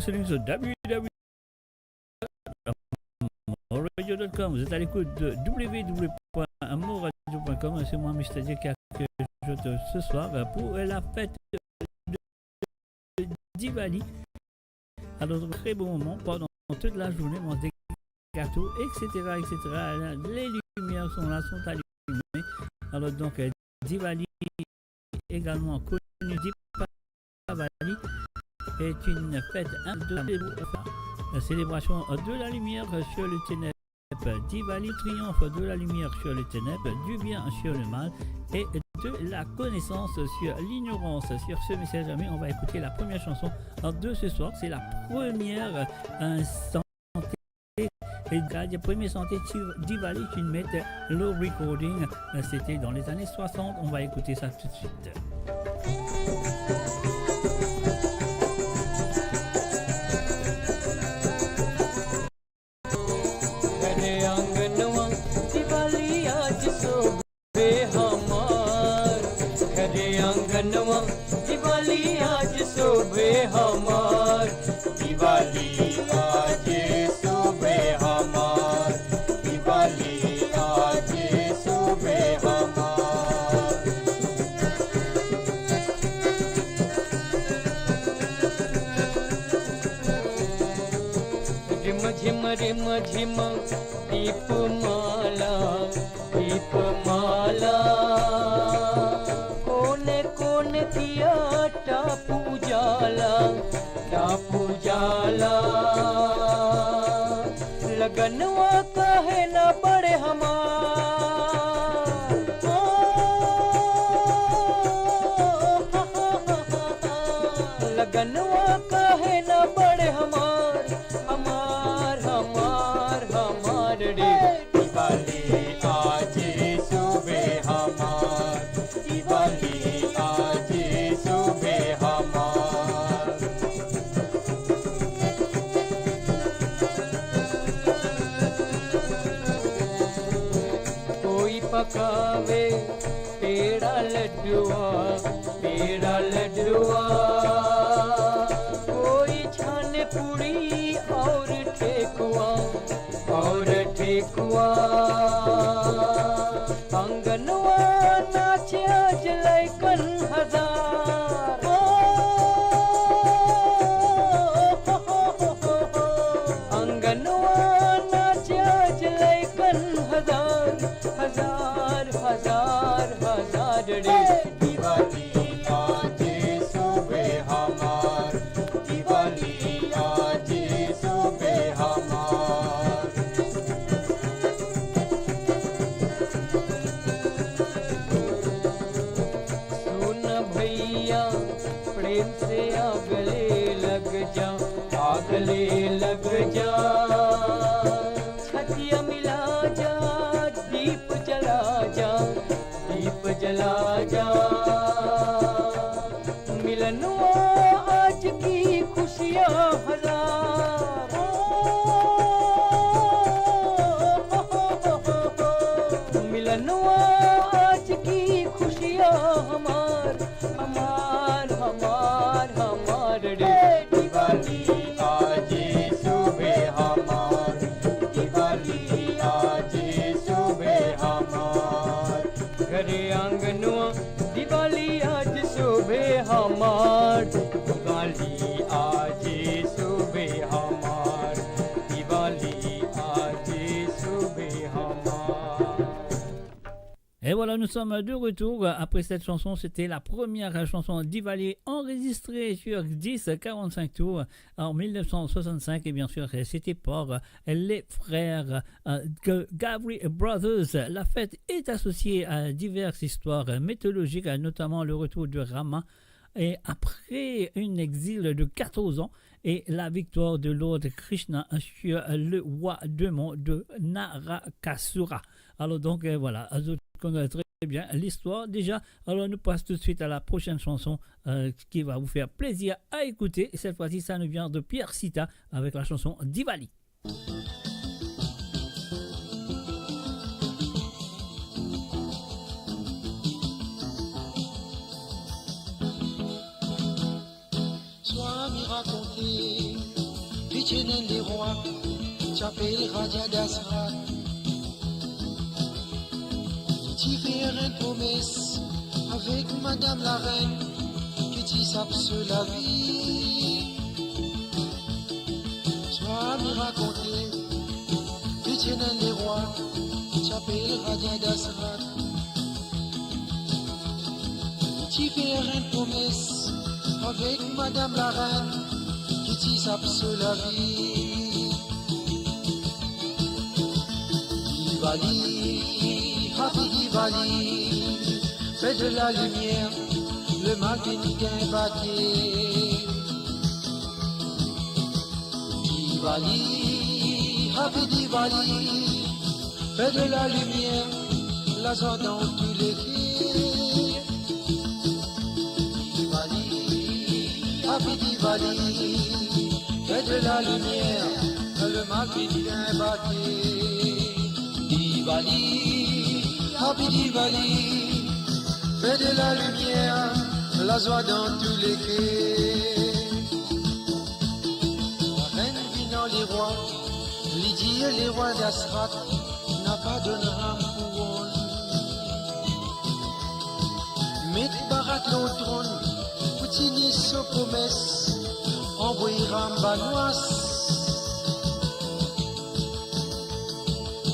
listening to www.moradio.com. Vous êtes à l'écoute de www.moradio.com. C'est moi, Mr. J, qui accueille ce soir pour la fête de Diwali. Alors, un très bon moment pendant toute la journée. On mange des gâteaux, etc., etc. Les lumières sont là, sont allumées. Alors, donc, Diwali, également connu Deepavali, est une fête la célébration de la lumière sur le ténèbre. Diwali, triomphe de la lumière sur les ténèbres, du bien sur le mal et de la connaissance sur l'ignorance. Sur ce message, on va écouter la première chanson de ce soir. C'est la première santé. Et le premier santé Diwali, tu mets le recording. C'était dans les années 60. On va écouter ça tout de suite. Diwali आज सुबह हमार दिवाली आज सुबह हमार दिवाली आज सुबह हमार रिम झिम दीपमाला दिया टापू जाला लगनवा कहे न बड़े हमार लगनवा कहे न बड़े हमार रे दिवाली आज सुबह हमार दिवाली पकावे पेड़ा लड्डुआ कोई छाने पूड़ी और ठेकुआ अंगनवा नाचे आज लैकन हजार अंगनवा नाचे आज लैकन हजार रे दिवाली आज सुबह हमार दिवाली आज सुबह हमार सुन भैया प्रेम से आगले लग जा छतिया मिला जा दीप जला जा मिलनुआ आज की खुशियाँ हजार मिलनुआ आज की खुशियाँ हमार रे दिवाली आज सुबह हमार दिवाली आज सुबह हमार घरे आंगनुआ दिवाली आज सुबह हमार दिवाली आज सुबह हमार दिवाली आज सुबह हमार Et voilà, nous sommes de retour. Après cette chanson, c'était la première chanson Diwali enregistrée sur 10-45 tours en 1965. Et bien sûr, c'était pour les frères Gavri Brothers. La fête est associée à diverses histoires mythologiques, notamment le retour de Rama et après un exil de 14 ans et la victoire de Lord Krishna sur le roi démon de Narakasura. Alors donc voilà, on connaît très bien l'histoire déjà. Alors nous passons tout de suite à la prochaine chanson qui va vous faire plaisir à écouter. Et cette fois-ci, ça nous vient de Pierre Sita avec la chanson Diwali. Sois m'y raconter, Pichenen des rois, Chapel Raja Dasrat. Tu fais une promesse avec Madame la Reine, que tu sapes la vie. Sois m'y raconter, Pichenen des rois, Chapel Raja Dasrat. Tu fais une promesse avec Madame la Reine, qui t'y sape la vie. Diwali, happy Diwali, fais de la lumière, le mal qui nous gagne batté. Diwali, happy Diwali, fais de la lumière, la joie dans tous les cœurs. Happy Diwali, fais de la lumière, le mal qui vient battre. Diwali, Happy Diwali, fais de la lumière, la joie dans tous les cœurs. La reine vit dans les rois, Lydie et les rois d'Asrat, n'a pas de ram couronne. Met Barat au trône, Poutine sa promesse, envoyer Rambanois.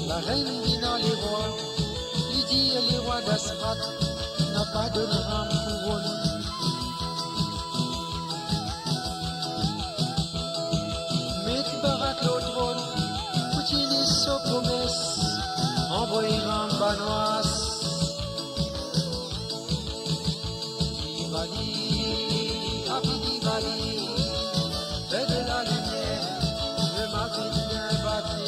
La reine vit dans les rois, Lydie et les rois d'Asrat, n'a pas de ram couronne. Met Barat au trône, Poutine sa promesse, envoyer Rambanois. Happy Diwali, fais de la lumière, le mal qui vient battre.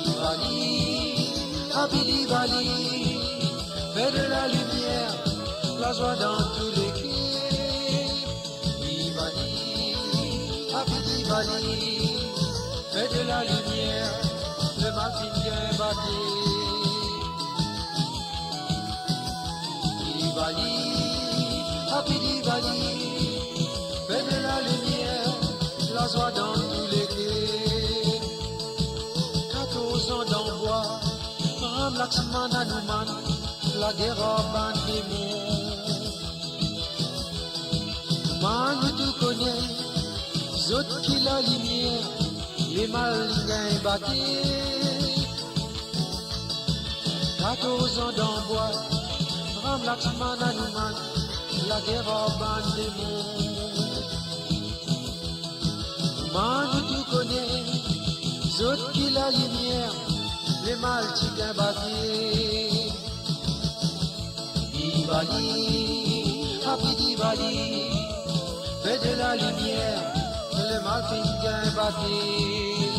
Diwali, Happy Diwali, fais de la lumière, la joie dans tous les cœurs. Diwali, Happy Diwali, fais de la lumière, le mal qui vient battre. Diwali, Happy Diwali, fais de la lumière, la joie dans tous les cœurs. 14 ans d'envoi, Ram Lakshman Hanuman, la guerre en ban démon. Man, tu connais, autres qui la lumière, les malins battés. 14 ans d'envoi, Ram Lakshman Hanuman, la guerre en ban démon. Man, tu connais, autres qui la lumière, les malins battés. Diwali, Happy Diwali, fais de la lumière, les malins battés.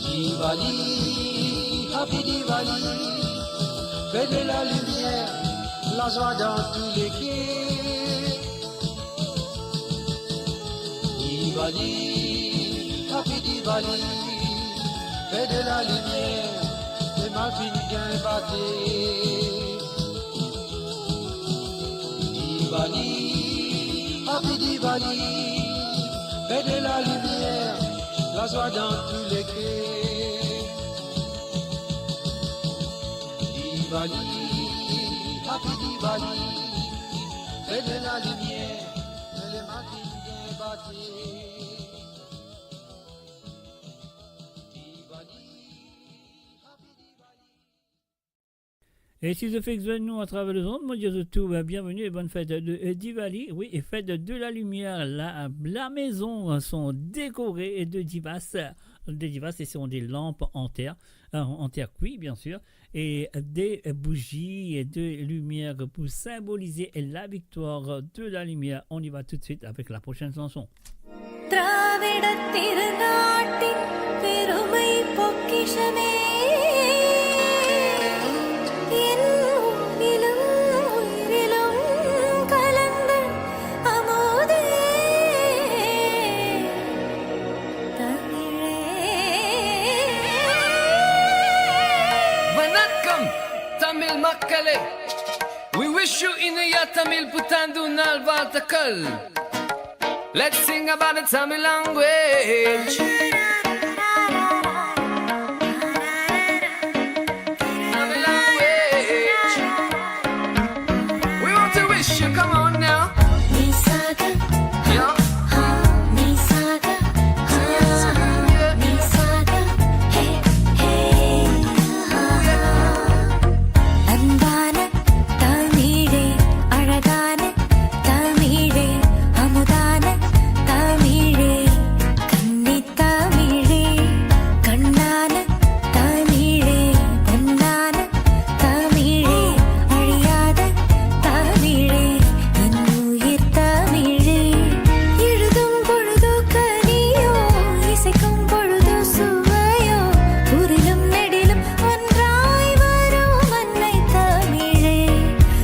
Diwali, Happy Diwali, fais de la lumière, la joie dans tous les cœurs. Diwali, Happy Diwali, fais de la lumière, les malins battés. Diwali, Happy Diwali, fais de la lumière, la joie dans tous les cœurs. Diwali, Happy Diwali, fais de la lumière, les malins battés. Et si je fais que nous à travers le monde, moi je dis tout, bienvenue et bonne fête de Diwali. Oui, et fête de la lumière. La maison sont décorées de divas. Des divas, ce sont des lampes en terre cuit bien sûr, et des bougies et de lumière pour symboliser la victoire de la lumière. On y va tout de suite avec la prochaine chanson. Tamil putandu nalvatakal. Let's sing about the Tamil language. Tamil language. We want to wish you, come on now. Nisaga, Yeah. ha, nisaga, ha, nisaga, hey, hey, ha. அன்பான தமிழே, அழகான தமிழே, அமுதான தமிழே, கன்னித் தமிழே, கண்ணான தமிழே, பொன்னான தமிழே, அழியாத தமிழே, என் உயிர் தமிழே. எழுதும் பொழுதோ கனியோ, இசைக்கும் பொழுதோ சுவையோ, ஊரிலும் நெடிலும் ஒன்றாய் வரும் அன்னை தமிழே.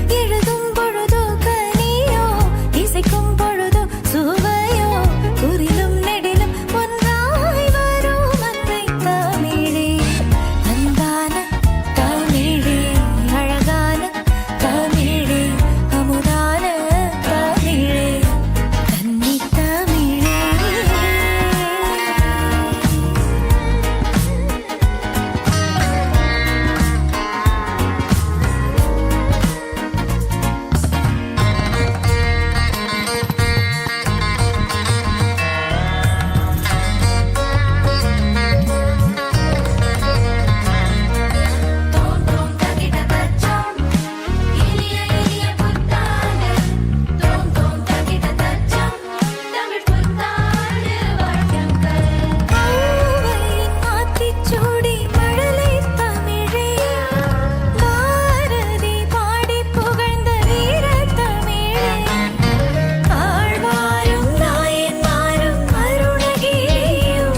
எழுதும் பொழுதோ கனியோ, இசைக்கும் பொழுதோ சுவையோ, ஊரிலும் நெடிலும் ஒன்றாய் வரும் அன்னை தமிழே. அன்பான தமிழே, அழகான தமிழே, அமுதான தமிழே, கன்னித் தமிழே. தோம் தோம் தகிட தச்சம், இனிய இனிய புத்தாண்டு. தோம் தோம் தகிட தச்சம், தமிழ் புத்தாண்டு வாழ்த்துக்கள். பூவையின் ஆத்திச்சூடி மழலை தமிழே, பாரதி பாடி புகழ்ந்த வீரத் தமிழே. ஆழ்வாரும் நாயன்மாரும் அருணகிரியும்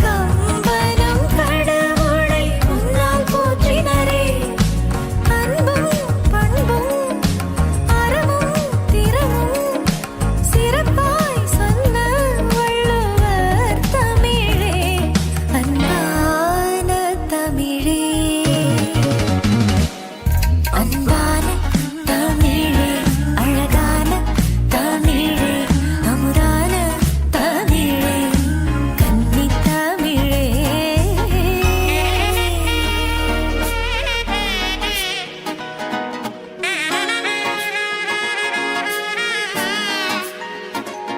கம்பனும் கடவுளை முன்னால் போற்றினரே. அன்பும் பண்பும் அறமும் திறமும் சிறப்பாய் சொன்ன வள்ளுவர் தமிழே, அன்பான தமிழே. அன்பான தமிழே, அழகான தமிழே, அமுதான தமிழே, கன்னித் தமிழே.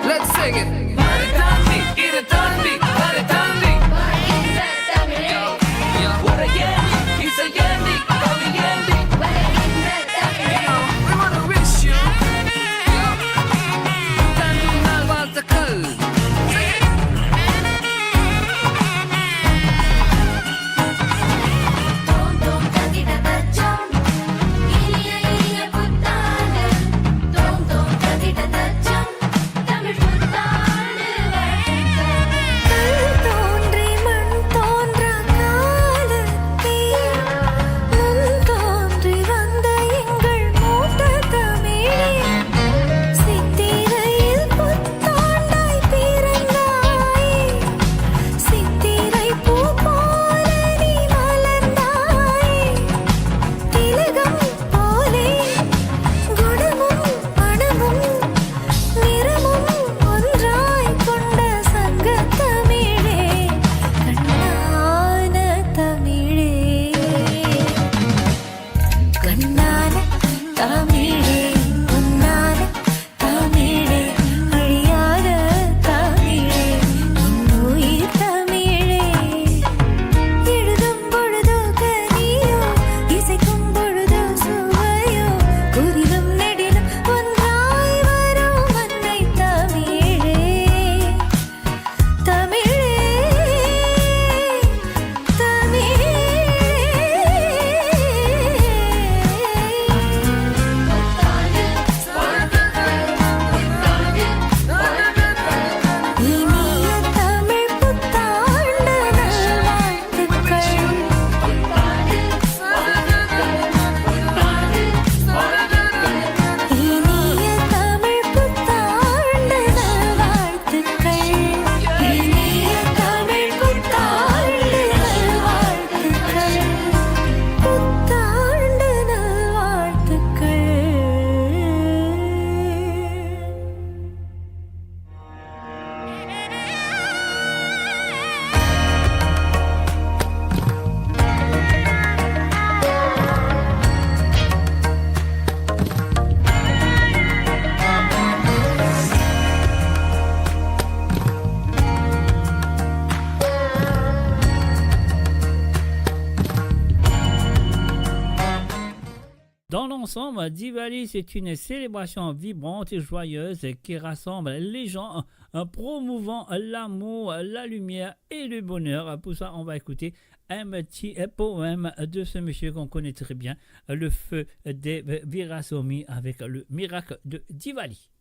Let's sing it. Maritandi, iratandi, maritandi. Urayandi, isayandi, kaviyandi. We want to wish you. Putandu nalvatakal. தோம் தோம் தகிட தச்சம், இனிய இனிய புத்தாண்டு. தோம் தோம் தகிட தச்சம், தமிழ் புத்தாண்டு ensemble. Diwali, c'est une célébration vibrante et joyeuse qui rassemble les gens, promouvant l'amour, la lumière et le bonheur. Pour ça, on va écouter un petit poème de ce monsieur qu'on connaît très bien, le feu des Virasamy avec le miracle de Diwali.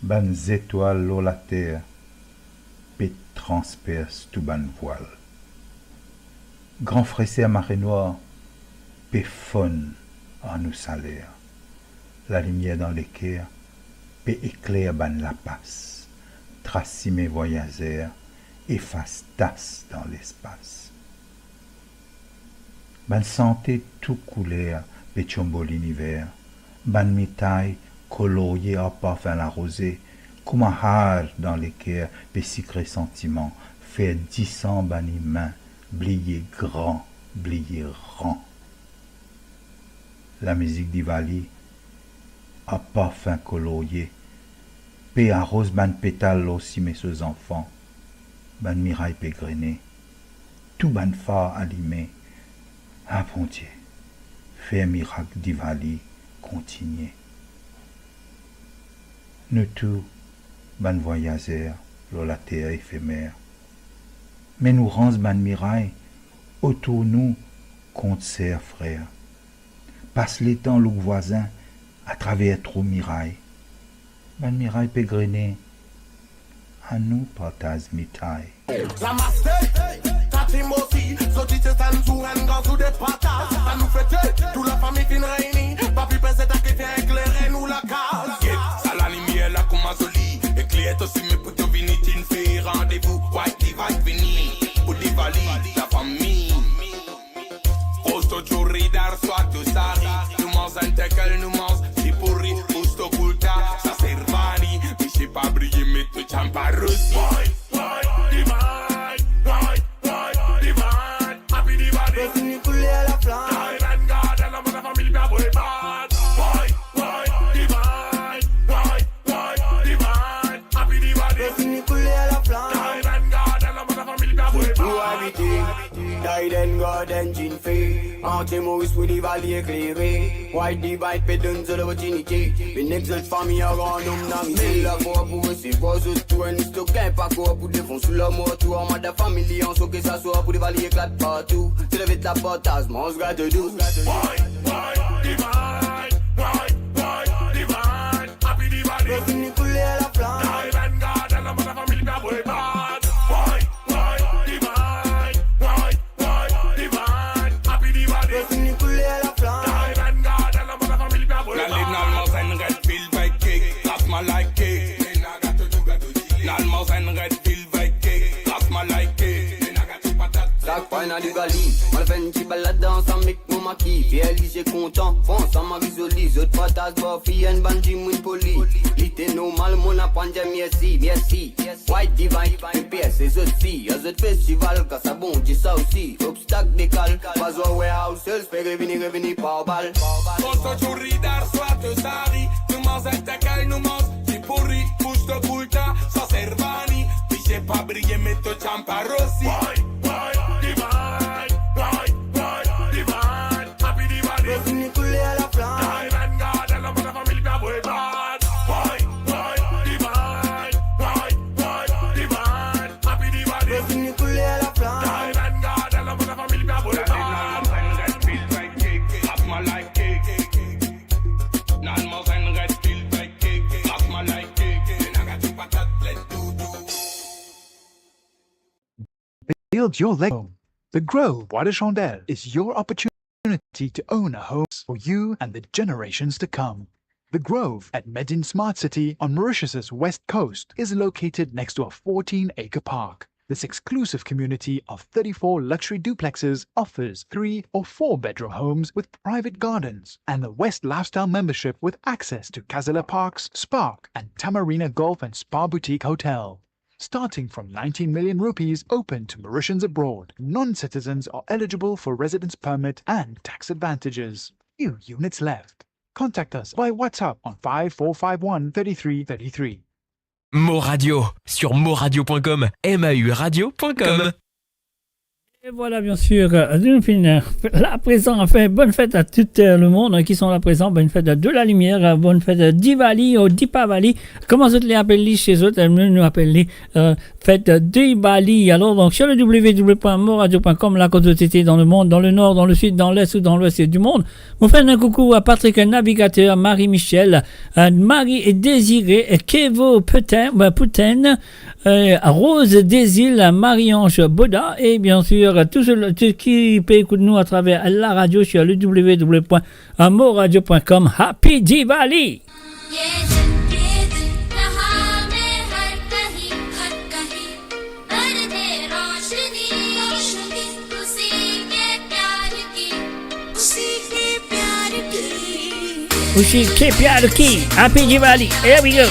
Ban étoiles l'eau la terre, pet transperce tout ban voile. Grand fressé à marée noire, pet faune en nous salaire. La lumière dans l'équerre, pet éclaire ban la passe. Traci mes voyageurs, efface tasse dans l'espace. Ban santé tout couleur, pet chombo l'univers. Ban mitaille, colorié à parfum la rosée, comme un har dans l'équerre, pet secret sentiment, faire 10 ans bani main, blier grand, blier rang. La musique d'Ivali, à parfum colorié, pet arrose ban pétale aussi mes seux enfants, ban miraille pégriné, tout ban phare allumé. Ah bon Dieu, fais un miracle d'Ivali, continuez. Nous tous, ban voyageurs, la terre éphémère. Mais nous range ban miraille, autour nous, compte serre frère. Passe les temps le voisin, à travers trop miraille. Ban miraille pégriné, à nous partage mitaille. La master, Tatimosi, Zodite Tanzou, Ngan sous des patates. Ça nous fait toute la famille fin réunie. Papi pense à qui fait éclairer nous la case. Ça la lumière là comme Azoli. Éclaire aussi mes potes vinitin fait rendez-vous. White divide vini, pour Diwali, la famille. Rosto Churidar, soit de Sari. Nous mange un tekel, nous mange si pourri. Rosto Kulta, ça c'est Rani. Mais je sais pas briller, mais tu champarus. Engine fait Anti-Maurice pour Diwali éclairé White divide pédon sur l'opportunité Une exote famille à grand homme n'amitié la voix pour eux c'est pas eux tout un stocké pas quoi pour défoncer sous la moto en mode famille en saut que ça soit pour Diwali éclate partout c'est le vite la potasse mange gâteau doux White divide Happy Diwali fini couler à la flamme Dive and garden la mode famille bien boy bad Final Diwali, mal fait une petite balade ensemble avec mon maquis. Fierli j'ai content, France en marisoli. Autres patates, bofi, un bandit mouille poli. L'ité normal, mon apprendre, merci, merci. White divine, PPS, c'est aussi. Y'a ce festival, quand ça bon, dis ça aussi. Obstacle décale, pas au warehouse, seul, spé revenir par balle. Rosto Churidar, soit de Sari. Nous mange un tekel, nous mange si pourri. Bouche de Kulta, ça c'est Rani. Puis j'ai pas brillé, mais tu champarossi. Build your home. The Grove Bois de Chandelle is your opportunity to own a home for you and the generations to come. The Grove at Medin Smart City on Mauritius's west coast is located next to a 14-acre park. This exclusive community of 34 luxury duplexes offers 3 or 4 bedroom homes with private gardens and the West Lifestyle membership with access to Kazala Parks, Spark and Tamarina Golf and Spa Boutique Hotel. Starting from 19 million rupees open to Mauritians abroad, non-citizens are eligible for residence permit and tax advantages. Few units left. Contact us by WhatsApp on 5451 3333. Mo Radio sur moradio.com, MAU radio.com. Et voilà, bien sûr, nous finir là présent, enfin, bonne fête à tout le monde qui sont là présents, bonne fête de la lumière, bonne fête de Diwali ou Dipavali, comment vous les appelez chez eux, nous appelons fête de Diwali. Alors, donc, sur le www.moradio.com, là, quand vous étiez dans le monde, dans le nord, dans le sud, dans l'est ou dans l'ouest du monde, vous faites un coucou à Patrick Navigateur, Marie-Michel, Marie-Désiré, Kevo Poutin, Rose Desil, Marie-Ange Boda, et bien sûr, tout ce qui peut écouter nous à travers la radio sur le www.moradio.com. Happy Diwali! Ushi ke pyar ki, Happy Diwali, here we go.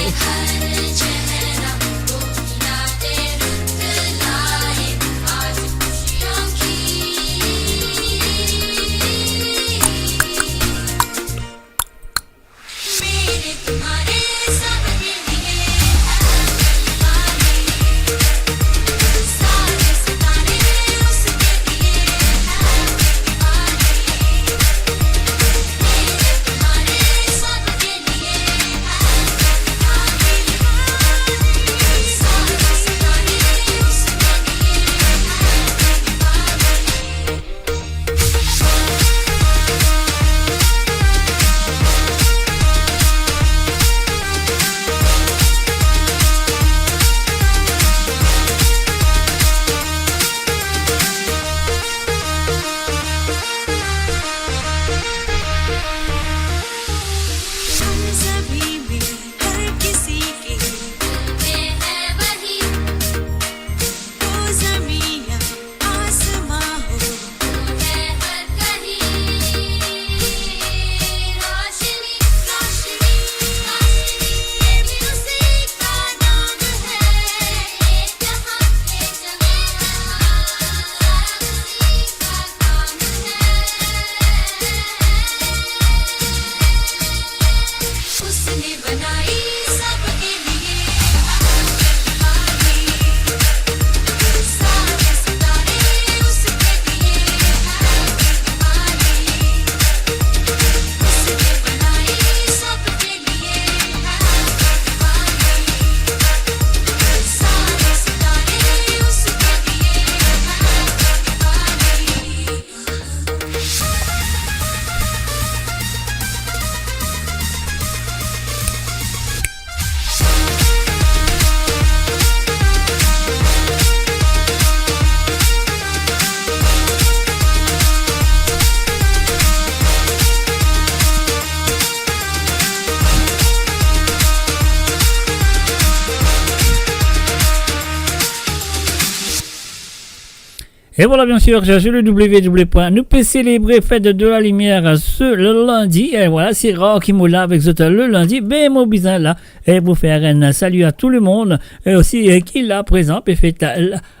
Et voilà, bien sûr, sur le www. Nous pouvons célébrer Fête de la Lumière le lundi. Et voilà, c'est Rocky Moula avec vous le lundi. Ben, mon bizarre là. Et vous faire un salut à tout le monde. Et aussi, qui l'a présent. Et fait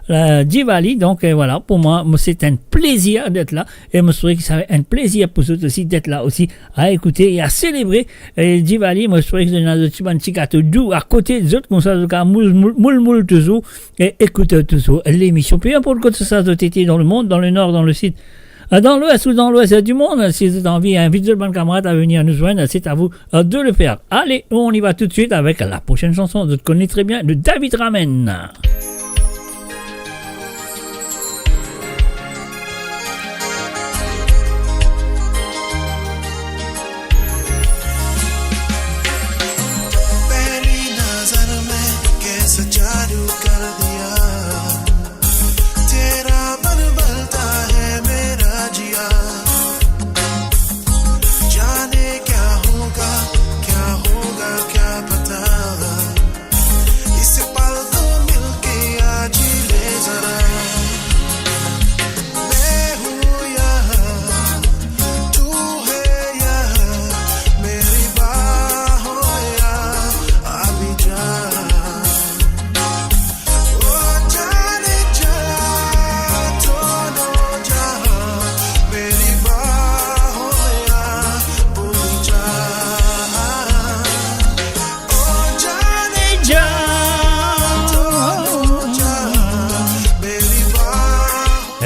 la Diwali. Donc, voilà, pour moi, c'est un plaisir d'être là. Et je me souviens que c'est un plaisir pour vous aussi d'être là aussi à écouter et à célébrer Diwali. Moi, je souviens que c'est un petit gâteau doux à côté des autres. Comme ça, moule toujours. Et écoute toujours l'émission. Puis, pour le côté de ça, dans le monde, dans le nord, dans le sud, dans l'ouest ou dans l'ouest du monde. Si vous avez envie, invitez le bon camarade à venir nous joindre, c'est à vous de le faire. Allez, on y va tout de suite avec la prochaine chanson, vous connaissez très bien, de David Ramen. इस पल को मिलके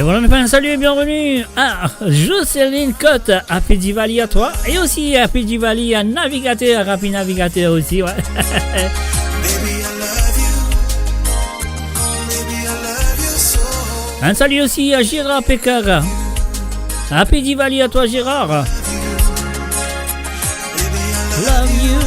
voilà, on fait un salut et bienvenue à Jocelyne Cotte, Happy Diwali à toi. Et aussi Happy Diwali à Navigateur, Happy Navigateur aussi, ouais. Un salut aussi à Gérard Pécard. Happy Diwali à toi Gérard. Love you,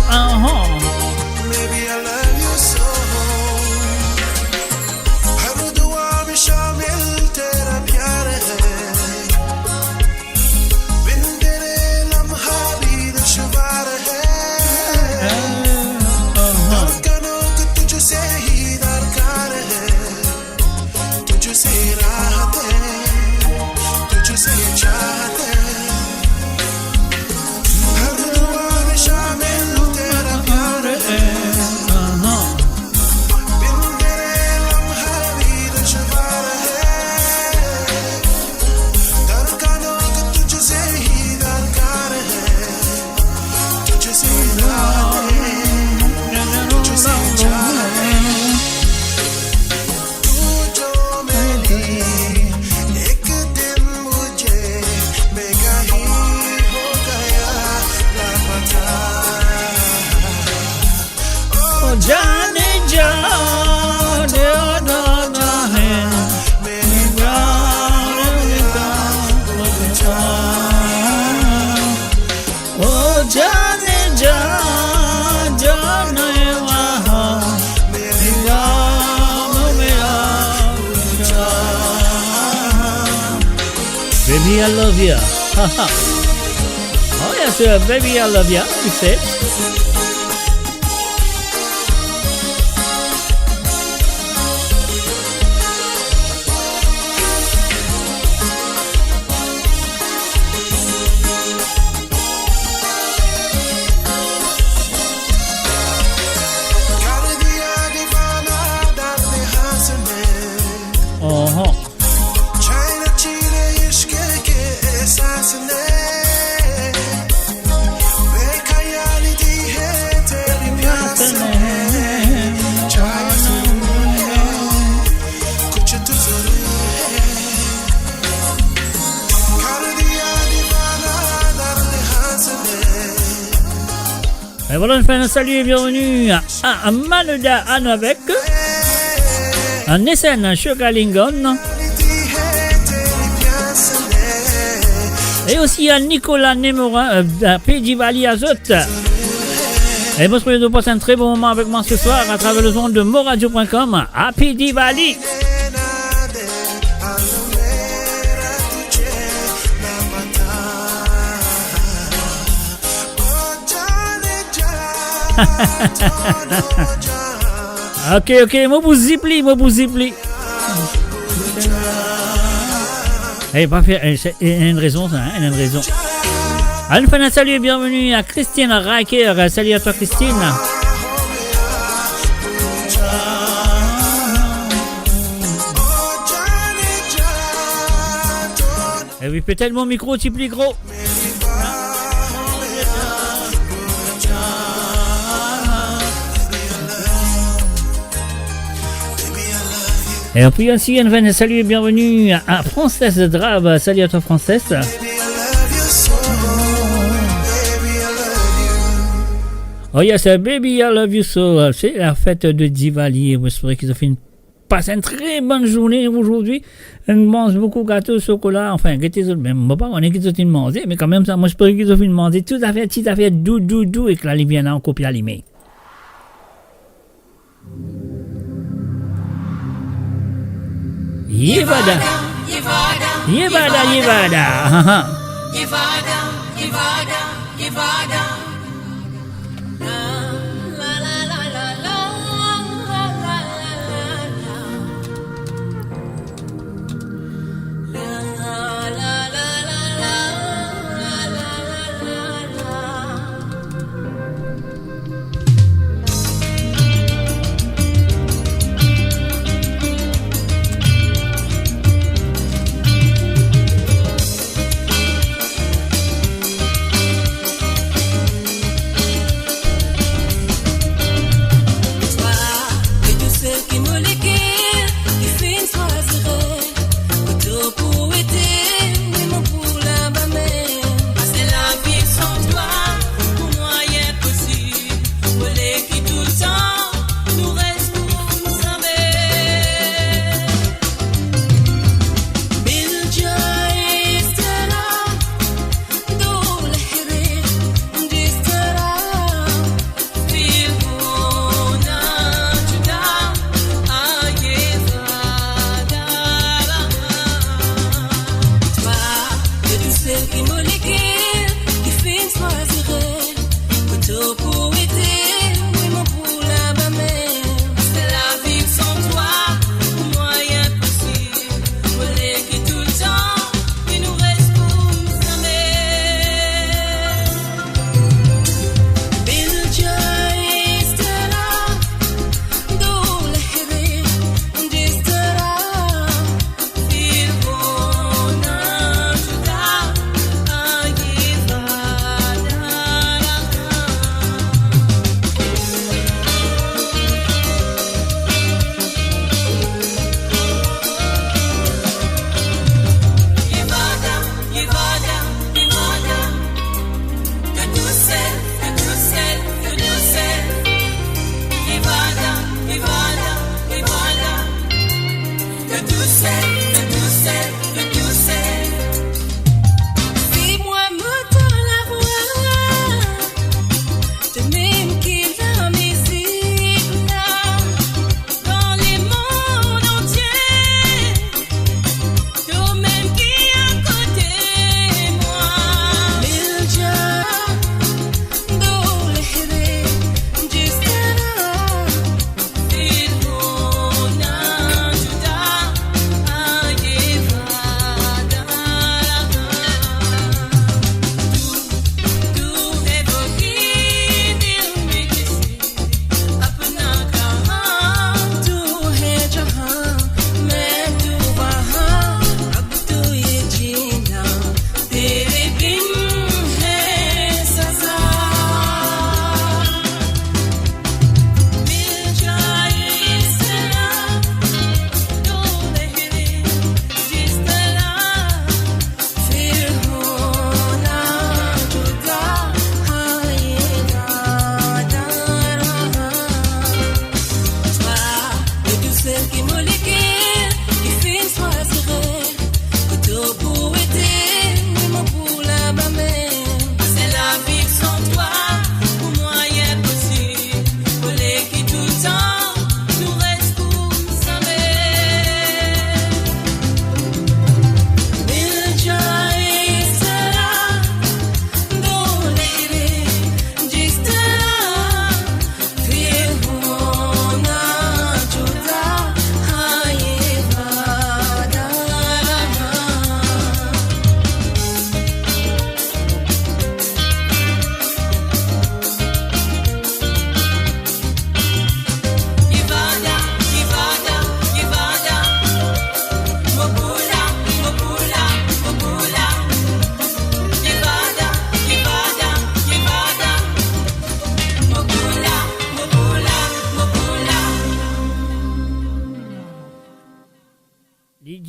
Baby, I love you. Oh yes, baby, I love you. You say. Et voilà, je fais un salut et bienvenue à Manuda Anavek, à Nessen Sugarlingon, et aussi à Nicolas Nemorin, à Pédivali Azot. Et vous souhaitez de passer un très bon moment avec moi ce soir à travers le son de moradio.com à Pédivali. Ok, moi vous zipli. Eh, pas faire, il y a une raison, ça, hein, il y a une raison. Allez, un salut et bienvenue à Christine Raker. Salut à toi, Christine. Et oui, peut-être mon micro, tu plus gros. Et puis aussi, un salut et bienvenue à Frances Drab. Salut à toi, Frances. Oh yes, baby, I love you so. C'est la fête de Diwali. J'espère qu'ils ont fait passé une très bonne journée aujourd'hui. On mange beaucoup de gâteaux au chocolat. Enfin, même pas on est qu'ils ont mangé, mais quand même, ça, moi, j'espère qu'ils ont fait manger tout à fait doux et que la Liviana en copie allumée. Yevada.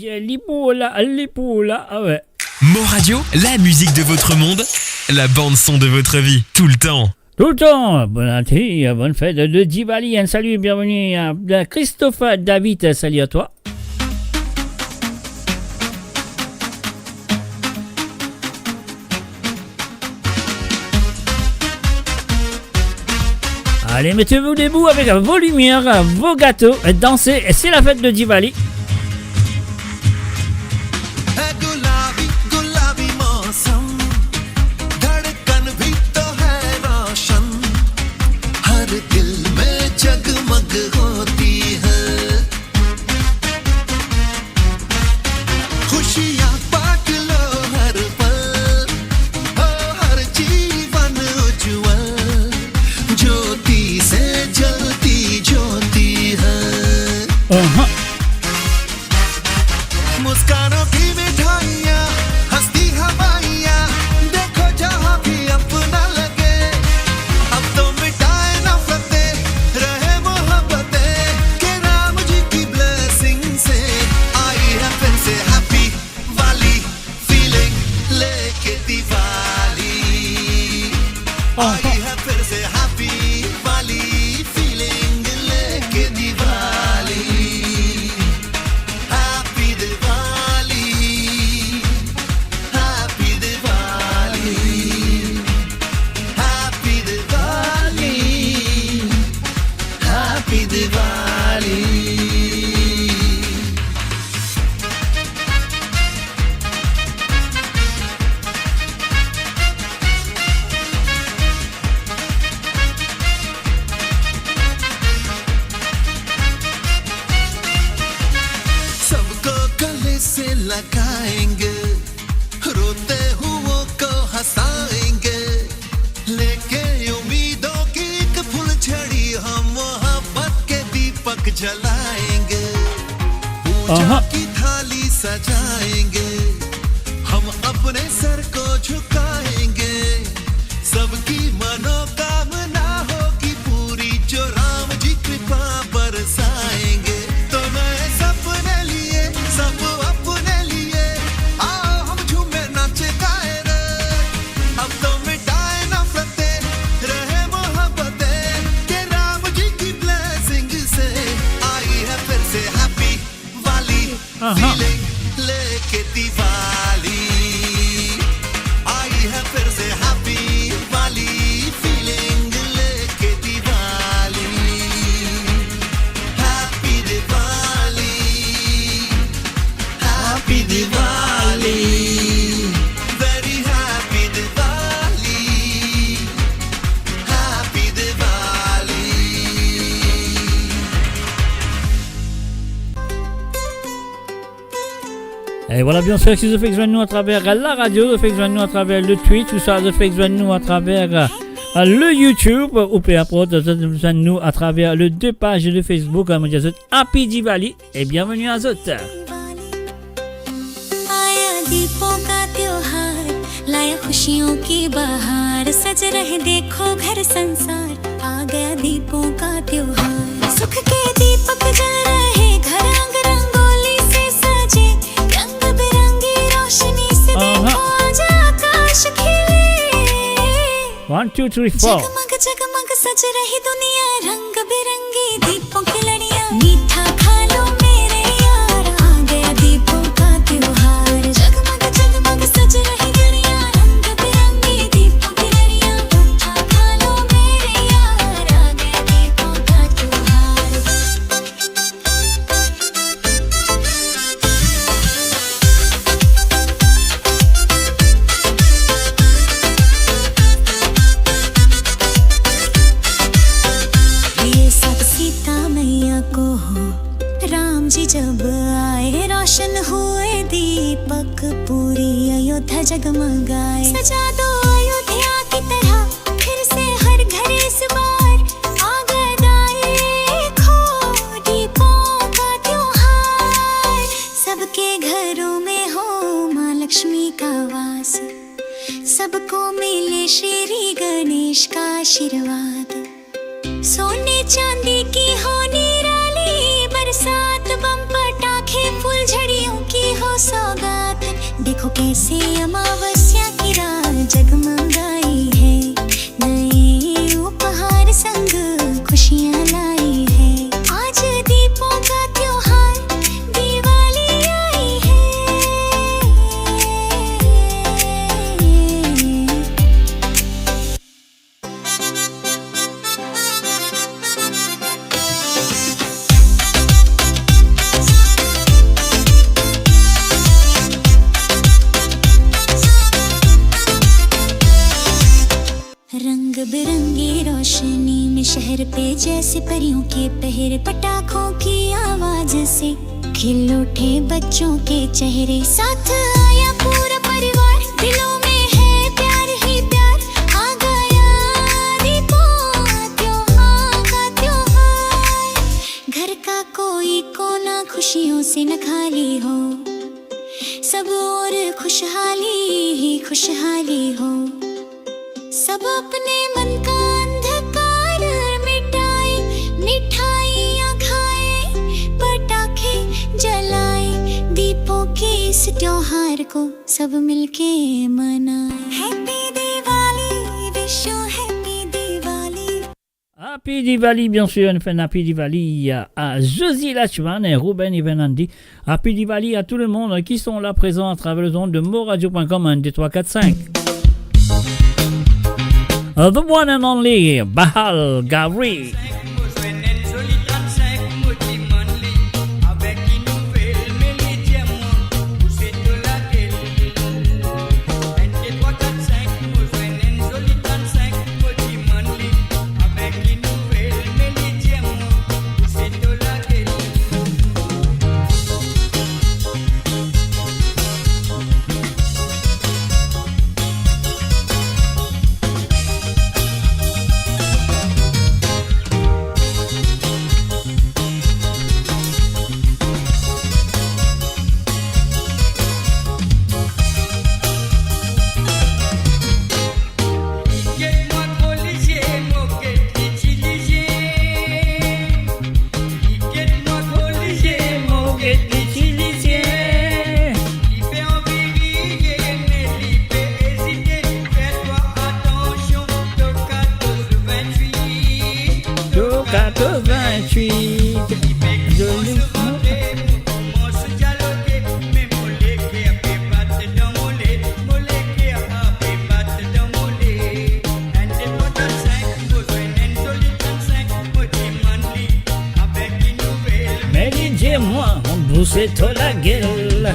Lipoula, ah ouais. Mo Radio, la musique de votre monde, la bande son de votre vie, tout le temps. Tout le temps, bonne fête de Diwali, un salut, bienvenue à Christophe David, salut à toi. Allez, mettez-vous debout avec vos lumières, vos gâteaux, dansez, c'est la fête de Diwali. मुस्कानों की मिठाइयाँ हंसती हवाइयाँ देखो जहाँ भी अपना लगे अब तो मिटाए नफरतें रहे मोहब्बतें के राम जी की ब्लेसिंग से आई है फिर से हैप्पी वाली फीलिंग लेके दिवाली आई है फिर से हैप्पी वाली फीलिंग लेके दिवाली लगाएंगे रोते हुओं को हंसाएंगे लेके उम्मीदों की एक फुलझड़ी हम मोहब्बत के दीपक जलाएंगे पूजा की थाली सजाएंगे हम अपने सर को झुकाएंगे सबकी मनोकामना होगी पूरी जो राम जी कृपा बरसाएंगे तो नए सपने लिए सब अपने लिए आओ हम झूमे नाचे गाए रे अब तो मिटाए नफरतें रहे मोहब्बतें के राम जी की ब्लेसिंग से आई है फिर से हैप्पी वाली फीलिंग लेके दिवाली आई है फिर से हैप्पी वाली फीलिंग लेके दिवाली हैप्पी दिवाली हैप्पी दिवाली वेरी हैप्पी दिवाली हैप्पी Diwali Et voilà, bien sûr, si vous faites joindre nous à travers la radio, vous faites joindre nous à travers le Twitch, ou ça, vous faites joindre nous à travers le YouTube, ou peu importe, vous faites joindre nous à travers les deux pages de Facebook, à Modiazot Happy Diwali, et bienvenue à Zot. आया दीपों का त्योहार लाया खुशियों की बहार सज रहे देखो घर संसार आ गया दीपों का त्योहार सुख के दीपक जल रहे घर रंग रंगोली से सजे रंग बिरंगी रोशनी से देखो आज आकाश खिले 1, 2, 3, 4 जगमग जगमग सज रही दुनिया रंग बिरंगी दीपों की लड़ियां मीठा खा लो मेरे यार आ गया दीपों का त्योहार जगमग जगमग सज रही दुनिया रंग बिरंगी दीपों की लड़ियां मीठा खा लो मेरे यार आ गया दीपों का त्योहार ये सब सीता मैया को हो राम जी जब आए रोशन हुए दीपक पूरी अयोध्या जगमगाए सजा दो अयोध्या की तरह फिर से हर घर इस बार आ गया देखो दीपों का त्योहार सबके घरों में हो माँ लक्ष्मी का वास सबको मिले श्री गणेश का आशीर्वाद सोने चांदी की हो निराली बरसात बम पटाखे आंखें फूलझड़ियों की हो सौगात देखो कैसे अमावस्या की रात जगमगाई है नए उपहार संग खुशियां लाई है आज दीपों का त्योहार दिवाली आई है रंग बिरंगी रोशनी में शहर पे जैसे परियों के पहर पटाखों की आवाज से खिल उठे बच्चों के चेहरे साथ आया पूरा परिवार दिलों में है प्यार ही प्यार आ गया दीपों का त्योहार घर का कोई कोना खुशियों से न खाली हो सब और खुशहाली ही खुशहाली हो सब अपने मन का अंधकार मिटाए मिठाइयाँ खाए पटाखे जलाए दीपों के इस त्योहार को सब मिलके मनाए happy Diwali wish you happy Diwali Happy Diwali, bien sûr, on fait un Happy Diwali à Josie Lachman et Ruben Ivenandi. Happy Diwali à tout le monde qui sont là présents à travers le zone de moradio.com 1, 2, 3, 4, 5. The one and only Bahal Gavri. La gueule.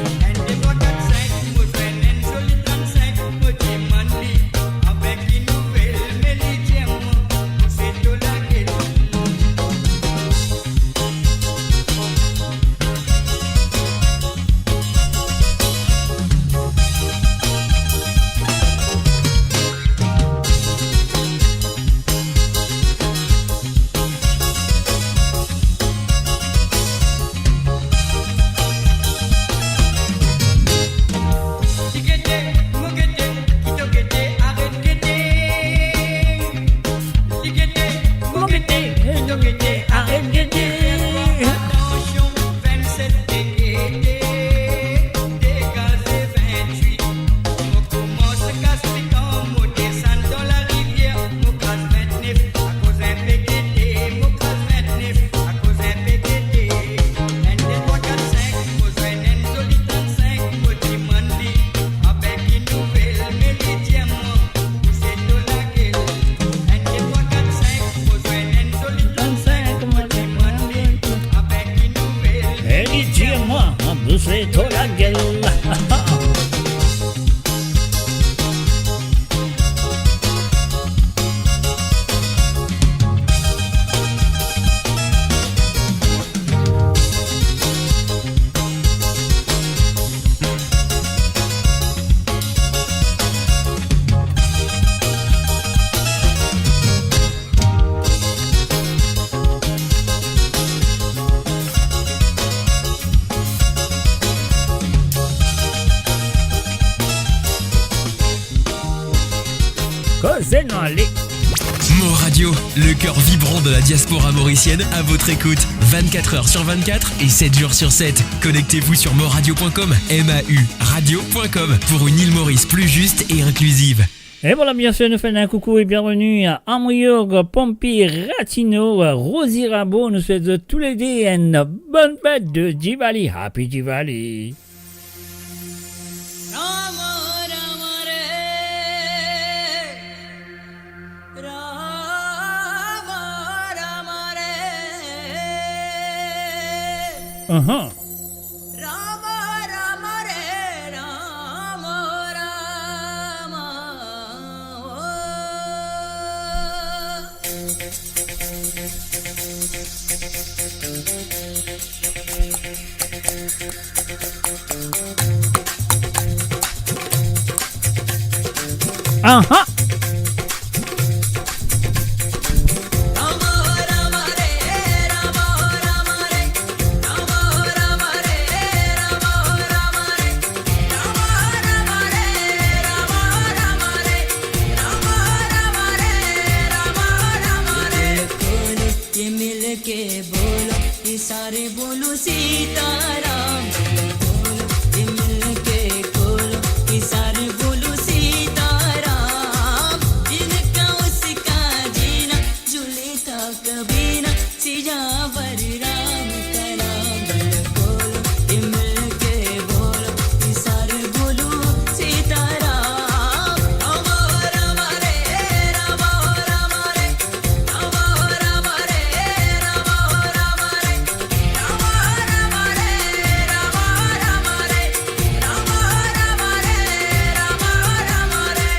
Mo Radio, le cœur vibrant de la diaspora mauricienne à votre écoute. 24 heures sur 24 et 7 jours sur 7. Connectez-vous sur moradio.com, MAU radio.com pour une île Maurice plus juste et inclusive. Et voilà, bien sûr, nous faisons un coucou et bienvenue à Amriog, Pompi, Ratino, Rosie Rabot. Nous souhaitons tous les deux une bonne fête de Diwali. Happy Diwali. Uh-huh. Uh-huh. सारे बोलो सीताराम बोलो ये मिल के बोलो ये सारे बोलो सीताराम जिनका उसका जीना झूले था कभी ना सिजावर राम का नाम बोलो ये मिल के बोलो ये सारे बोलो सीताराम राम राम रे राम राम रे राम राम रे राम राम रे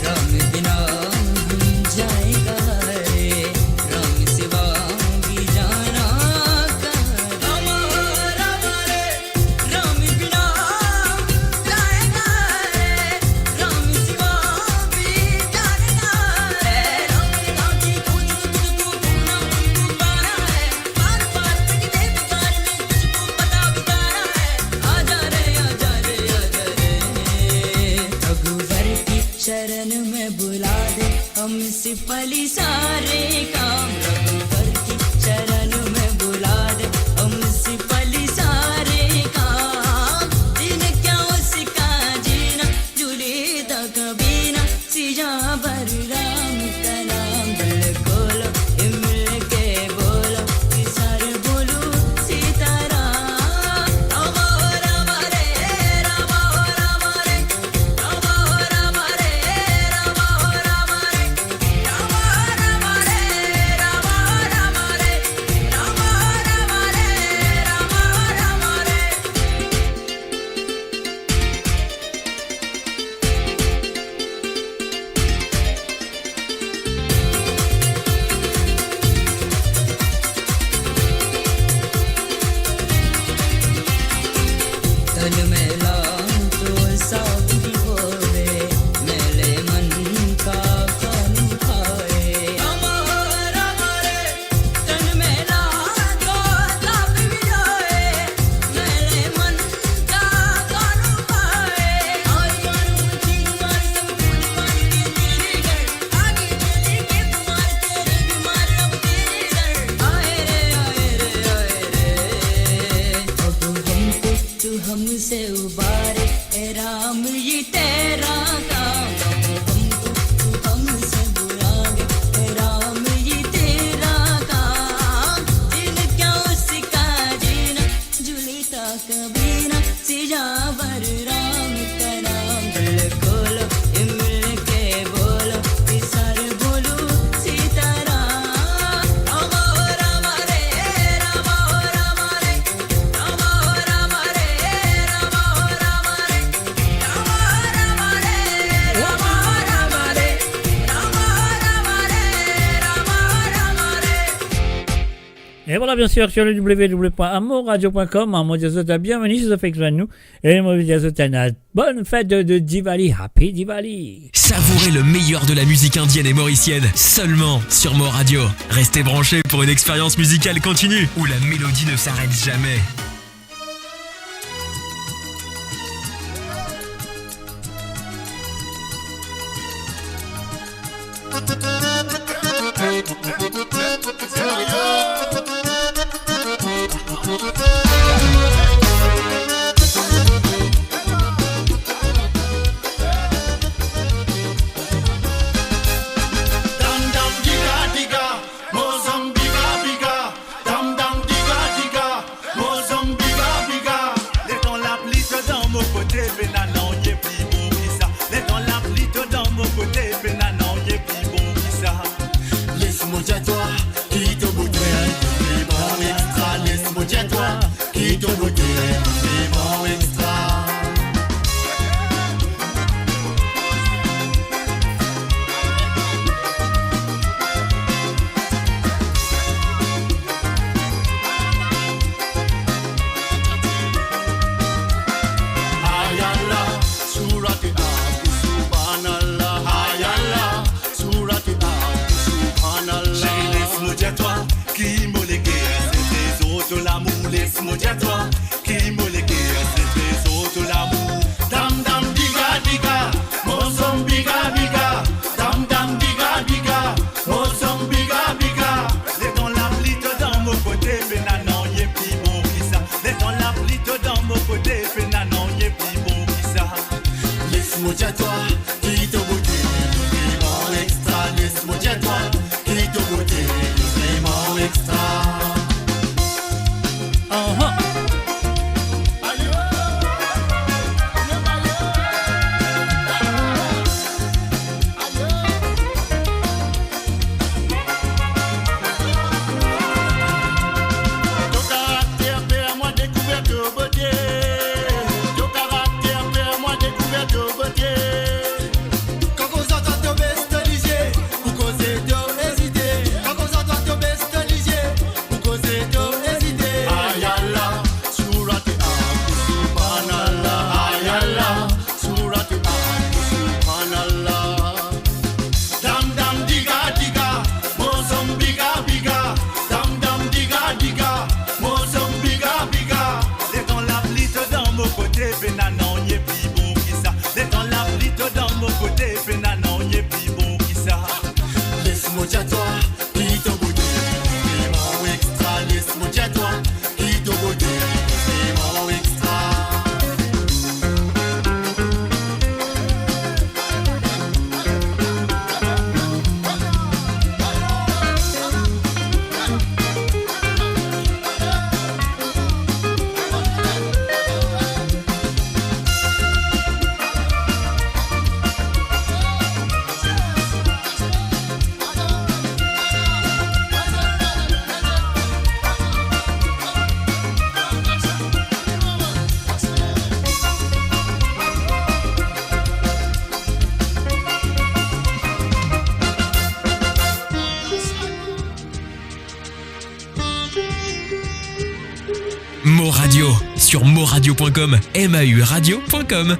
राम बिना जाएगा रे राम सिवा भी जाना राम राम रे राम बिना जाएगा रे राम सिवा भी जाएगा रे राम की खोज तुझको ढूंढना तुझको पाना है बार बार तकते पुकार में तुझको पता बिताना है आजा रे आजा रे आजा रे रघुवर की शरण में बुला दे हम सिपली सारे काम रघुवर की शरण में बुला दे हम सिपली सारे काम दिन क्या उसका जीना जुड़े दा कभी ना सिजा भर राम का नाम दिल खोलो ये मिल के बोलो ये सारे बोलो सीताराम राम राम रे राम राम रे राम राम रे राम राम रे राम राम रे Et voilà, bien sûr, sur le www.amourradio.com, moi, je vous souhaite bienvenue, je vous fais que nous. Et moi, je vous souhaite une bonne fête de Diwali. Happy Diwali. Savourez le meilleur de la musique indienne et mauricienne, seulement sur Mo Radio. Restez branchés pour une expérience musicale continue, où la mélodie ne s'arrête jamais. Mo Radio sur moradio.com, MAU radio.com.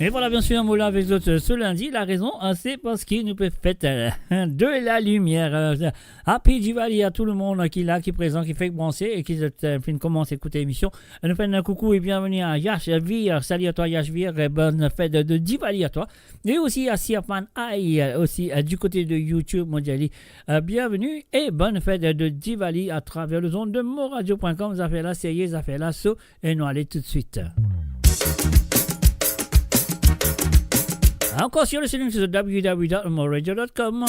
Et voilà, bien sûr, Moula avec d'autres ce lundi. La raison, c'est parce qu'il nous peut faire de la lumière. Happy Diwali à tout le monde qui est là, qui est présent, qui fait penser et qui commence à écouter l'émission. Nous faisons un coucou et bienvenue à Yashvir. Salut à toi, Yashvir. Et bonne fête de Diwali à toi. Et aussi à Siapan Aïe, aussi du côté de YouTube, Modjali. Bienvenue et bonne fête de Diwali à travers le zone de moradio.com. Vous avez la série, vous avez la saut et nous allons tout de suite. Encore sur le site de www.moradio.com.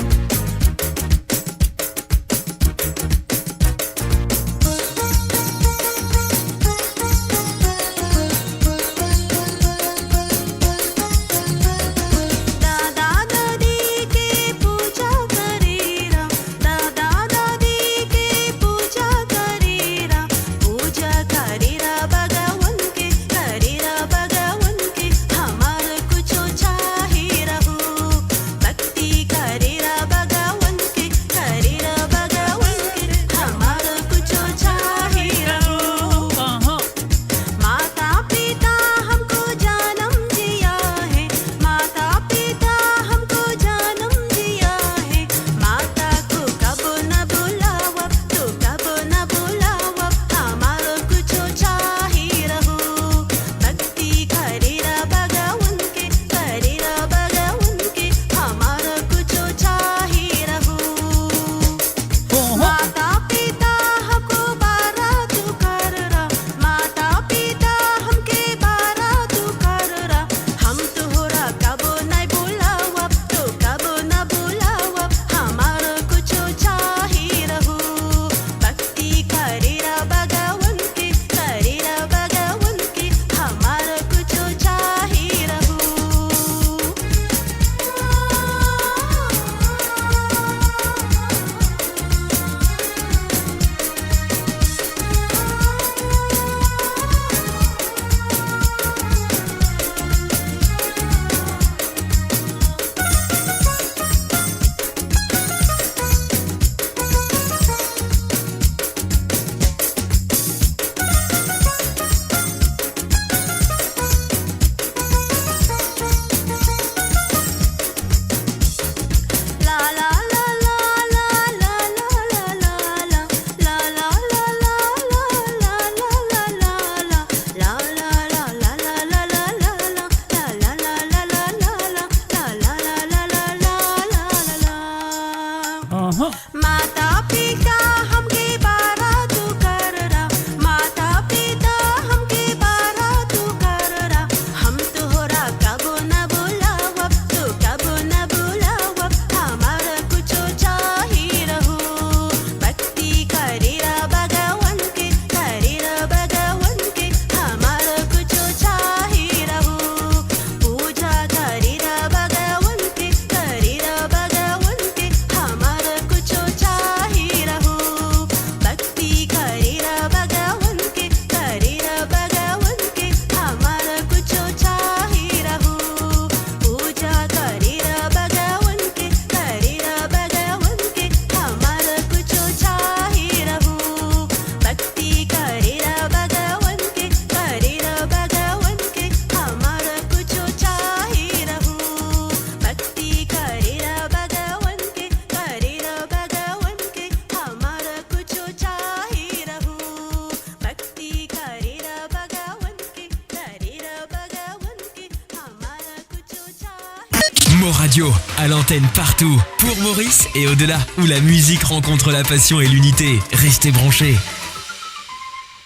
Radio, à l'antenne partout, pour Maurice et au-delà, où la musique rencontre la passion et l'unité. Restez branchés.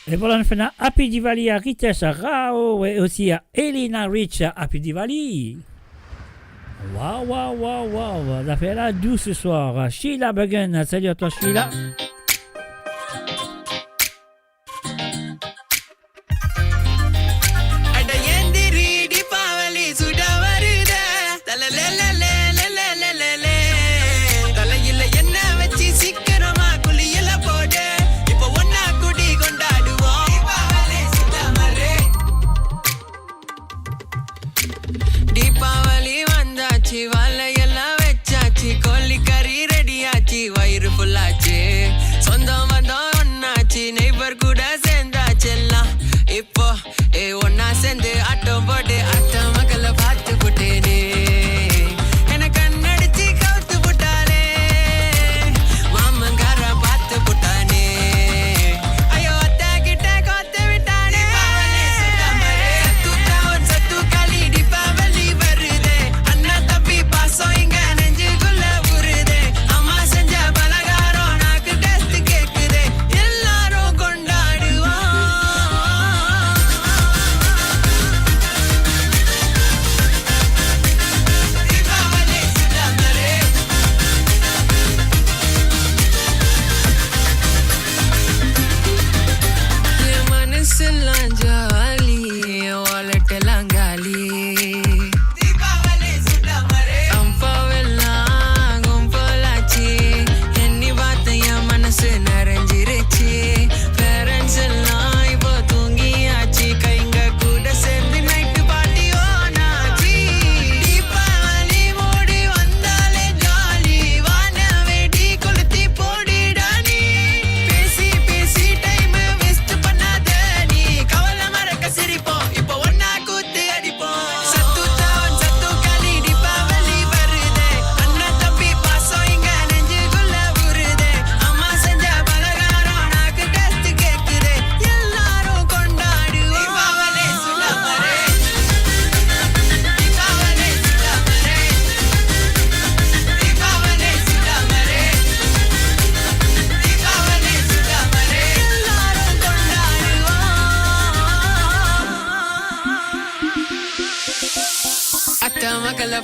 Et voilà, nous faisons Happy Diwali à Ritesh Rao et aussi à Elena Rich. Happy Diwali. Waouh, waouh, waouh, waouh. Ça fait la douce ce soir. Sheila Began, salut à toi Sheila. வாழையெல்லாம் வச்சாச்சு கோழி கறி ரெடியாச்சு வயிறு ஃபுல்லாச்சு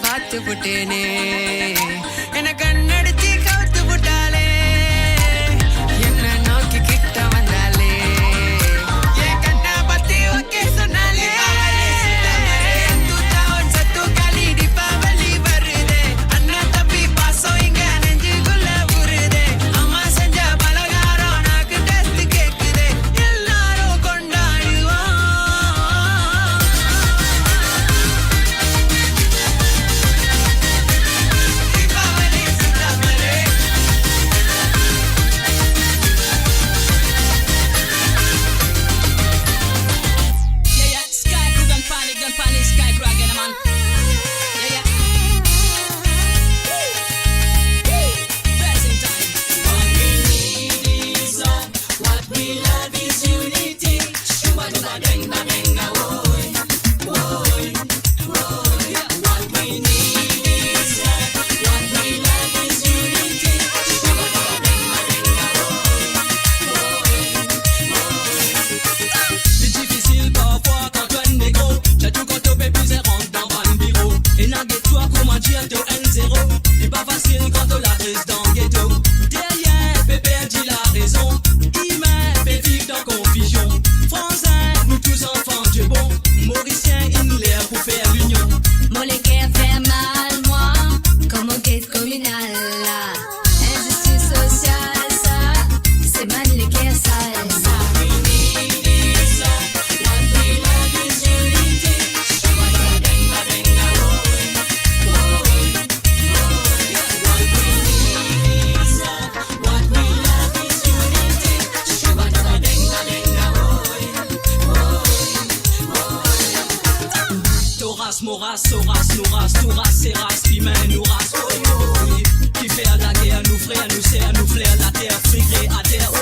பார்த்து புட்டேனே என்ன கண்ணடிச்சு கவுத்து புட்டாலே என்ன நோக்கி கிட்ட வந்தாலே என் கண்ணை பத்தி ஓகே சொன்னாலே சத்து காலி தீபாவளி வருதே அண்ணன் தம்பி பாசம் இங்க நெஞ்சுக்குள்ள ஊறுதே அம்மா செஞ்ச பலகாரம் நாக்கு டேஸ்ட் கேக்குதே எல்லாரும் கொண்டாடுவோம் தீபாவளி சிந்தாமலே Yeah, yeah, sky crew gun panic, sky crew again, man. Yeah, yeah. Present time. What we need is love. What we love is unity. Shuba duba denga denga, woy, woy, woy. What we need is love. What we love is unity. Shuba duba denga denga, woy, woy. C'est difficile parfois quand on négo. J'ai tout quand on bébé rentre dans un bureau. Et n'a que toi comment dire de N0. C'est pas facile quand on la reste dans le ghetto. Derrière bébé dit la raison. Il met bébé dans confusion. Français, nous tous enfants Dieu bon. Mauricien, il l'air pour faire l'union. Mon les guerres fait mal, moi, comme au guet communal. Injustice sociale, ça, c'est mal les guerres sales. Toras, moras, soras, nouras, touras, serras, qui mène nous race, oh oui, qui fait à la guerre, nous frères, nous serre, nous flaire la terre, frigré à terre, oh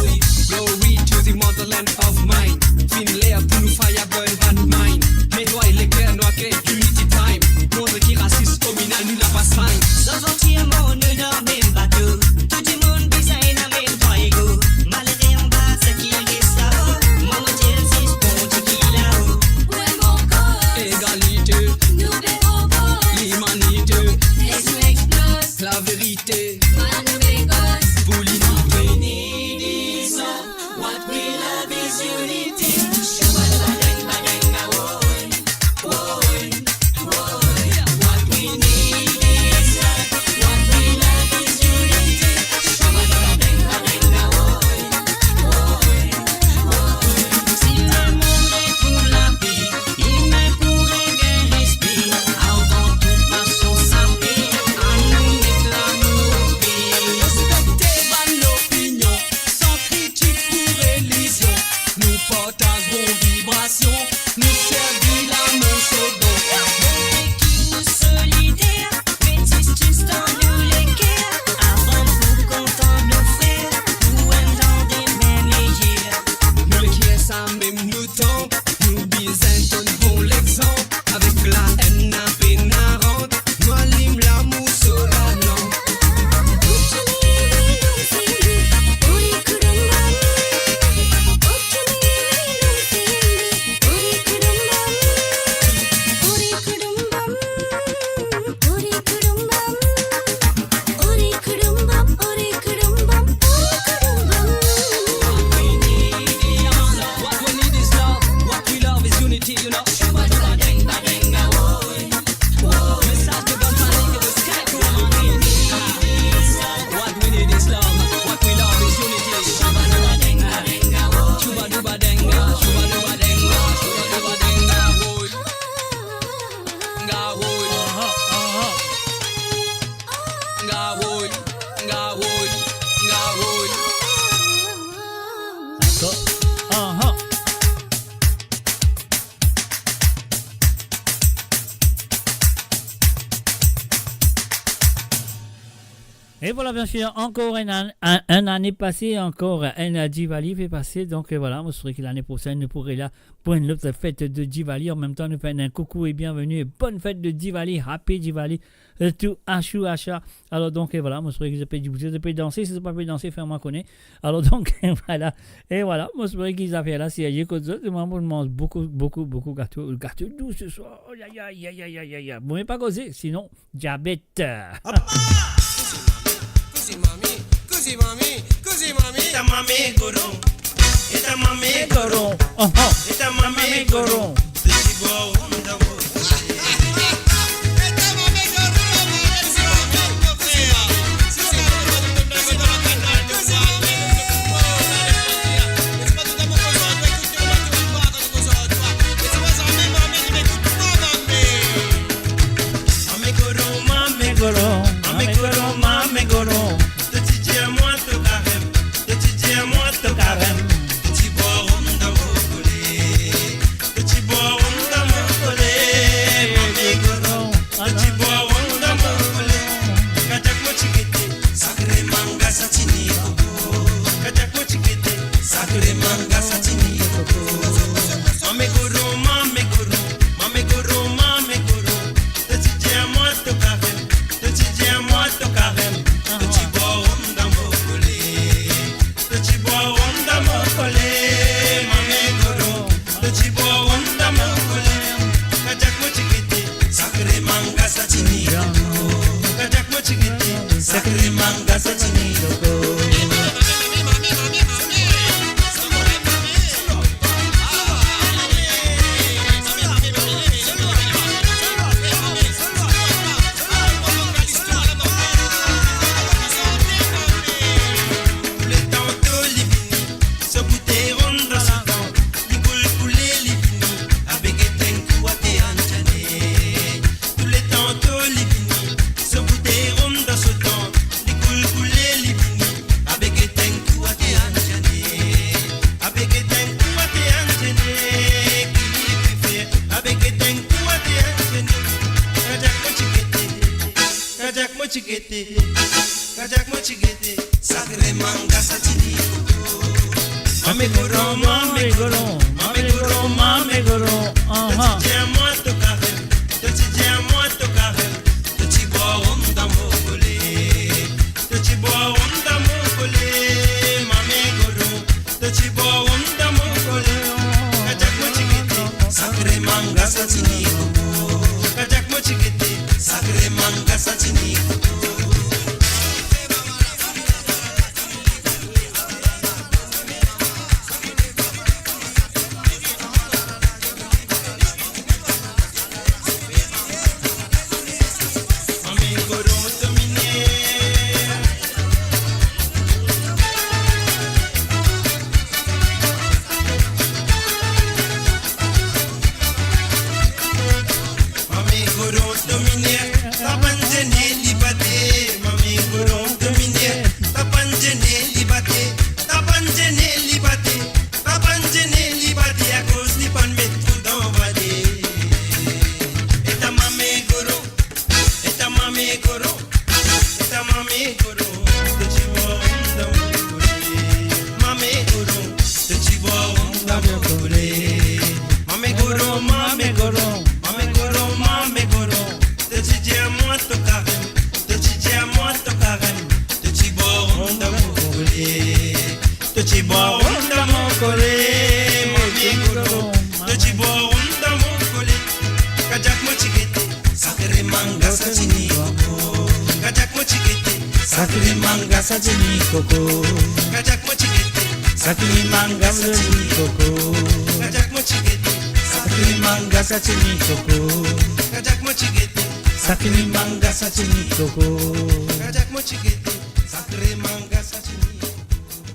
oui. Glory to the motherland of mine. Fin l'air pour nous fire burn van mine. Mais toi et les guerres noires unity time. Monde qui raciste communal nous la passe fine. Sans sortir mon nœud dans le même bateau. Tout le monde design à même temps égaux. Malgré en bas, ce qui reste là-haut. Maman dit, si je compte qui là-haut. Ouais, mon corps. Égalité, Nous verrons pas. l'humanité, Les yeux explosent. la vérité. Man, we goes. Pour l'unité. We need is love. What we love is unity. Shabba-dabba-dang-ba-dang-a, woy, woy, woy. What we need is love. What we love is unity. Shabba-dabba-dang-ba-dang-a, woy, woy, woy. Si le monde est pour la paix, il est pour un respect. Avant toute nation s'appelle, à nous mettre l'amour au pays. Et voilà, bien sûr, encore un année passée, encore un Diwali fait passer. Donc voilà, moi, je souhaite que l'année prochaine, nous pourrons là pour une autre fête de Diwali. En même temps, nous faisons un coucou et bienvenue et bonne fête de Diwali, Happy Diwali to Ashu Asha. Alors donc, et voilà, moi, je souhaite que je peux danser. Si vous ne pouvez pas danser, faites-moi connaître. Alors donc, voilà. Et voilà, moi, je souhaite qu'ils aient fait là, si il y a des choses, moi, je mange beaucoup gâteau doux ce soir. Oh, ya. Bon, mais pas causer, sinon, diabète. Così mami, ita mami goro, ita mami goro, mami goro.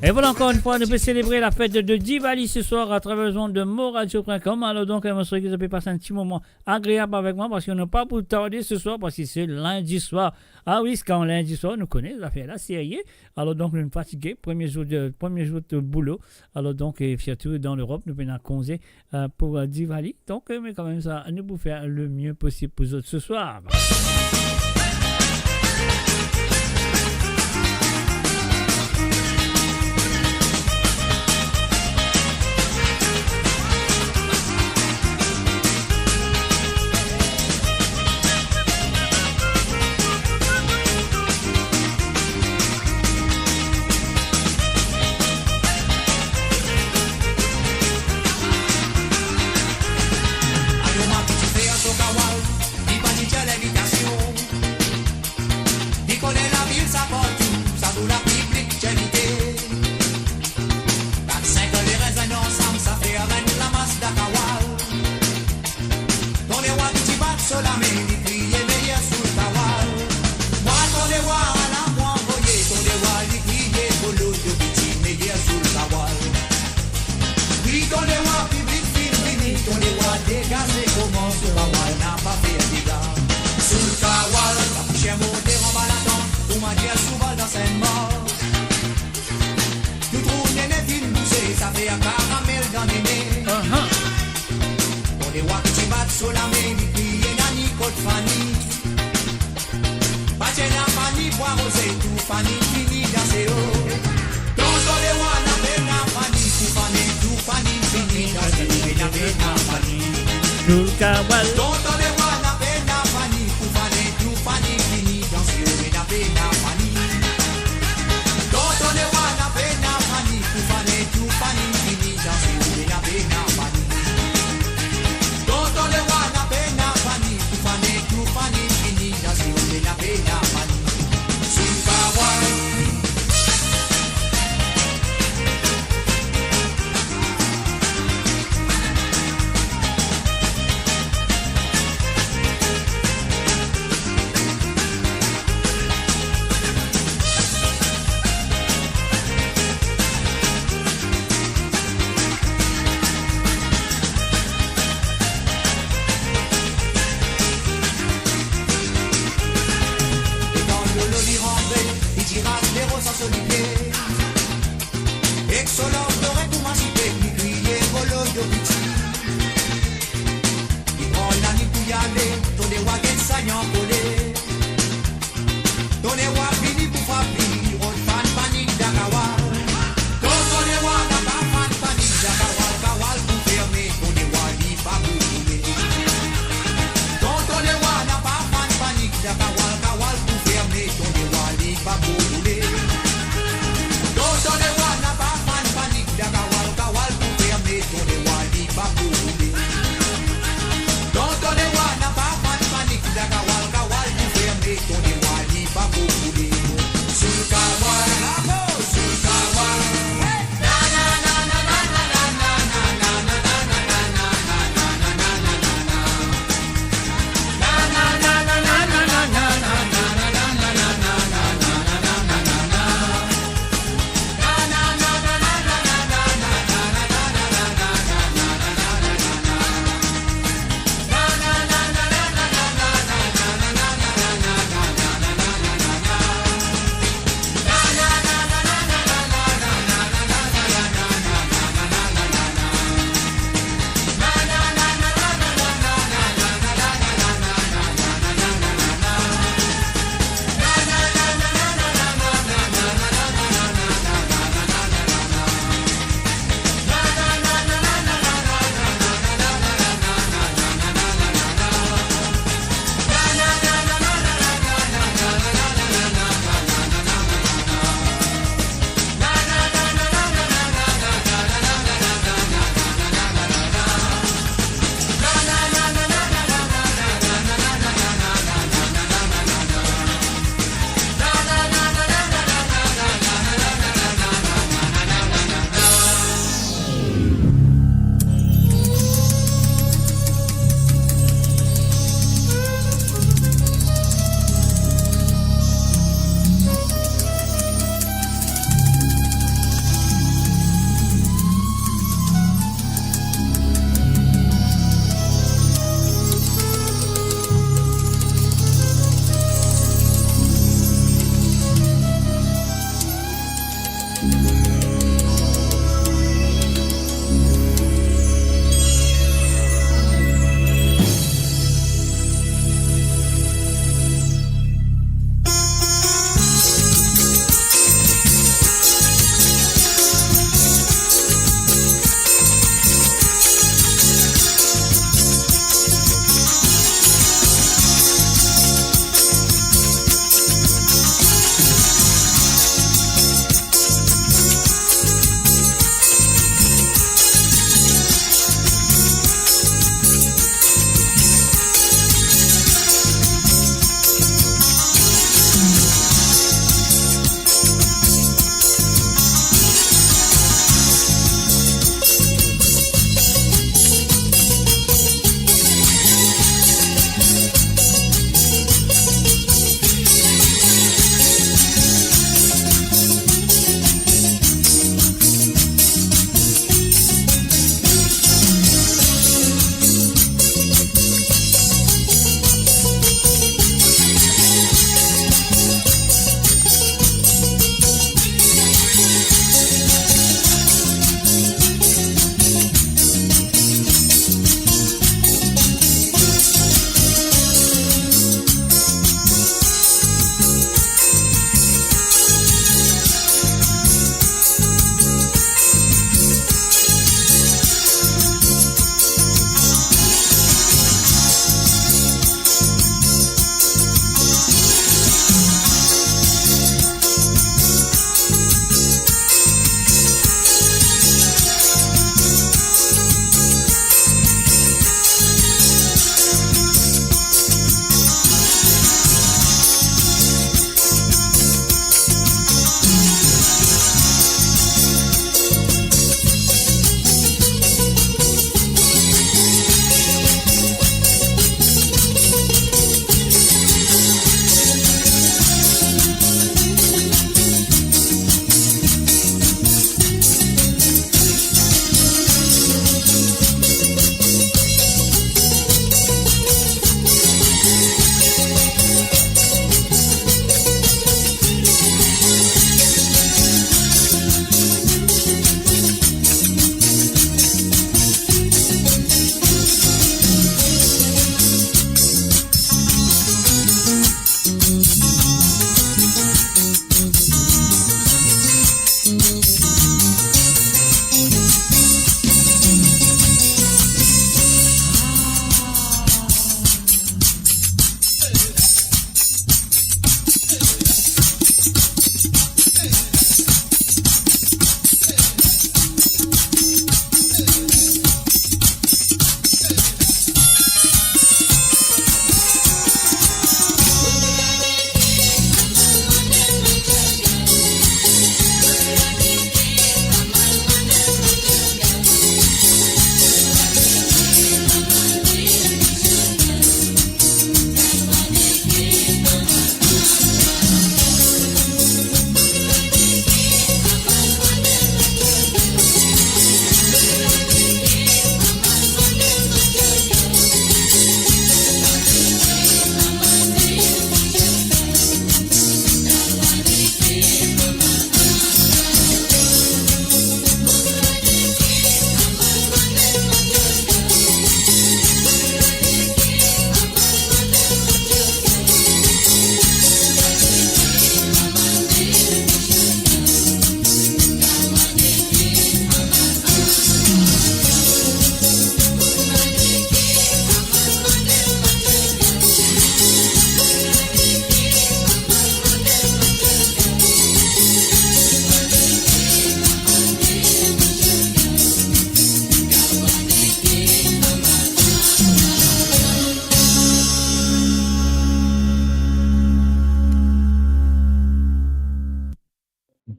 Et voilà, encore une fois, nous pouvons célébrer la fête de Diwali ce soir à travers les ondes de moradio.com. Alors donc, je souhaite que vous avez passé un petit moment agréable avec moi parce qu'on n'a pas pour tarder ce soir parce que c'est lundi soir. Ah oui, c'est quand lundi soir, nous connaissons l'affaire là, sérieux. Alors donc, nous sommes fatigués, premier jour de boulot. Alors donc, et surtout dans l'Europe, nous venons à congé pour Diwali. Donc, mais quand même, ça, nous pouvons faire le mieux possible pour vous autres ce soir. Saint-Mort. Nous trouvons les films poussés, ça fait un caramel dans les nez. On les voit qui battent sur la main, ils crient Nani contre Fanny. Pas la Fanny, boire rosé, tout Fanny, fini danser haut. Dans les voix, la peine à Fanny, tout Fanny, fini danser haut. La peine à Fanny. Tout le cabal. Dans les voix, la peine à Fanny, tout Fanny, fini danser haut. La peine à Fanny. Dans les voix, la peine à Fanny, tout Fanny, fini danser haut. La peine à Fanny. Dans les voix, la peine à Fanny, tout Fanny, fini danser haut. La peine à Fanny. Sous parole.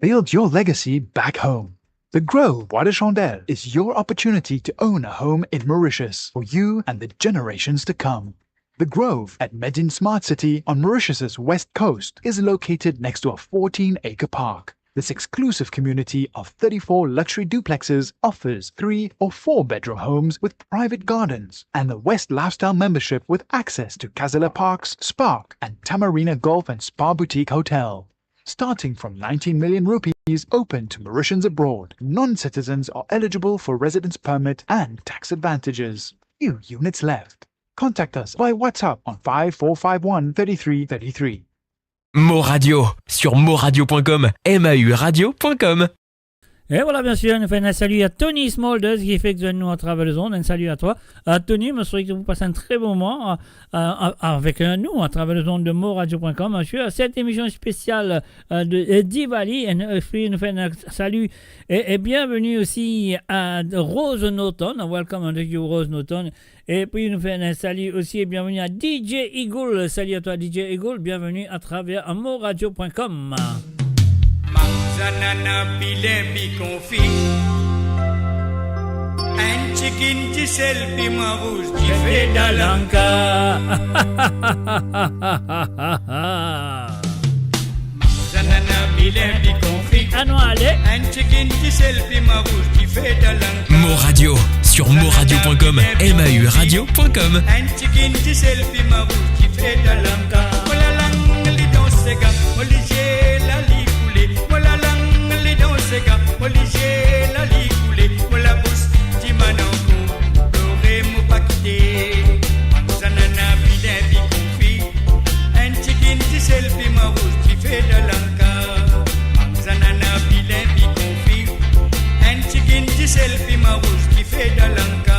build your legacy back home. The Grove Bois de Chandelle is your opportunity to own a home in Mauritius for you and the generations to come. The Grove at Medin Smart City on Mauritius's west coast is located next to a 14-acre park. This exclusive community of 34 luxury duplexes offers 3 or 4 bedroom homes with private gardens and the West Lifestyle membership with access to Casella Parks, Spark and Tamarina Golf and Spa Boutique Hotel. Starting from 19 million rupees open to Mauritians abroad, non-citizens are eligible for residence permit and tax advantages. Few units left. Contact us by WhatsApp on 5451 3333. Mo Radio sur moradio.com, MAU radio.com. Et voilà, bien sûr, nous faisons un salut à Tony Smolders qui effectue nous à travers le zone. Un salut à toi. Tony, je souhaite que vous passez un très bon moment avec nous à travers le zone de moradio.com. Je suis à cette émission spéciale de Diwali. Et nous faisons un salut et bienvenue aussi à Rose Norton. Welcome to you, Rose Norton. Et puis nous faisons un salut aussi et bienvenue à DJ Eagle. Salut à toi, DJ Eagle. Bienvenue à travers moradio.com. Zanana bilembi confit un chicken gisel piment rouge qui fait Dalanka. Zanana bilembi confit un chicken gisel piment rouge qui fait Dalanka. Mo Radio sur moradio.com, MAU radio.com. Un chicken gisel piment rouge qui fait Dalanka. Mola lang li dans ses gars, moligé la li coulé. Mola lang li dans ses gars, moligé la li coulé. Mola bousse di mananko, doré mo pas quitté. Zanana bilembi confit un chicken gisel piment rouge qui fait Dalanka. Zanana bilembi confit un chicken gisel piment rouge qui fait Dalanka.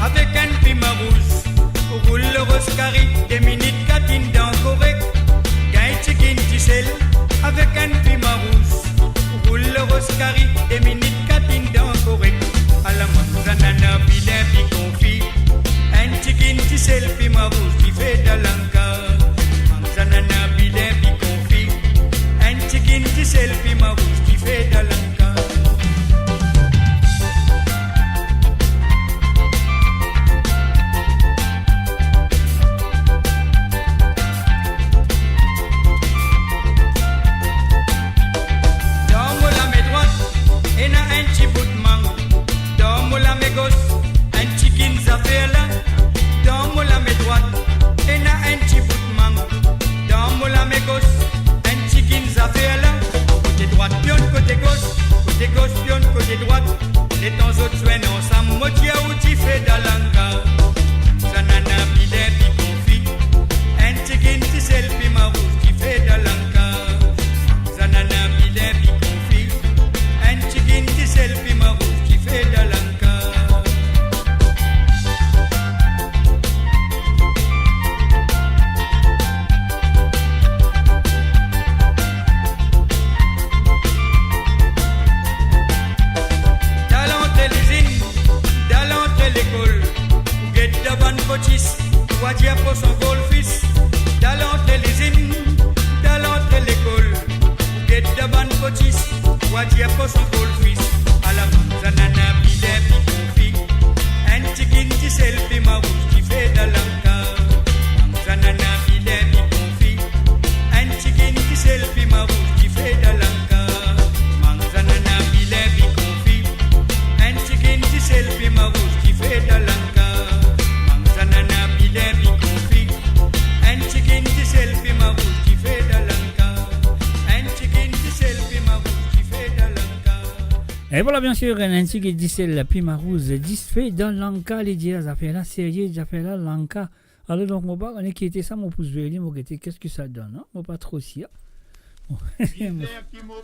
Avec un piment rouge, roule le roscari, des minutes catine dans correct. Gain chicken gisel, avec un piment rouge, roule le roscari, des minutes catine dans correct. À la manzanana, bilen, confit, un chicken gisel, piment rouge qui fait Dalanka. Manzanana, bilen, confit, un chicken gisel, piment rouge qui fait Dalanka. Un chicken zafé là, dans mon lame droite, et na un petit bout de mangue. Dans mon lame gauche, un chicken zafé là, côté droite, pion, côté gauche, pion, côté droite. Les temps autres soignent ensemble, motia ou t'y fais Dalanka. Zanana bilet, pi confit, un chicken gisel, piment rouge qui fait Dalanka. Zanana bilet, pi confit, un chicken gisel, piment rouge qui fait Dalanka. Wadia pour son golfis, dans l'entrée l'usine, dans l'entrée l'école. Get de ban cotis, Wadia pour son golfis. À la manzanana, bilet, pi confit. Un chicken gisel, piment rouge qui fait Dalanka. Manzanana, bilet, pi confit. Un chicken gisel, piment rouge qui fait Dalanka. Manzanana, bilet, pi confit. Un chicken gisel, piment rouge qui fait Dalanka. Zanana bilet bi confit, un chicken gisel piment rouge qui fait Dalanka, un chicken gisel piment rouge qui fait Dalanka. Et voilà, bien sûr, un chicken gisel piment rouge qui fait Dalanka, les dias a fait la série, j'ai fait la Lanka. Alors donc, moi pas, on est qui était ça, mon pouce velu, mon gâté, qu'est-ce que ça donne, hein? Moi pas trop si. Qui m'a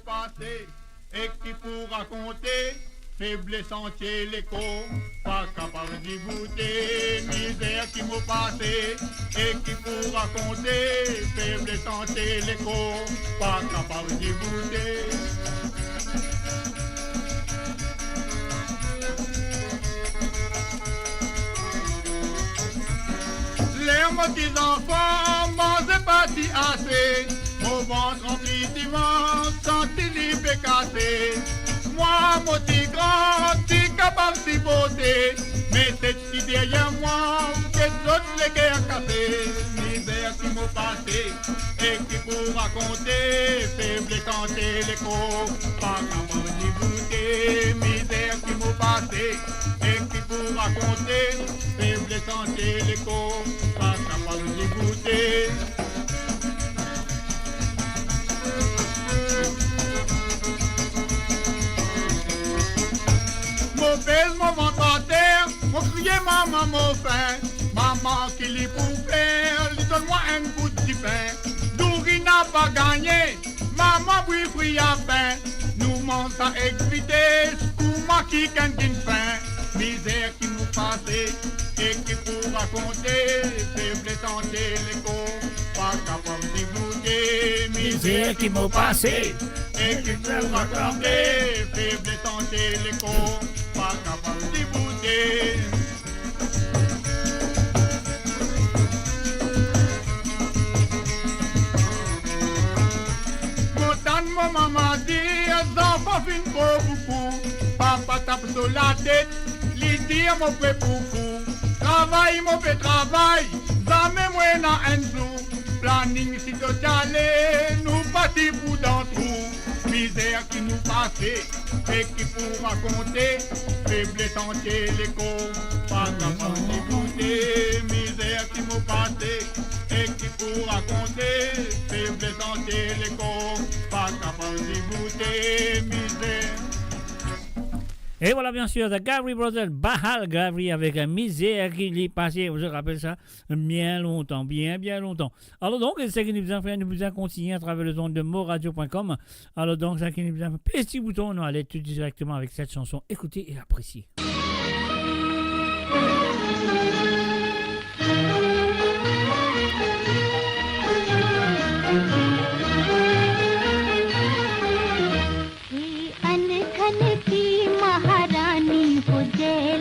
pensé et qui pour raconter faible sentier l'écho, pas capable d'y goûter, misère qui m'a passé et qui pour raconter, faible sentier l'écho, pas capable d'y goûter. Les petits enfants mangeaient pas si assez, mon ventre rempli d'immense, senti libre et cassé. Moi, mon petit grand, petit capable si beauté, mais cette qui derrière moi, que d'autres les guerres cassées, misère qui m'ont passé, et qui pour raconter, faible santé l'écho, pas capable d'y goûter, misère qui m'ont passé, et qui pour raconter, faible santé l'écho, pas capable d'y goûter. Mon pèse, mon ventre à terre, mon crier maman, mon faim. Maman qui lit pour faire, lui donne-moi un bout de pain. Douri n'a pas gagné, maman brille fruit à pain. Nous manque à exviter, couma qui gagne faim. Misère qui nous passait, et qui pour raconter, faible santé l'écho, pas capable d'y goûter. Misère qui m'ont passé, et qui pour raconter, faible santé l'écho, pas capable d'y goûter. Mon maman dit, les enfants finissent pour beaucoup. Papa tape sur la tête, lui dit mon fait pour fou. Travail, mon fait travail, jamais moi dans un jour. Planning si tu allais, nous partis pour dans tout. Misère qui nous passait, et qui pour raconter, faible santé l'écho, pas capable d'écouter. Misère qui nous passait, et qui pour raconter, faible santé l'écho, pas capable d'écouter. Misère. Et voilà, bien sûr, The Gary Brothers, Bahal Gary avec un misère qui l'est passé, je rappelle ça, bien longtemps, bien longtemps. Alors donc, c'est qui nous a fait, nous a continué à travers le zone de moradio.com. Alors donc, c'est qui nous a fait, petit bouton, on allait tout directement avec cette chanson. Écoutez et appréciez.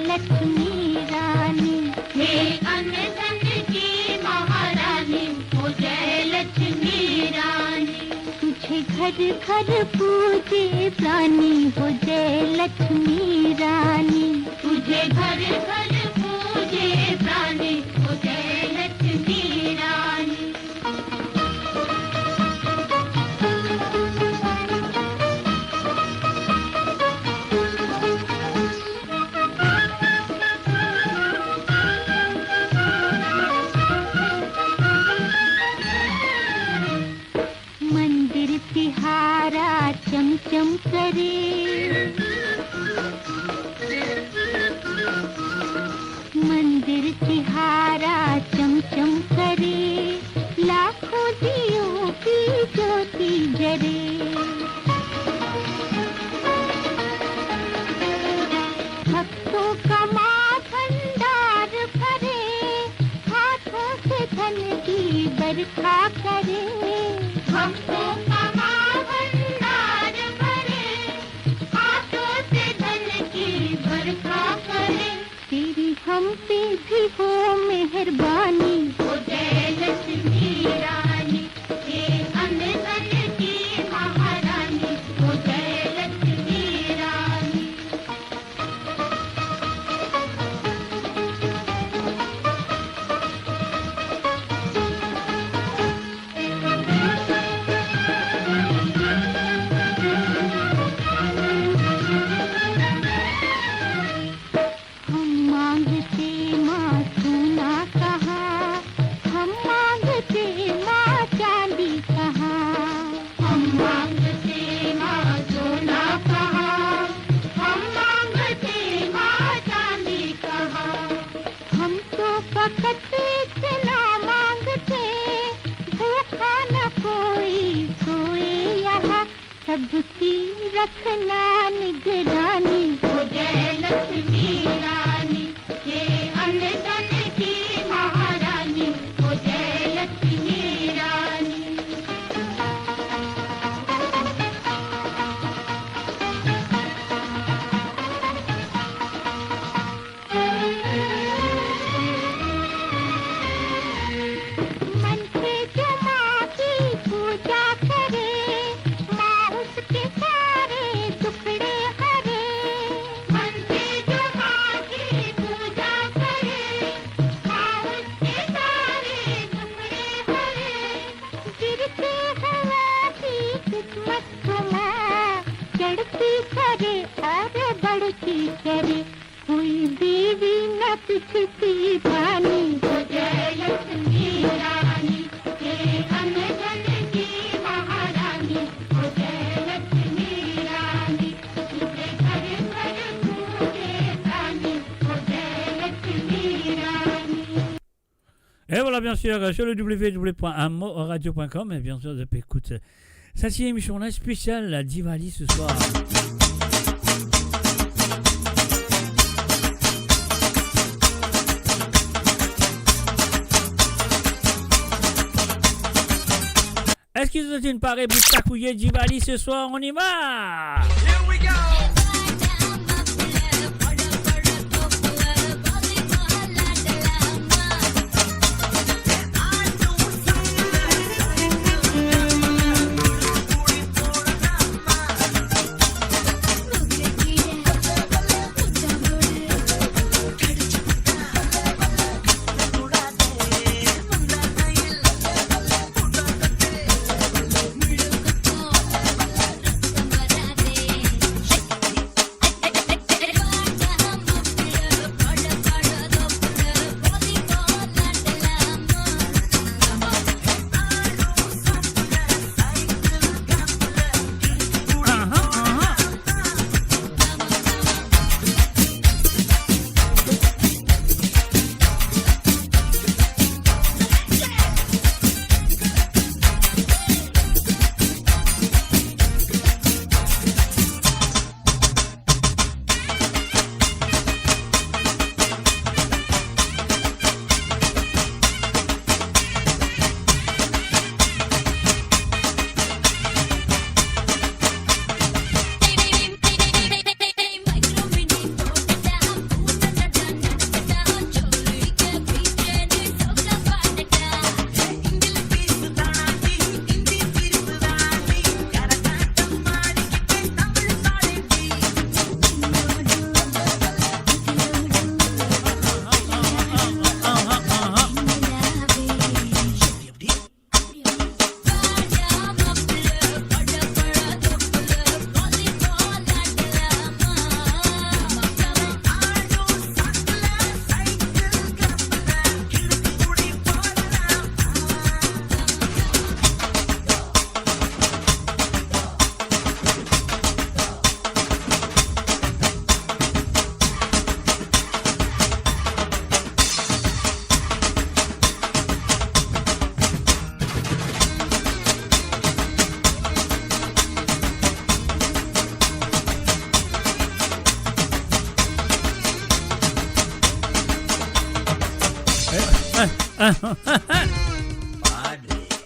Lakshmi रानी हे अन्य धन की महारानी हो जय लक्ष्मी रानी तुझे घर घर पूजे प्राणी हो जय लक्ष्मी रानी तुझे घर घर पूजे प्राणी हो जय लक्ष्मी रानी तिहारा चमचम करे मंदिर तिहारा चमचम करे लाखों दियों की ज्योति जरे भक्तों का माँ भंडार भरे हाथों से धन की बरखा करे भक्तों का माँ भंडार भरे हाथों से धन की बरखा करे तेरी हम पे भी हो मेहरबानी हो जय लक्ष्मी रानी हे अन्य धन की महारानी हो जय लक्ष्मी रानी सबकी रखना निगरानी हो लक्ष्मी रानी ये अन्न धन की महारानी हो जय लक्ष्मी रानी मन से जो माँ की पूजा करे माँ उसके सारे दुखड़े हरे मन से जो माँ की पूजा करे माँ उसके सारे दुखड़े हरे गिरती हवा की किस्मत को माँ चढ़ती करे और बढ़ती करे कोई देवी न पिछती पानी हो जय लक्ष्मी रानी हे अन्न धन की महारानी हो जय लक्ष्मी रानी तुझे घर घर पूजे रानी हो जय लक्ष्मी रानी. Et voilà, bien sûr, sur le www.amoradio.com, et bien sûr, écoute, cette émission-là spéciale, la Diwali ce soir. Est-ce qu'ils ont une parée pour takouyer Diwali ce soir? On y va! Here we go!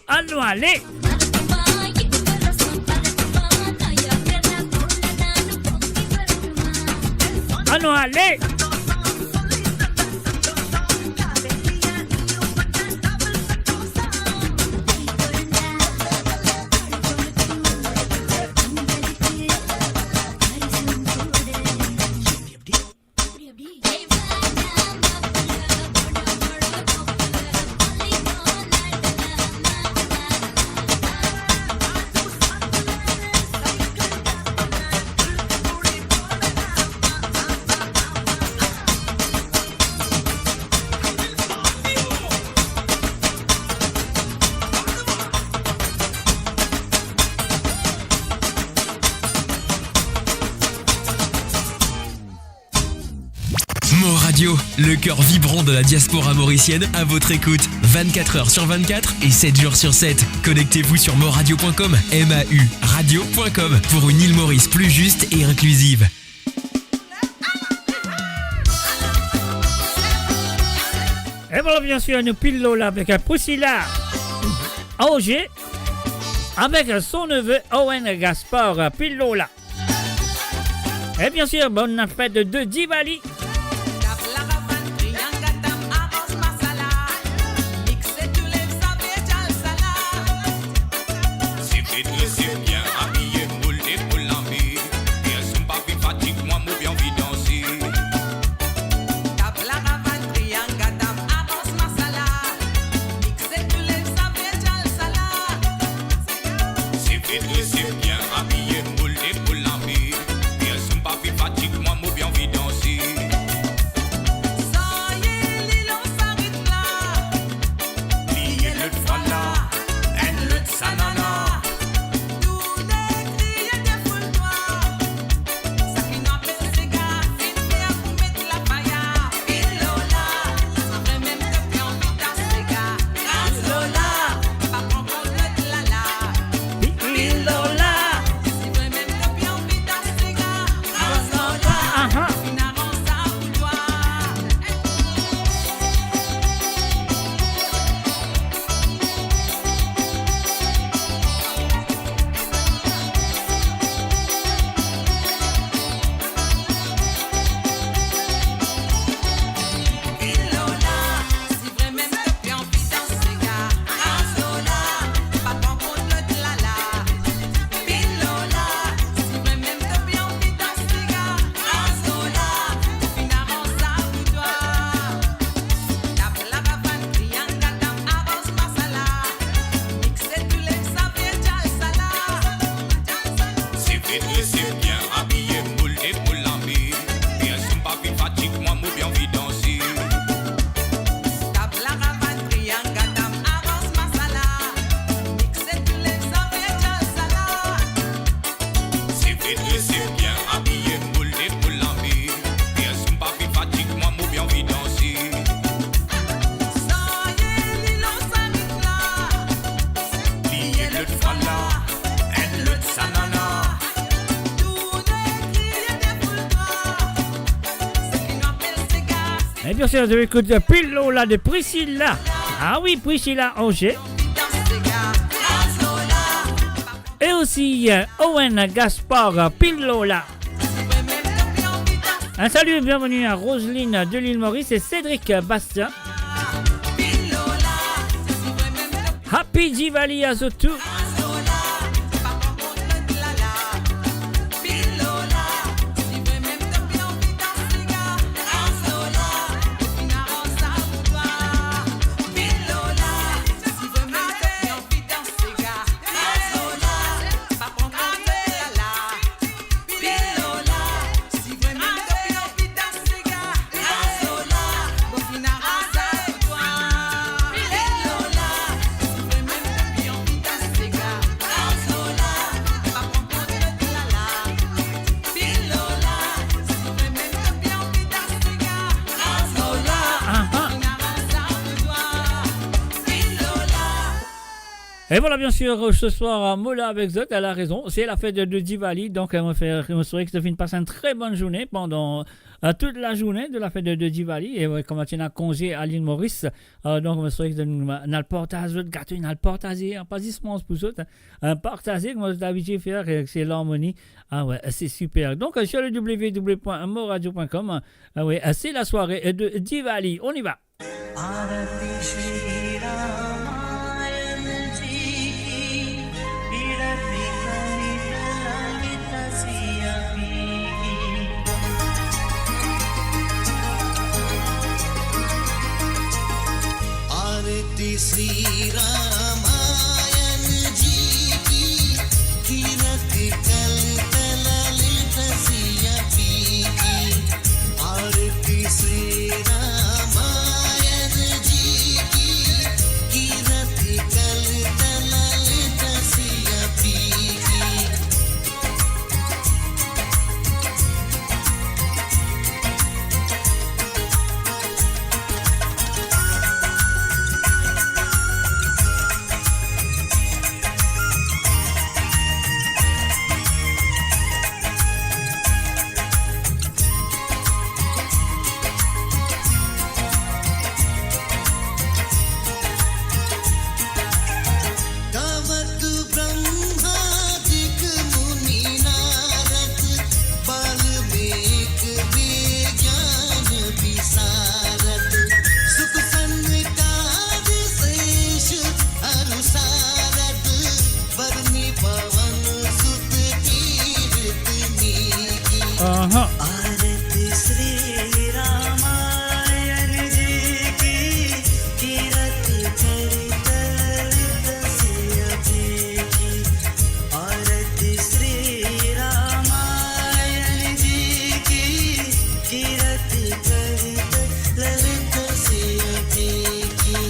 Allons, allez! Allons, allez! Le cœur vibrant de la diaspora mauricienne à votre écoute 24h sur 24 et 7 jours sur 7. Connectez-vous sur moradio.com, MAU radio.com pour une île Maurice plus juste et inclusive. voilà bien sûr nous pilons là avec Priscilla Auger avec son neveu Owen Gaspard Pillola. Et bien sûr, bonne fête de Diwali. Bien sûr, je écoute de Pillow là de Priscilla. Ah oui, Priscilla Auger. Et aussi Owen Gaspard Pillow là. Un salut et bienvenue à Roselyne de l'île Maurice et Cédric Bastien. Happy Diwali à vous tous. Et voilà, bien sûr, ce soir, Mola avec Zot, elle a raison, c'est la fête de Diwali, donc on me souhaite que Sophie passe une très bonne journée pendant toute la journée de la fête de Diwali, et comme tu as congé à l'île Maurice, donc on me souhaite que nous allons partager le gâteau, nous allons partager, pas dispense pour eux, partager comme vous avez faire, c'est l'harmonie, ah ouais, c'est super. Donc sur le www.moradio.com, ah ouais, c'est la soirée de Diwali, on y va. Shri रामायण जी की कीरत कल कललित सिया पी की आरती श्री रामायण जी की Uh-huh. आरती श्री रामायण जी की कीरत चरित ललित सिया जी की आरती श्री रामायण जी की कीरत चरित ललित सिया जी की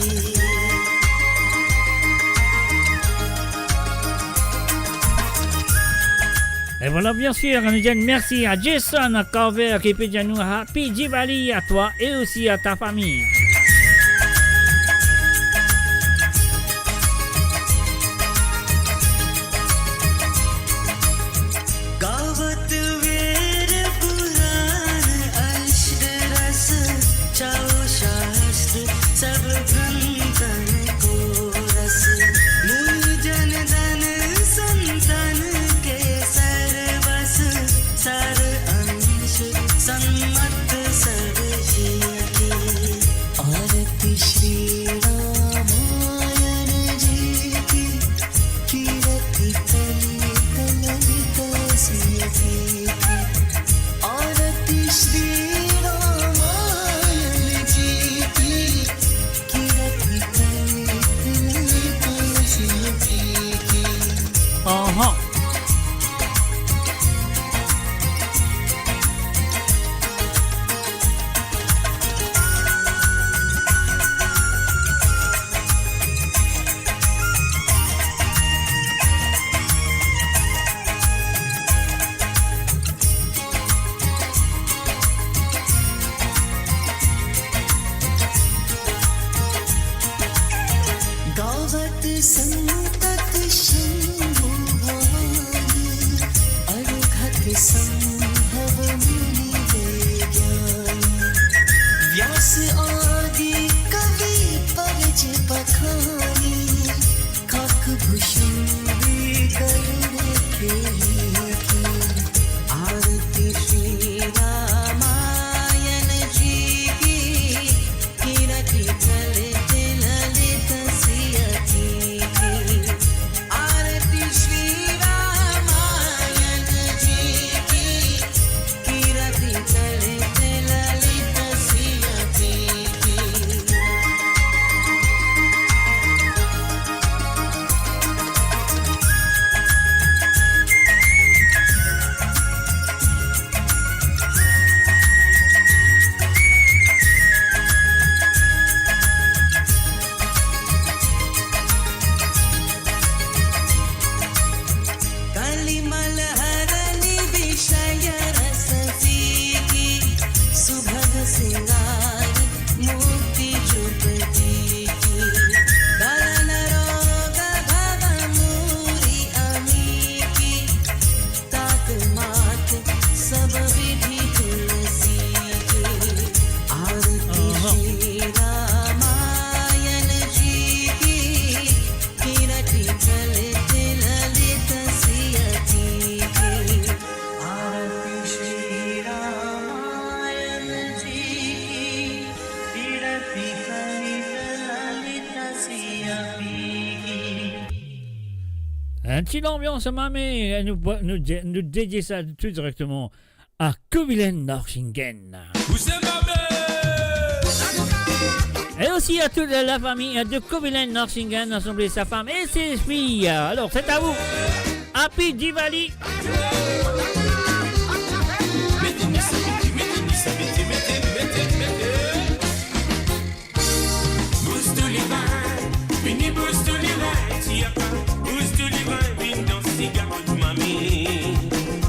Et voilà, bien sûr, nous disons merci à Jason Carver qui peut dire nous Happy Diwali à toi et aussi à ta famille. गावत वेद पुराण अष्ट रस चाओ शास्त्र सब ग्रंथन को रस मुनि जन धन संतन के सर्वस सर अंश सम्मत सर्वशी की आरती श्री रामायण जी की कीरति कलित ललित सिया जी की आरती श्री रामायण जी की कीरति कलित ललित सिया जी की Uh-huh. गावत संतत शंभु भवानी अर्घत संभव मुनि दे ज्ञानी व्यास आदि कवि परज बखानी काक भूषण गरुड़ के की आरती श्री रामायण जी की कीरति चलित ललित सिया जी की आरती श्री रामायण जी की कीरति चलित ललित सिया जी की कलिमल हरनि विषय रस की सुभग सिंगार मुक्ति जुगती की दलन रोग भव मूरी अमी की तात मात सब विधि तुलसी की आरती श्री रामायण जी की कीरति चलित ललित सिया जी की आरती श्री रामायण जी की कीरति चलित ललित सिया जी की Un petit ambiance, mamé, nous dédier ça tout directement à Kovilen Norchingen. Et aussi à toute la famille de Kovilen Norchingen, ensemble sa femme et ses filles. Alors, c'est à vous. Happy Diwali. Boost to les vins, fini boost to les vins, t'y a pas. Boost to les vins, vine dans ce cigare de mamie.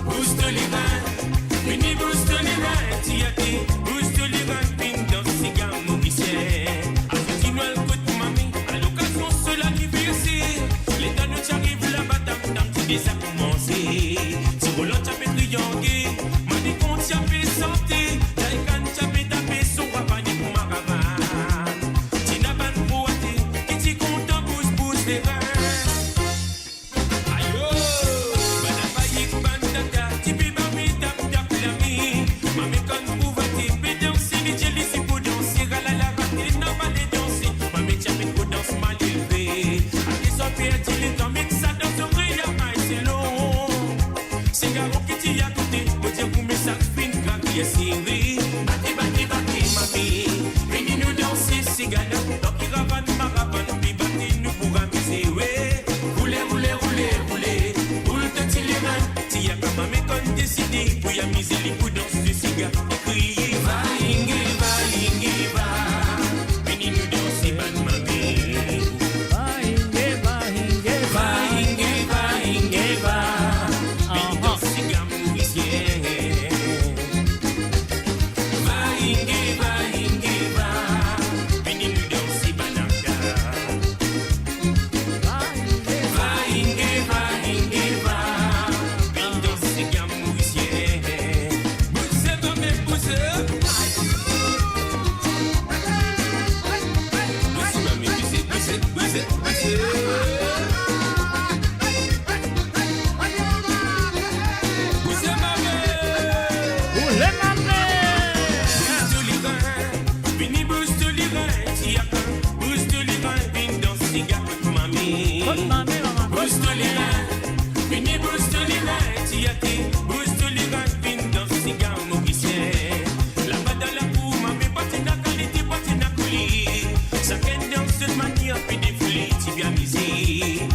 Boost to les vins, fini boost to les vins, t'y a qui. Boost to les vins, vine dans ce cigare mauricien. Avec qui nous le coup de mamie, à l'occasion de l'anniversaire. Les temps nous t'arrivent là-bas, dans tout déjà commencé. Si Roland t'a fait trianguer, m'a dit qu'on t'y a fait santé. Taïkan t'a fait taper son papa, ni pour ma caravane. Tina ban pour athée, qui t'y content, pousse les vins. Aïe oh, madame Baïk, bandata, tipi bami, tap tap l'ami. Mami quand vous votez, pédanser, les jelly, si vous dansez, ralala, raté, n'a pas les danser. Mami t'a fait pour danse mal élevé. Allez, sans perdre, les temps, mais ça danse au réel, c'est long. C'est garou qui t'y a côté, vous dire vous met ça yes, oui. Bati, bati, bati, mami. Vini nous danser, cigala. Donc, il ravane, maravane, puis bati, nous pour amuser, ouais. Roulez, roulez, roulez, roulez. Roule, t'as-tu les mains? T'y a comme un mec qu'on décide. Pour y amuser les coups dans ce cigare. Et crier, va, inge, va, inge, va. Vini nous danser, ban, mami. Va, inge, va, inge, va. Va, inge, va, inge, va. Vini danser, cigare mauricien. Va, inge, va, inge, va. Vini nous danser, banaka. Va, inge, va, inge, va. Vini danser, cigare mauricien. Poussez, maman, poussez. Poussez, maman, poussez, poussez, poussez, poussez. Poussez, maman. Poussez, maman. Boost les reins, vini boost les reins, tiaka. Boost les reins, vini danser, cigare, mami. Boost les reins, vini boost les reins, tiaki. Boost les reins, vini danser, cigare, mauricien. Là-bas dans la cour, mami, patina qualité, patina couli. Chacun danse de manière, puis défilé, tu viens miser.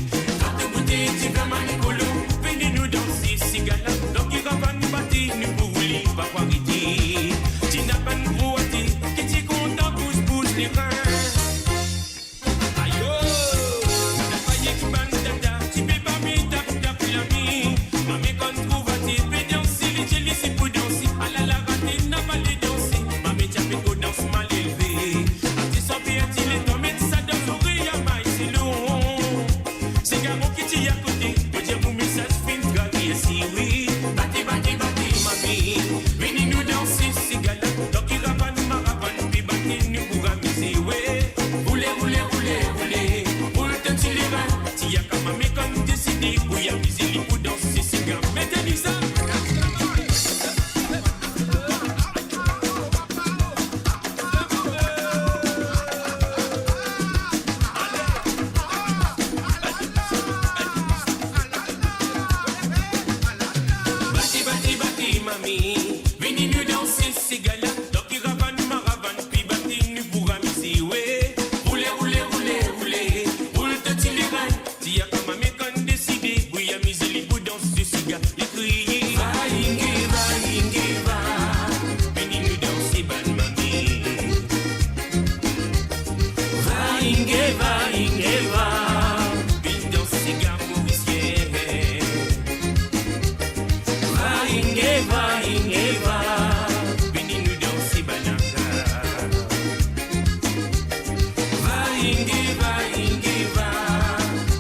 Quand tu goûter, tu viens manicolo. Vini nous danser, cigare. Donc il va nous battre, nous pour rouler, pas pour arrêter. Tu n'as pas de gros hâté, que tu es content, bouge, bouge les reins. Aïe oh, t'as failli que ban dada, tu peux pas me taper, taper l'ami. Mamie quand trouve à t'y, peux danser, les jelly c'est pour danser. À la raté, n'a pas les danser. Mamie t'as fait go danse mal élevé. A t'y sans bien, t'y les tomber, ça danse au rire, maï, c'est long. C'est garo qui t'y à côté, peut dire pour message fin, gagner si oui. Bati, bati, bati, mamie. Vini nous danser, c'est gala. Donc il ravane, maravane, puis bati, nous pour amuser, ouais. Roulez, roulez, roulez, roulez. Roule, t'as-tu les reins? T'y a comme mamie comme décidé, pour y amuser les coups danser, c'est gars. Mettez-lui ça. Bati, bati, bati, mami. Vini nous danser, c'est gala. Donc il ravane, maravane, puis bati, nous pour amuser, ouais. Roulez, roulez, roulez, roulez. Roule, t'as-tu les reins? T'y a comme mamie qu'on décidé, pour y amuser les coups danser, c'est gars. Il crie, va, inge, va, inge, va. Vini nous danser, ban, mami. Va, inge, va, inge, va. Vini danser, gars, mauricien. Va, inge, va, inge, va. Vini nous danser, banaka. Va, inge, va, inge, va.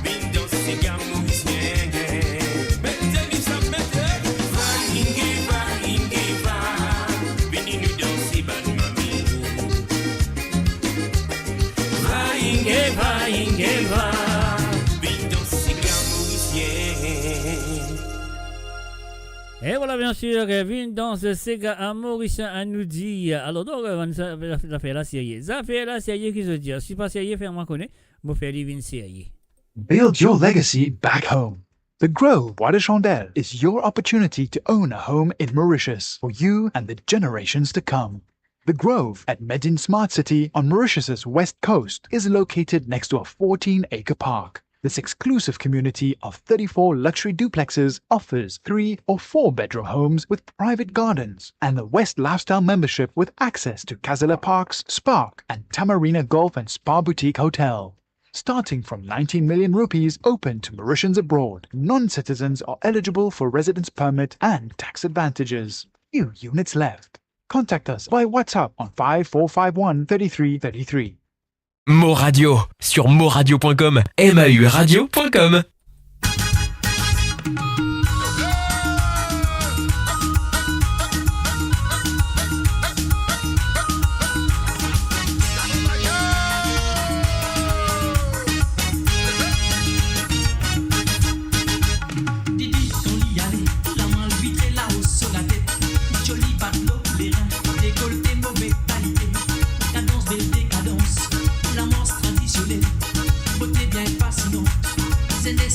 Vini danser, gars, mauricien. Mettez-lui ça, mettez. Va, inge, va, vini nous danser, ban, mami. Va, inge, va, vini danser, gars, mauricien. Et voilà, bien sûr, Vin dans ce Sega à Mauricien à nous dire. Alors, donc, ça fait la série. Ça fait la série qui se dit. Si pas série, faire-moi connaître. Vous faites une série. Build your legacy back home. The Grove Bois de Chandelle is your opportunity to own a home in Mauritius for you and the generations to come. The Grove at Medin Smart City on Mauritius's west coast is located next to a 14-acre park. This exclusive community of 34 luxury duplexes offers 3 or 4 bedroom homes with private gardens and the West Lifestyle membership with access to Kazala Parks, Spark and Tamarina Golf and Spa Boutique Hotel. Starting from 19 million rupees open to Mauritians abroad, non-citizens are eligible for residence permit and tax advantages. Few units left. Contact us by WhatsApp on 5451 3333. Mo Radio sur moradio.com, MAU radio.com. Didi, ton lit allé, la main vitrée là-haut sur la tête. Joli batelot, les reins, décolleté, mauvais qualité. Cadence, belle décadence, l'amance traditionnelle. Beauté bien fascinante, c'est des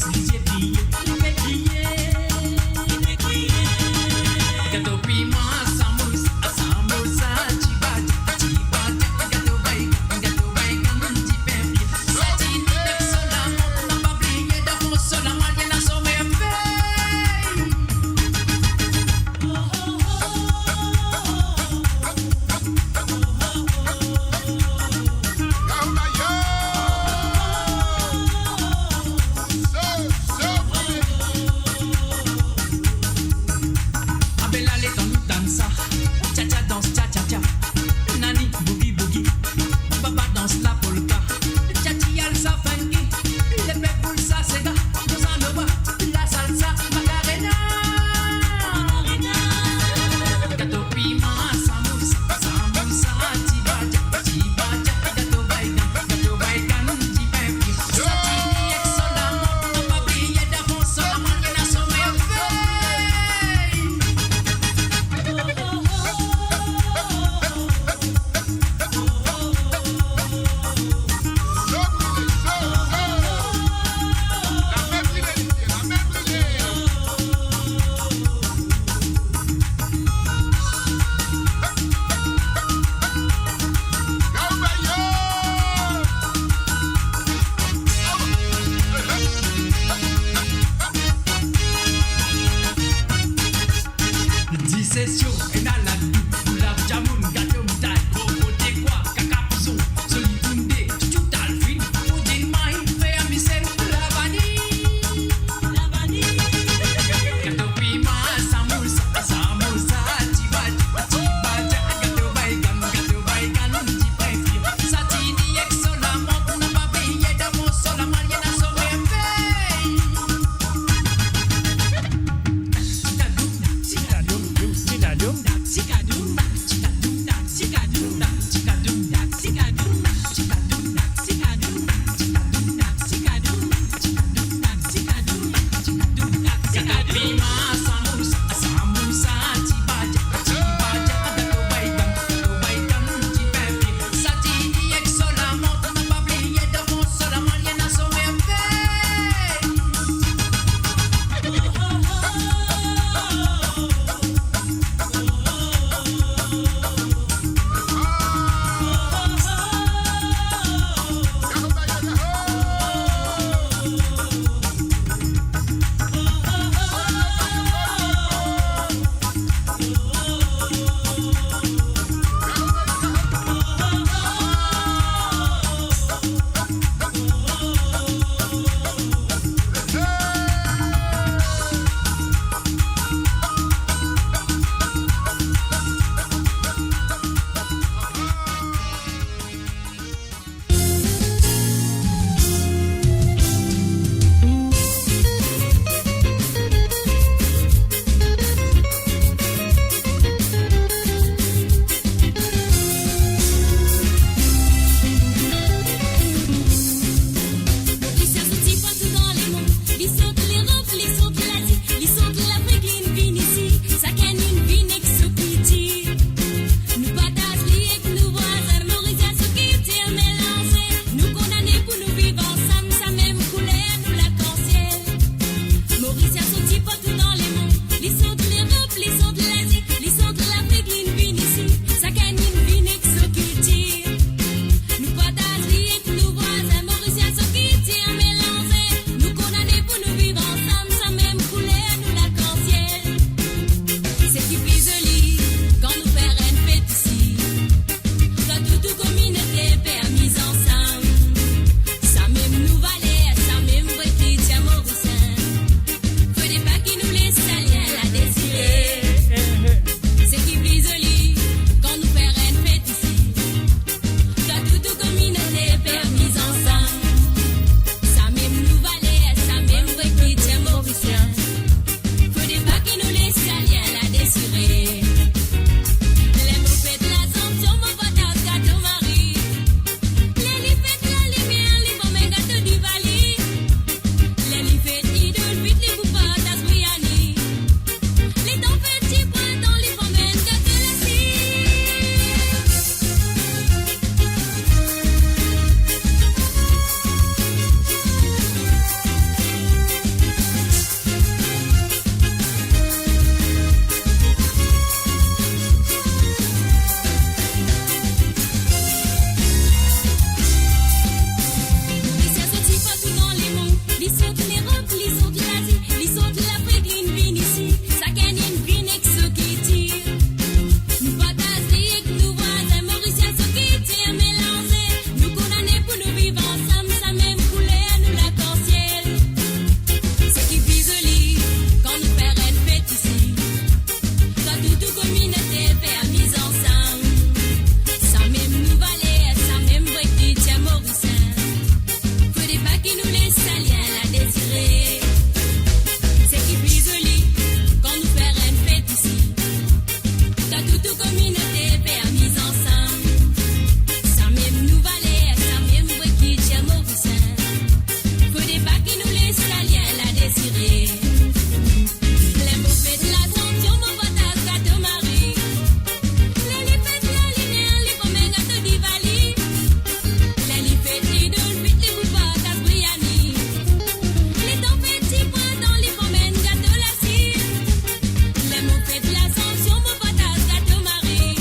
Faites l'ascension, mon patate, gâteau Marie.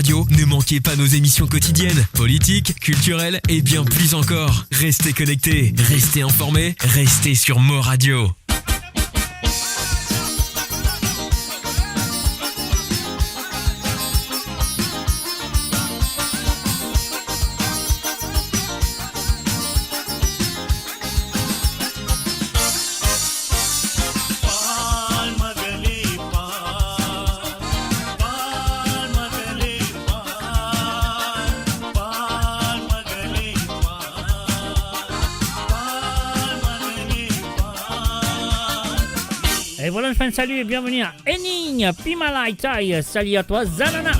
Radio, ne manquez pas nos émissions quotidiennes, politiques, culturelles et bien plus encore. Restez connectés, restez informés, restez sur Mo Radio. Et voilà, je fais un salut et bienvenue à Ening, Pimalai Tai, salut à toi Zanana.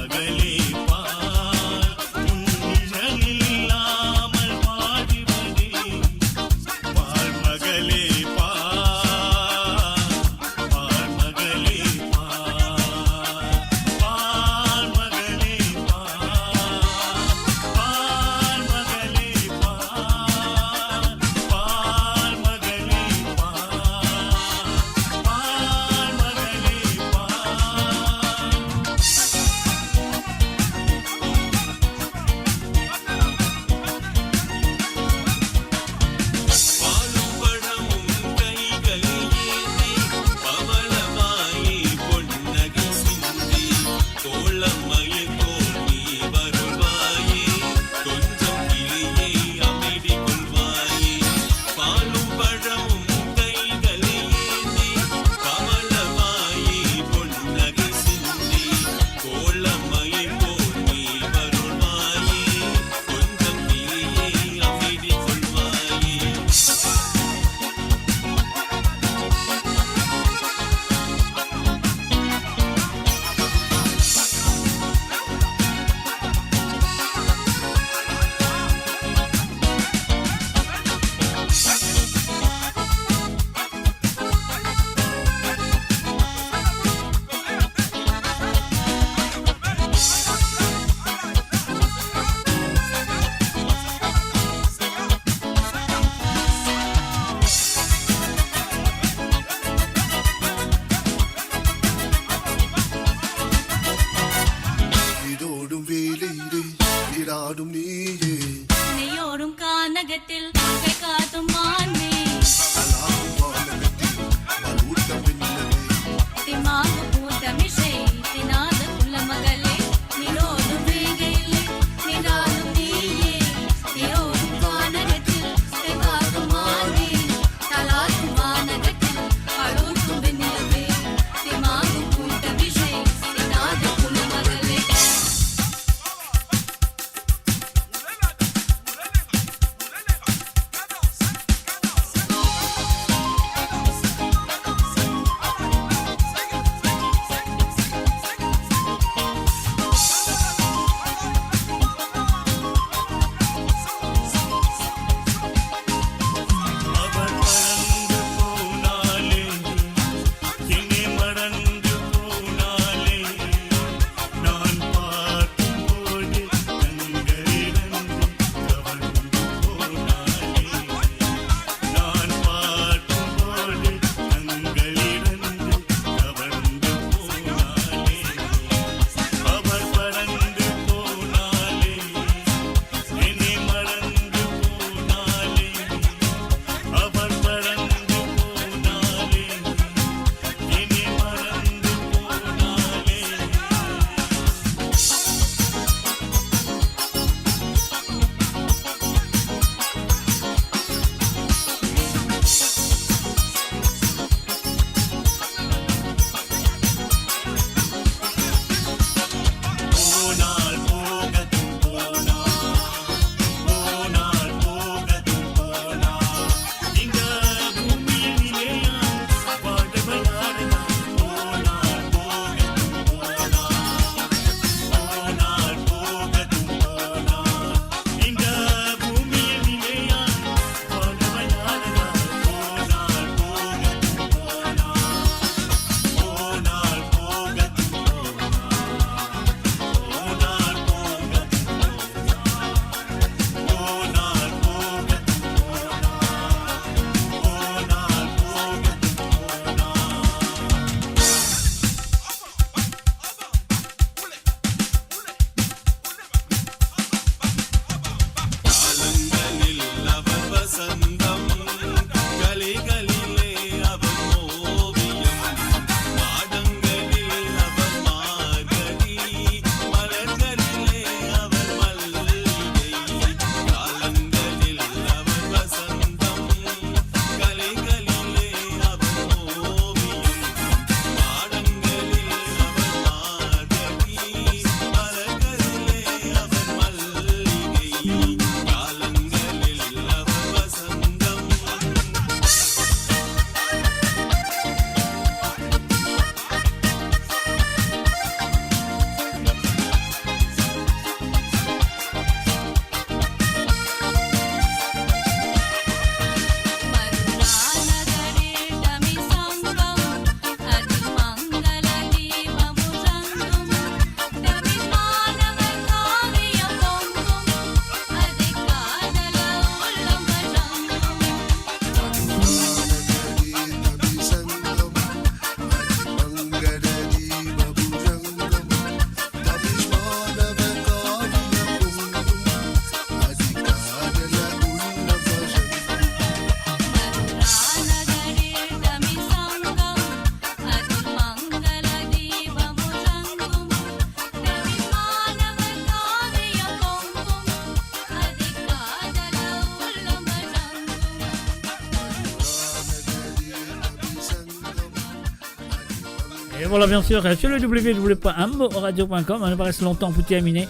Et voilà, bien sûr, sur le www.amboradio.com, on nous reste longtemps pour terminer.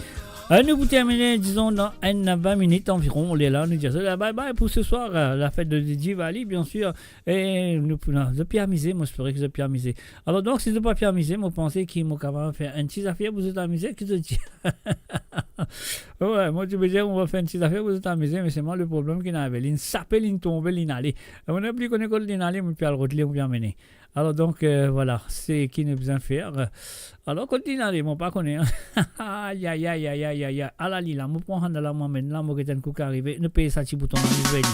Nous pour terminer, disons, dans 20 minutes environ, on est là, nous disons bye bye pour ce soir, la fête de Diwali, bien sûr. Et nous pouvons bien amuser, moi j'espère que vous bien amusé. Alors donc, si vous n'avez pas bien amusé, moi pensez qu'ils m'ont capable de faire une petite affaire pour vous amuser, que je dis. Ouais, moi tu me dis, on va faire une petite affaire pour vous amuser, mais c'est moi le problème qu'il y avait. Il s'appelle, il tombe, il allait. On n'a plus connu qu'il allait, mais puis à le retirer, on vient mener. Alors donc, voilà, c'est qui nous a besoin de faire. Alors, continue à aller, moi pas connaître. Aïe, aïe, aïe, aïe, aïe, aïe, à la lila, moi prends la main, là, moi qui est un coup qui arrive, ne paye ça, petit bouton, je vais dire.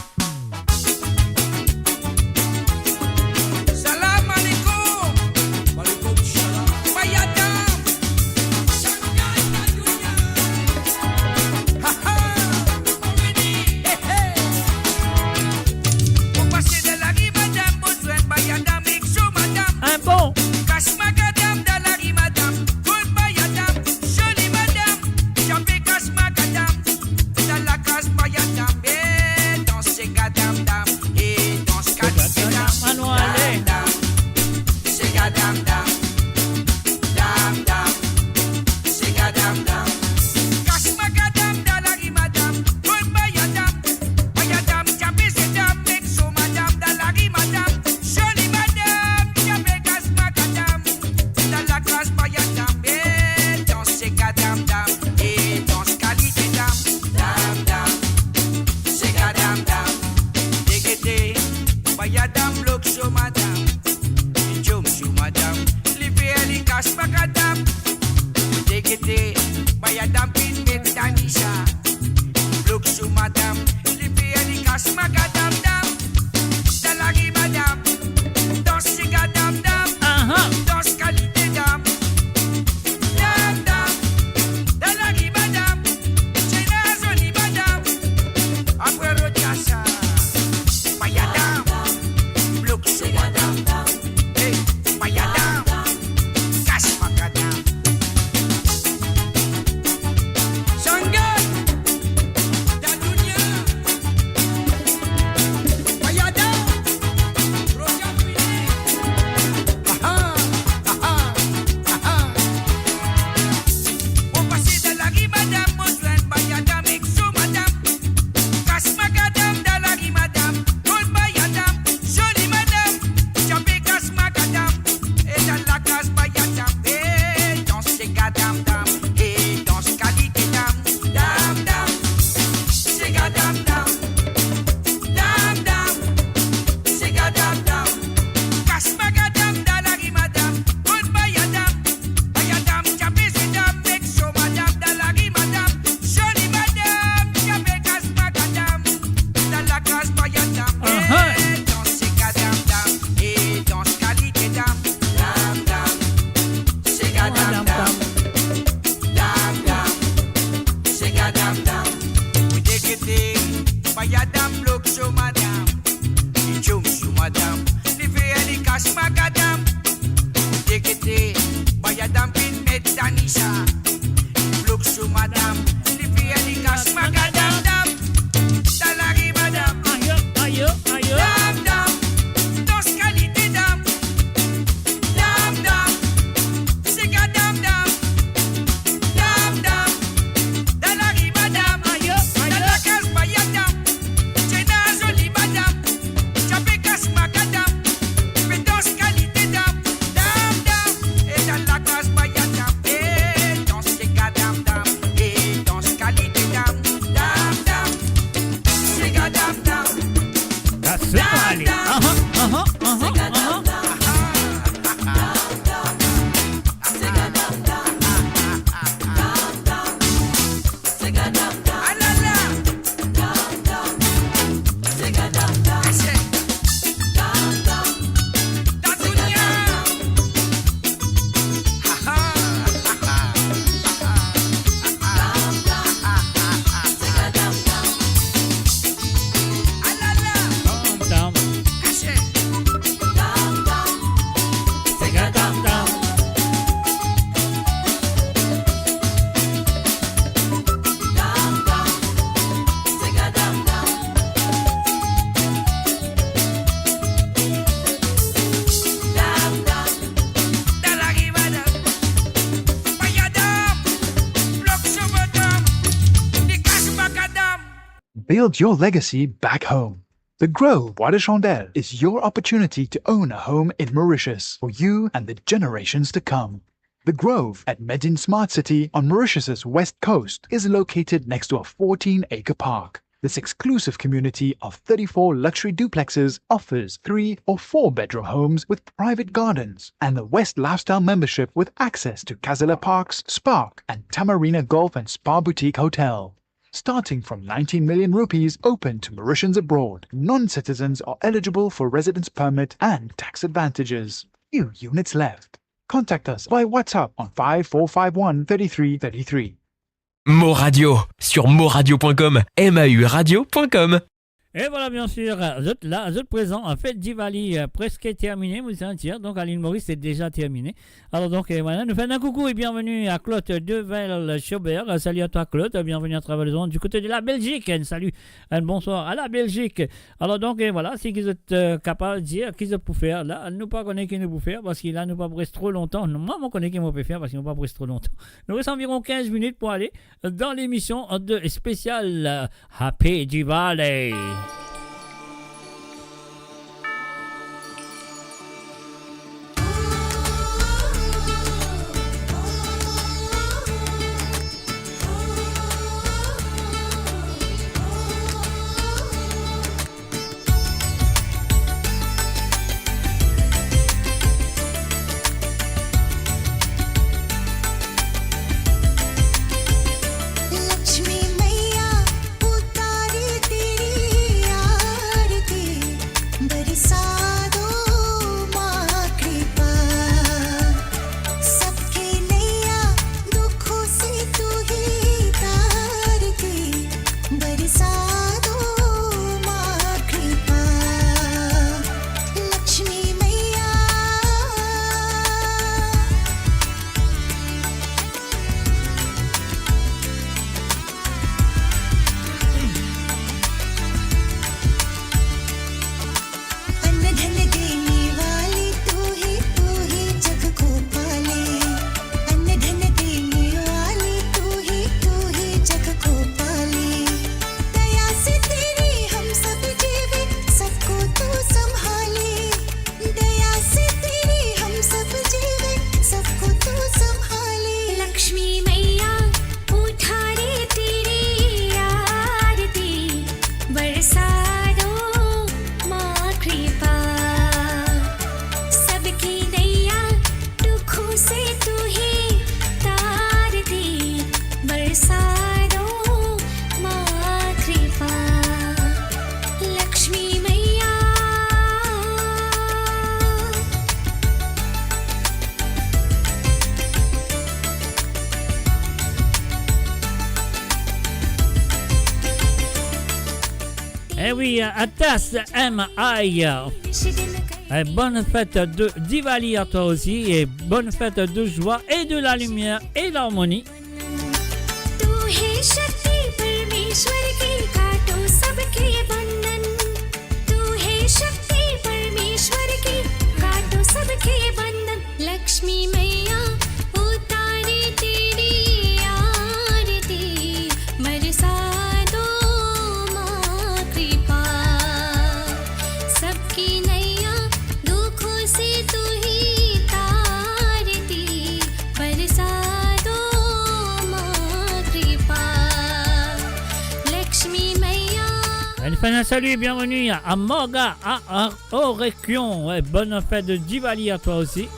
Salam alaikum. Alaikum salam. Bayadam. Ha ha. On passe de la rue, madame, besoin de bayadam, exo, madame. Un bon. Casse macadam, de la rue, madame. Good bayadam, jolie madame. J'avais casse macadam, de la casse bayadam. Et dans ces gadam dam, et dans ce gadam dam. C'est gadam dam, dam dam. C'est gadam dam. Casse macadam, de la rue, madame. Good bayadam, bayadam, j'avais ces dames, exo, madame, de la rue, madame. Jolie madame, j'avais casse macadam, de la casse bayadam. Et dans ces gadam dam, et dans ce qualité dam, dam dam. C'est gadam dam. Dégété, bayadam, l'oxo, madame. Jom sou, madame. Libé, li casse macadam. Dégété, bayadam, pin, met, tanisha. L'oxo, madame. Libé, li casse macadam dam. De la rue, madame. Dans ces gadam dam. Dans ce qualité dam. Dam dam. De la rue, madame. C'est la jolie madame. Après le jassa. Bayadam. L'oxo, madame. Hey, bayadam. Casse macadam. Shanghai. Dadunia. Bayadam. Roja Pine. Aha, aha, aha. On passe de la rue, madame, besoin de bayadam, exo, madame. Casse macadam, de la rue, madame. Good bayadam, jolie madame. J'avais casse macadam, et dans la casse bayadam. Et dans ces gadam dam, et dans ce qualité dam, dam dam. C'est gadam dam, dam dam. C'est gadam dam. Casse macadam, de la rue, madame. Good bayadam, bayadam, j'avais ces dames, exo, madame, de la rue, madame. Jolie madame, j'avais casse macadam, de la casse bayadam. Et dans ces gadam dam, et dans ce qualité dam, dam dam. C'est gadam dam, dam dam. C'est gadam dam. Oui, dégueté, bayadam, l'oxo, madame. Jom sou, madame. Livé, li casse macadam. Dégueté, bayadam, pin, met, tanisha. L'oxo, madame. Livé, li casse macadam dam. De la rue, madame. Aïe, aïe. Dam dam. Dans ce qualité dam. Dam dam. C'est gadam dam. Dam dam. De la rue, madame. De la case bayadam. C'est la jolie madame. J'avais casse macadam. Mais dans ce qualité dam. Dam dam. Et dans la case bayadam. Et dans ces gadam dam. Et dans ce qualité dam. Dam dam. C'est gadam dam. That's it, allez. Dam build your legacy back home. The Grove Bois de Chandelle is your opportunity to own a home in Mauritius for you and the generations to come. The Grove at Medin Smart City on Mauritius's west coast is located next to a 14-acre park. This exclusive community of 34 luxury duplexes offers 3 or 4 bedroom homes with private gardens and the West Lifestyle membership with access to Casella Parks, Spark and Tamarina Golf and Spa Boutique Hotel. Starting from 19 million rupees open to Mauritians abroad, non-citizens are eligible for residence permit and tax advantages. Few units left. Contact us by WhatsApp on 5451 3333. Mo Radio sur moradio.com, MAU radio.com. Et voilà, bien sûr, zut présent, en fait, Diwali presque terminé, vous un tiers, donc à l'île Maurice, c'est déjà terminé. Alors, donc, voilà, nous faisons un coucou et bienvenue à Claude Devel-Chaubert. Salut à toi, Claude, bienvenue à travers les ondes du côté de la Belgique. Salut, un bonsoir à la Belgique. Alors, donc, voilà, si vous êtes capable de dire qu'ils peuvent faire, là, nous pas connaître qui nous peut faire, parce qu'il là, nous pas rester trop longtemps. Moi, je connais qui nous peut faire, parce qu'il nous pas rester trop longtemps. Nous restons environ 15 minutes pour aller dans l'émission de spéciale Happy Diwali. Lakshmi मैया उतारी तेरी आरती बरसा दो माँ कृपा सबके नैया दुखों से तू ही तारती बरसा दो माँ कृपा लक्ष्मी मैया अन्न धन देने वाली तू ही जग को पाले अन्न धन देने वाली तू ही जग को पाले दया से तेरी हम सब जीवे सबको तू संभाले दया से तेरी हम सब जीवे सबको तू संभाले लक्ष्मी मैया उठा रे तेरी आरती बरसा दो माँ कृपा सबकी नैया दुखों से तू ही तारती बरसा दो माँ कृपा लक्ष्मी मैया Eh oui, Atas M.I. Bonne fête de Diwali à toi aussi et bonne fête de joie et de la lumière et l'harmonie. तू है शक्ति परमेश्वर की काटो सबके बंधन तू है शक्ति परमेश्वर की काटो सबके बंधन लक्ष्मी मैया उतारे तेरी आरती बरसा दो माँ कृपा सबकी नैया दुखों से तू ही तारती बरसा दो माँ कृपा लक्ष्मी मैया Elle fait un salut et bienvenue à Morga, à Orekion. Ouais, bonne fête de Diwali à toi aussi.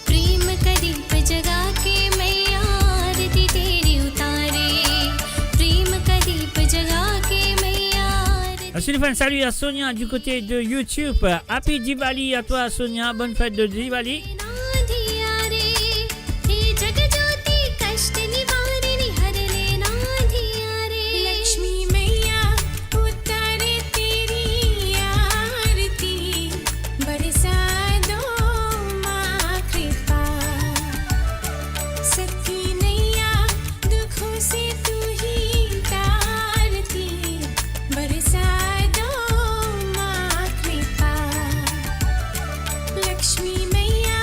प्रेम का दीप जगा के मैया आरती तेरी उतारे प्रेम का दीप जगा के मैया Ensuite, il fait un salut à Sonia du côté de YouTube. Happy Diwali à toi, Sonia. Bonne fête de Diwali. नाधिया रे हे जग ज्योति कष्ट निवारिणी हर ले नाधिया रे लक्ष्मी मैया उतारे तेरी आरती बरसा दो माँ कृपा सबकी नैया दुखों से तू ही तारती बरसा दो माँ कृपा लक्ष्मी मैया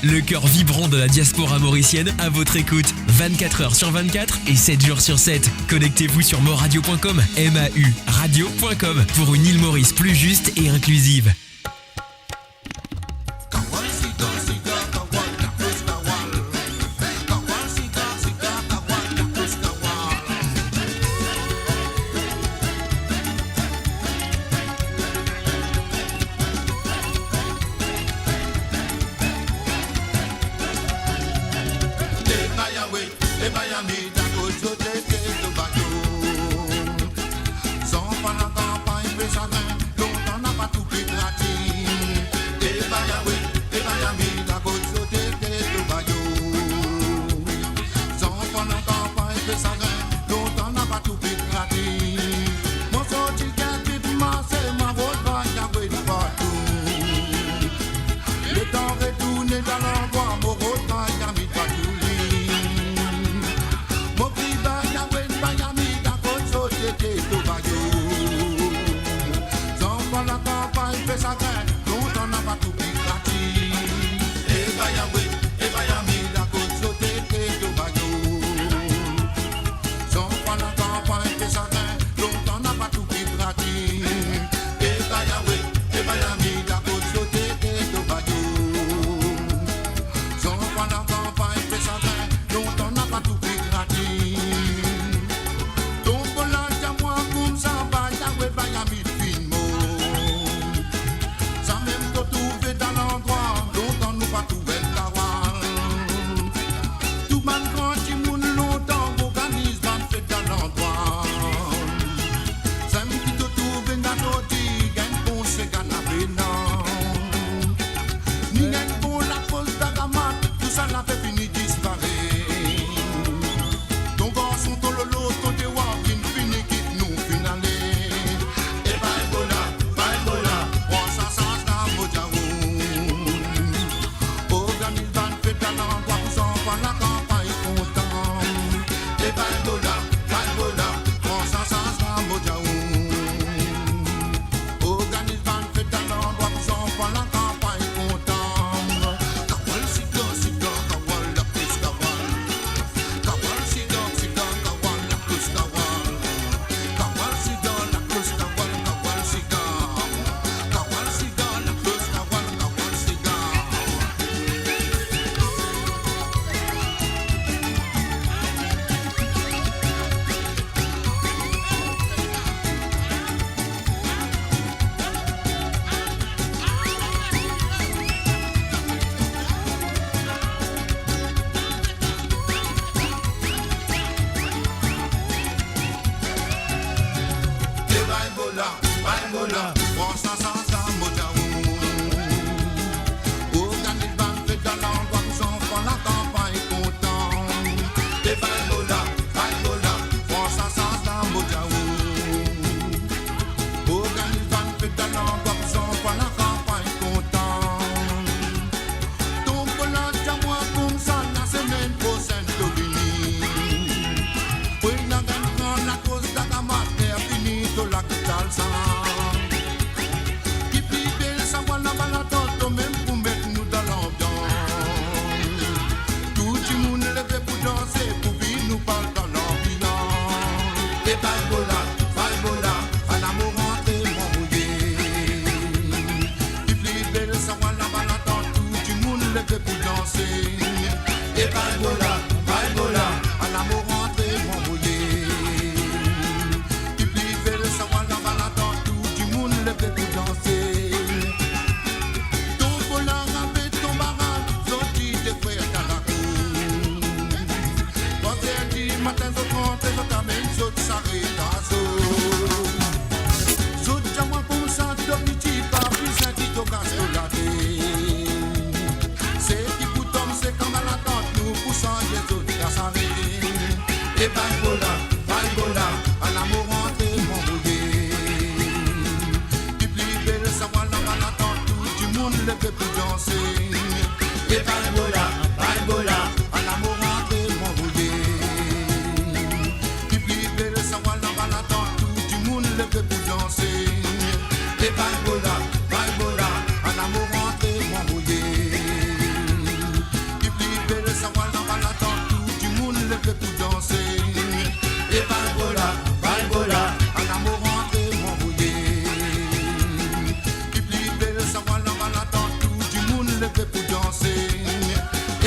le cœur vibrant de la diaspora mauricienne à votre écoute. 24h sur 24 et 7 jours sur 7. Connectez-vous sur moradio.com, MAU radio.com pour une île Maurice plus juste et inclusive.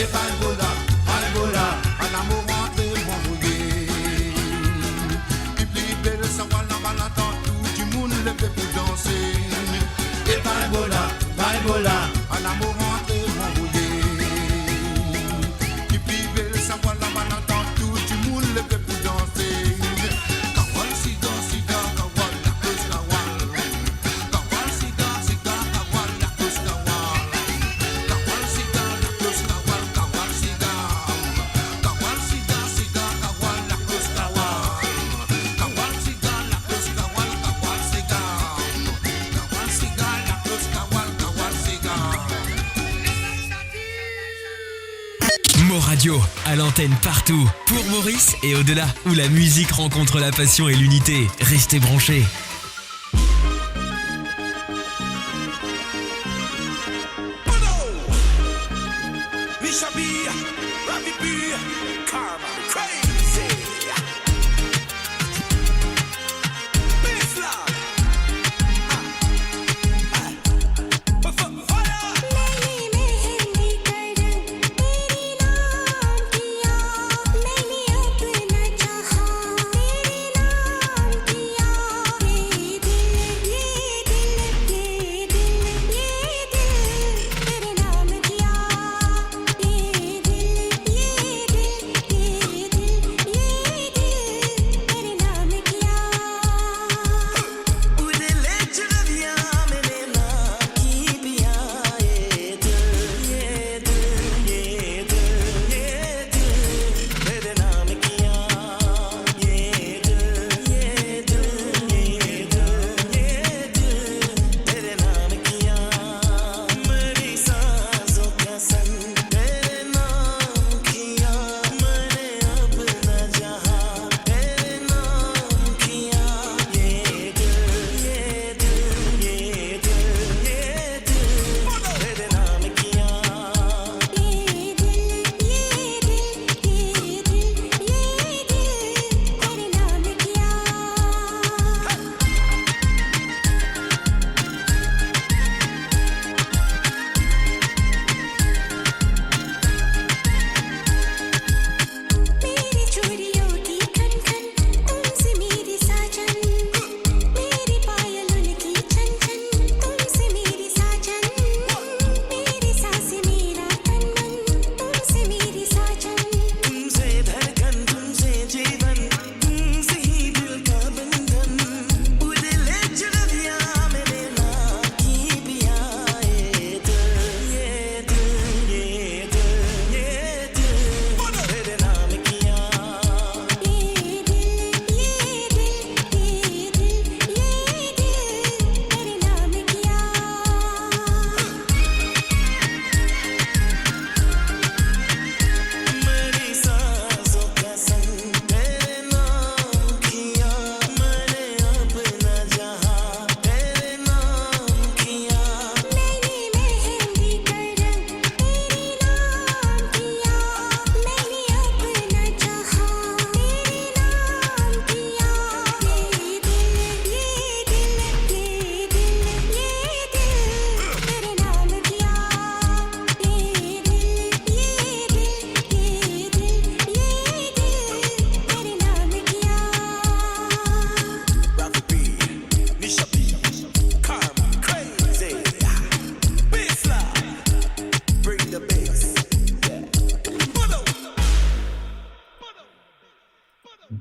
Et Balbola, un amour rentré m'envoyer. Et puis belle, ça va la Valentin, tout du monde levé pour danser. Et Balbola, un amour rentré m'envoyer. Et puis belle, ça va la Valentin, tout du monde levé pour danser. Kawal, sida, kawal, la cause kawal. Kawal, sida, kawal, la cause kawal. Kawal, sida, la cause kawal, kawal, sida. Kawal, sida, kawal, la cause kawal. Kawal, sida, la cause kawal, kawal, sida. Kawal, sida, la cause kawal, kawal, sida. Mo Radio, à l'antenne partout, pour Maurice et au-delà, où la musique rencontre la passion et l'unité. Restez branchés. Misha B, Ravi B, Karma, crazy. Bisla.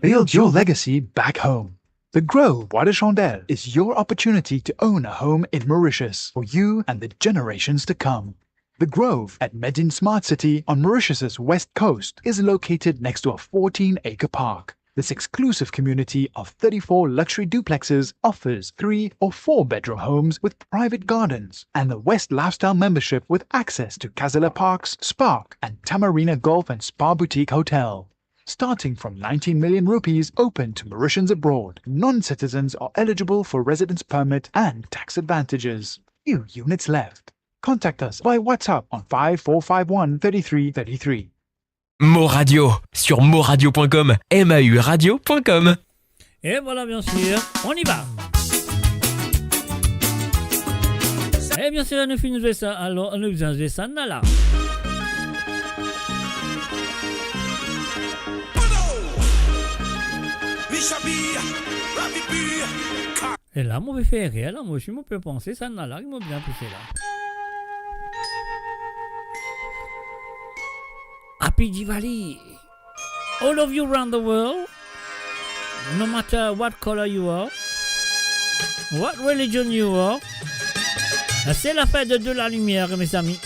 Build your legacy back home. The Grove Bois de Chandelle is your opportunity to own a home in Mauritius for you and the generations to come. The Grove at Medin Smart City on Mauritius's west coast is located next to a 14-acre park. This exclusive community of 34 luxury duplexes offers 3 or 4 bedroom homes with private gardens and the West Lifestyle membership with access to Casella Parks, Spark and Tamarina Golf and Spa Boutique Hotel. Starting from 19 million rupees open to Mauritians abroad, non-citizens are eligible for residence permit and tax advantages. Few units left. Contact us by WhatsApp on 5451 3333. Mo Radio sur moradio.com, mauradio.com. Et voilà, bien sûr, on y va. Et bien sûr, on finit ça. Alors, on nous faisons ça là. Et là, moi, je fais rire, là, moi, je peux penser, ça n'a là, il m'a bien poussé là. Happy Diwali! All of you around the world, no matter what color you are, what religion you are, c'est la fête de la lumière, mes amis.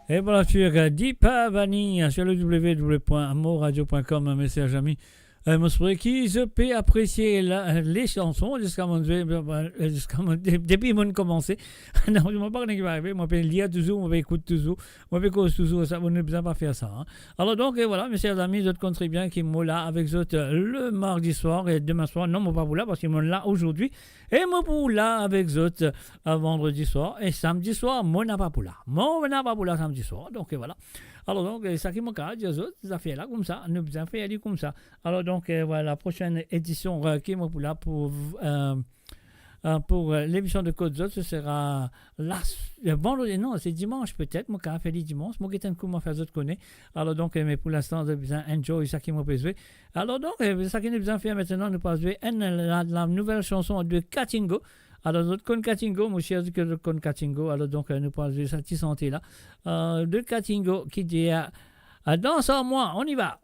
Et voilà sur Deepavani sur le www.amoradio.com, mes chers amis. J'espère qu'ils peuvent apprécier les chansons jusqu'à mon depuis mon commencé. Non, je ne sais pas ce qui va arriver. Moi, je lire toujours, je écoute toujours, je cause toujours. Ça, on ne peut pas faire ça. Hein. Alors donc, voilà, mes chers amis, d'autres contribuants qui sont là avec eux le mardi soir et demain soir. Non, je ne suis pas là parce qu'ils sont là aujourd'hui. Et je suis là avec eux vendredi soir et samedi soir. Je ne suis pas là. Je ne suis pas là samedi soir. Donc voilà. Alors donc, ça qui me cache, les autres, ça fait là comme ça, nous avons fait aller comme ça. Alors donc, voilà, la prochaine édition qui est là pour l'émission de Côte d'Azur, ce sera vendredi, non, c'est dimanche peut-être, moi, quand fait les dimanche, moi, qui est un coup, moi, faire d'autres connaître. Alors donc, mais pour l'instant, nous besoin enjoy ça qui m'a besoin. Alors donc, ça qui nous besoin faire maintenant, nous passons la nouvelle chanson de Katingo. Alors, notre con Katingo, mon cher que le con Katingo, alors donc, nous parlons de cette santé là, de Katingo qui dit danse en moi, on y va.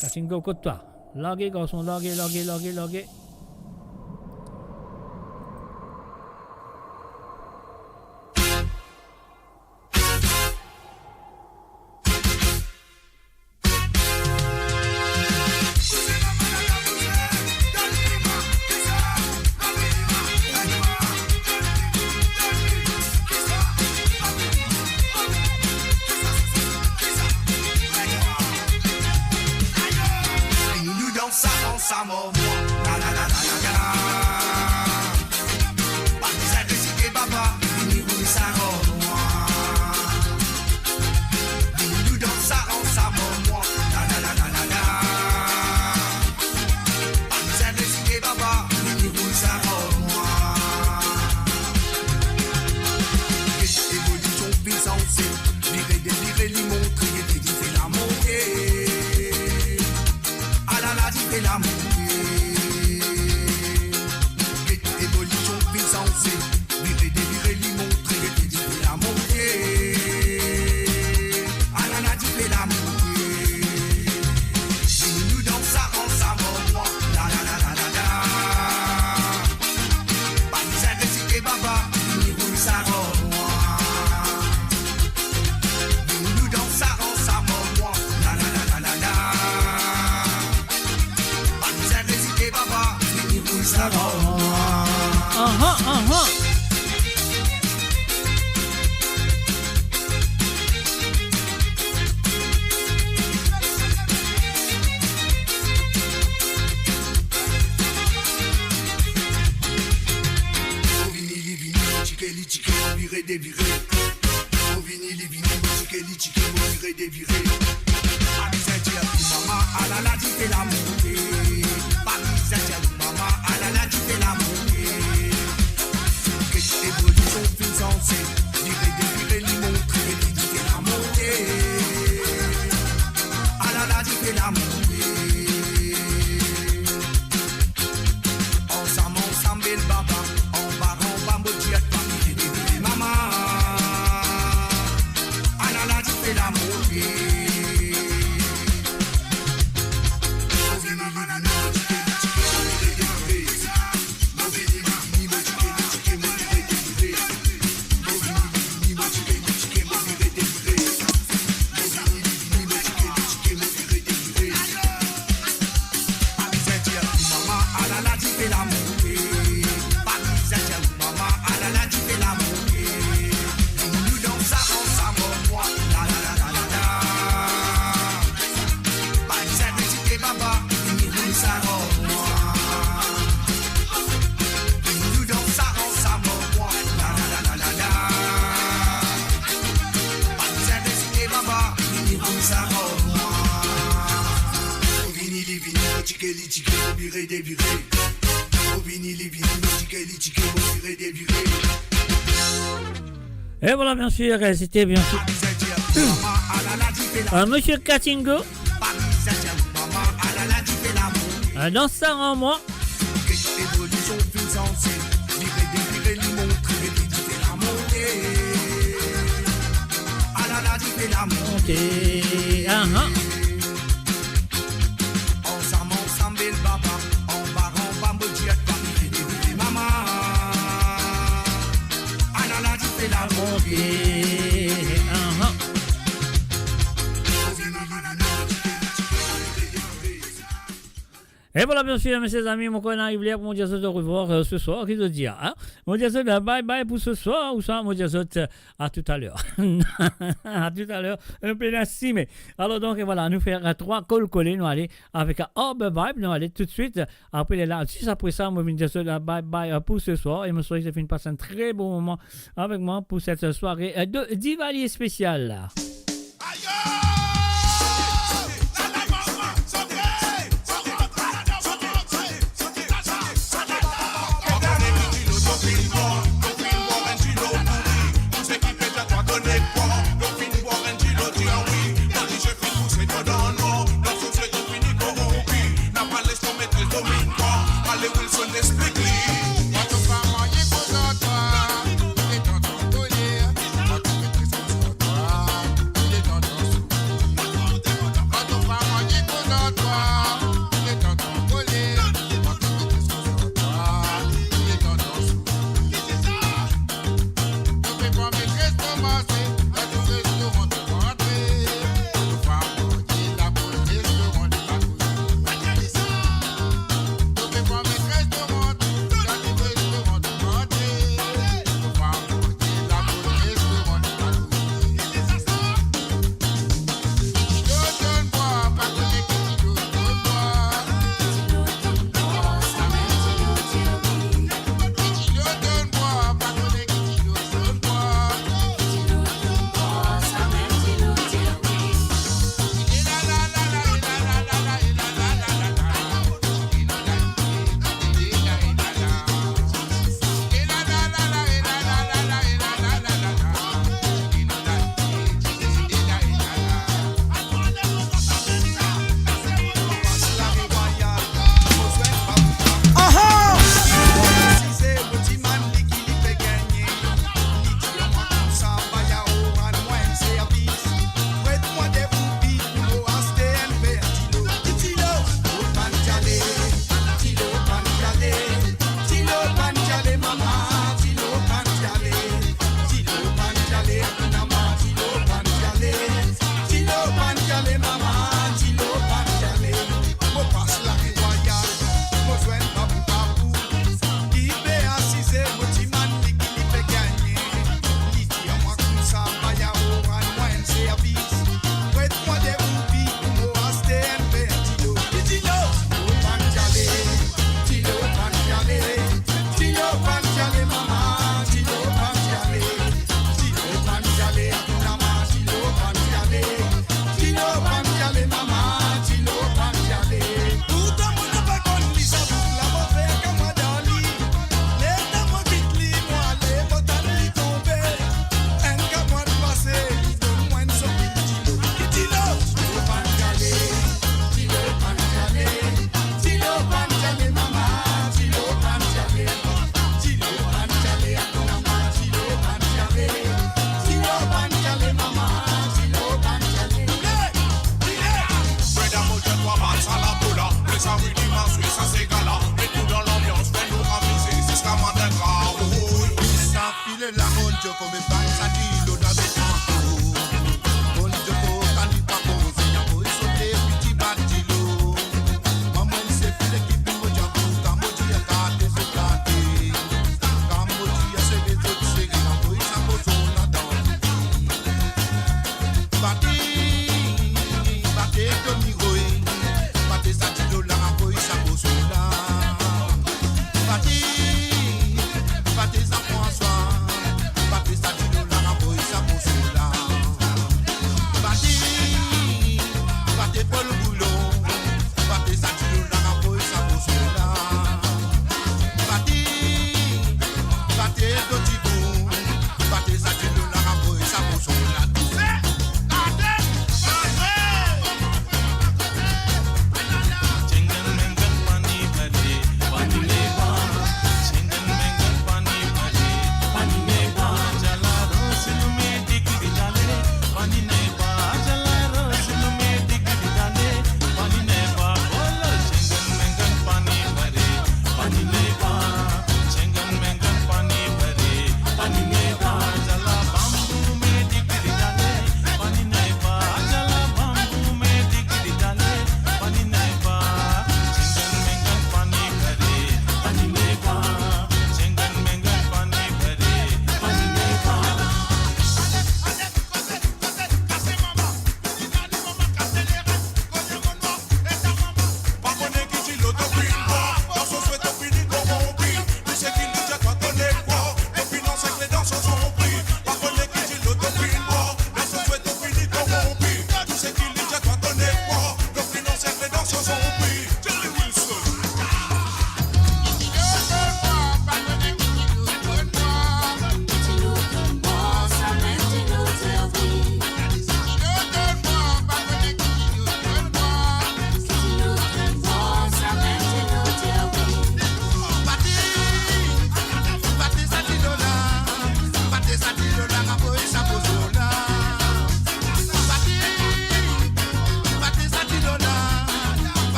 Katingo, côte-toi. Larguez, garçon, larguez. viré, déviré. Mon vini, les vini, mon ticket, les tickets, mon viré, déviré. Parisien, maman, ah là là, tu fais la montée. Parisien, maman, ah là là, tu fais la montée. Quelle évolution fin sensée. Viré, déviré, les montré, tu fais la montée. Ah là là, tu fais la montée. Ensemble, le baba, en bas, mon dieu, famille, déviré, maman. Ah là là, tu fais la montée. Et voilà, bien sûr, c'était bien sûr. Monsieur Katingo. Dans ça en moi. Montée. Ensemble, le baba, en bas, mon dieu, famille, déviré, maman. Ah là là, tu fais la montée. Et voilà, bien sûr, mes amis, mon coin arrive là pour mon dire de revoir ce soir, qu'est-ce que dire, hein? Mon dire bye bye pour ce soir, ou ça, mon dire à tout à l'heure. À tout à l'heure, un peu ainsi, mais. Alors, donc, voilà, nous faire 3 collés, nous aller avec un Orb Vibe, nous aller tout de suite, après là, juste après ça, moi, je vais dire bye bye pour ce soir, et je me souhaite que j'ai fait une passe un très bon moment avec moi pour cette soirée de Divali spéciale. Bate sa François, bate sa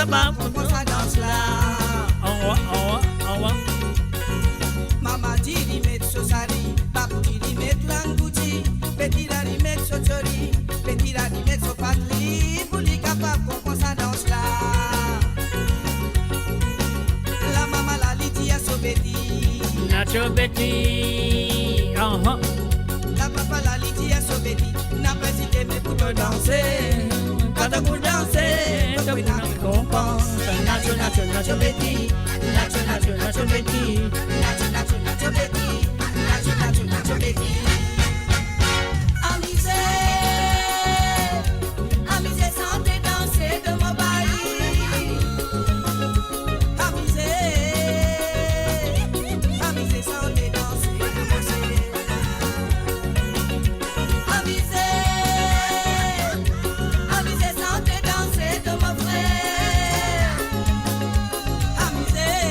capable pour ça danse là. En haut. Maman dit il met sosari, papa dit il met langouti, petit là il met sotori, petit là il met sopatli, pour lui capable pour ça danse là. La maman la liti a sobedi, Nacho Betty. la papa la liti a sobedi, n'a pas hésité mais pour te danser. Quand vous dansez, vous n'avez récompense. Nacho Betty, Nacho Betty, Nacho Betty, Nacho Betty. Amusez, sentez danser de mon bailli. Amusez, sentez danser de mon ciel. Amusez, sentez danser de mon frère. Amusez,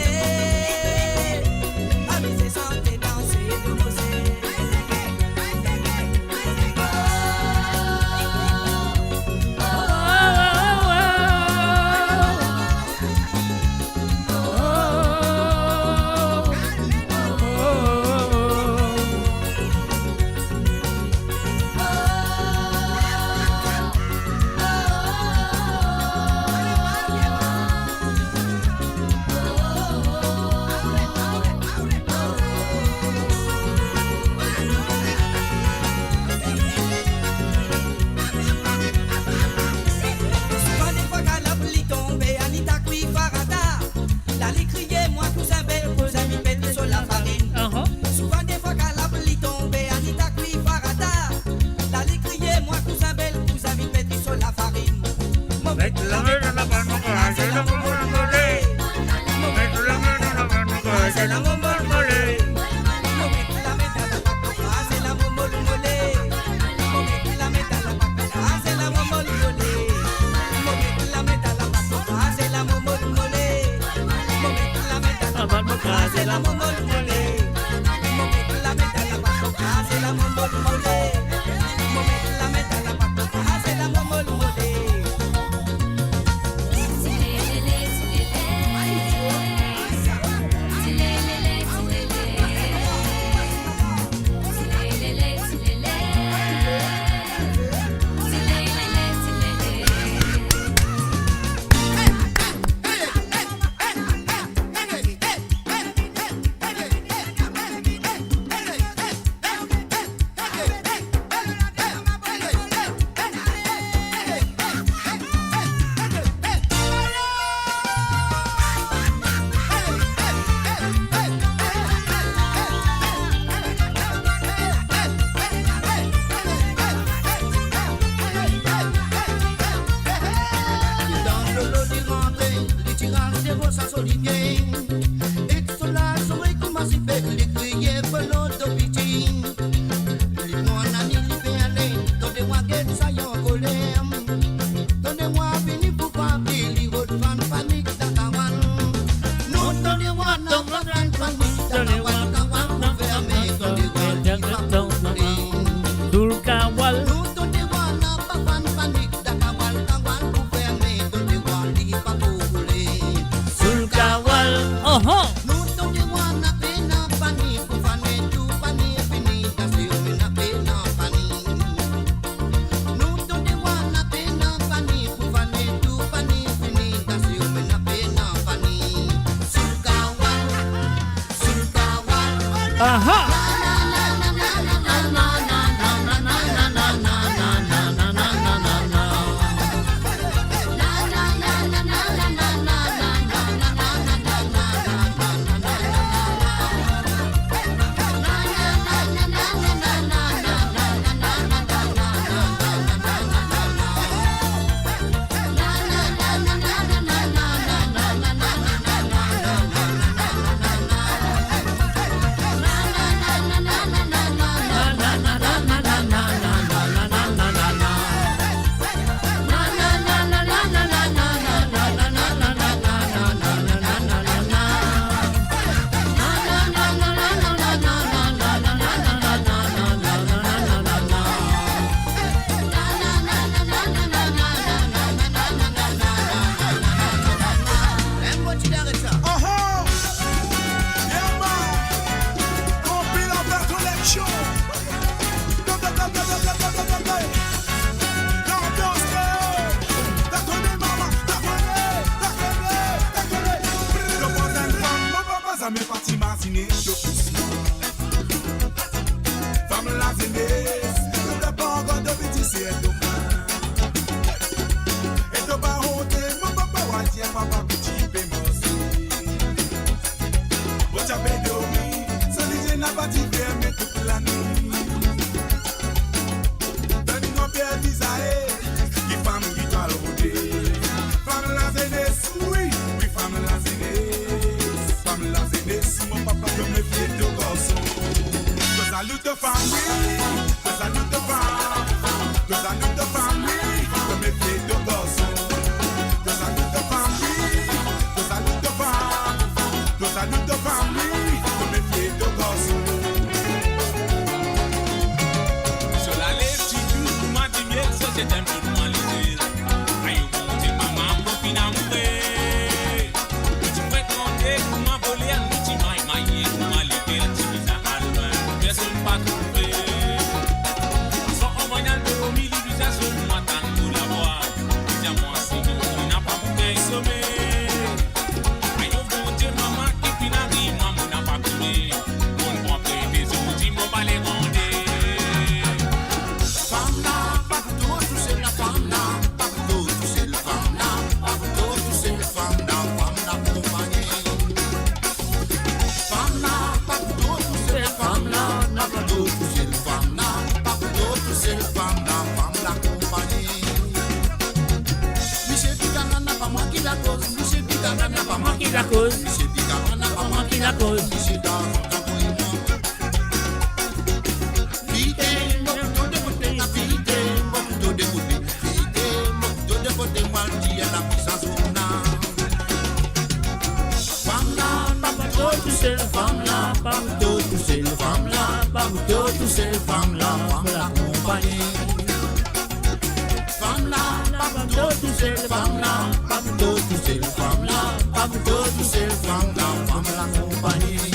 n'a pas dit fermer toute la nuit. Donne-moi Pierre Visae, qui femme qui doit le rôder. Femme la zénesse, oui, oui, femme la zénesse. Femme la zénesse, mon papa peut me fier de garçon. Je salue de famille, je salue de femme. Je salue de famille, je me fier de garçon. Je salue de famille, je salue de femme. Je salue de famille, je me fier de garçon. Sur la lèvre, tu dis, pour ma timide, ça c'est un peu de moi l'idée. Aïe, bon, t'es maman, mon fin à mourir. Tu peux compter pour ma voler, un petit maille, pour ma libérer, tu vis à Alban, personne pas trouvé. Sans en voyant le milieu du zazo, moi t'en pour la voir. Dis-moi, si nous n'a pas bouquet sommet. Aïe, bon, t'es maman, qui fin à rire, moi, mon n'a pas coulé. Mon bon près des outils, mon balai rondé. Femme là, pas tout, c'est la femme là. Pas tout, c'est la femme là. Pas tout, c'est la femme là. Femme là, compagnie. Femme là, pas tout, c'est la femme là. Pas tout, c'est la femme là. Pas tout, c'est la femme là. Femme là, compagnie. Michel Picard n'a pas moi qui la cause. Michel Picard n'a pas moi qui la cause. Michel Picard n'a pas moi qui la cause. Michel Picard c'est la femme là, pas tout, c'est la femme là, pas tout, c'est la femme là, femme la compagnie. Femme là, pas tout, c'est la femme là, pas tout, c'est la femme là, pas tout, c'est la femme là, femme la compagnie.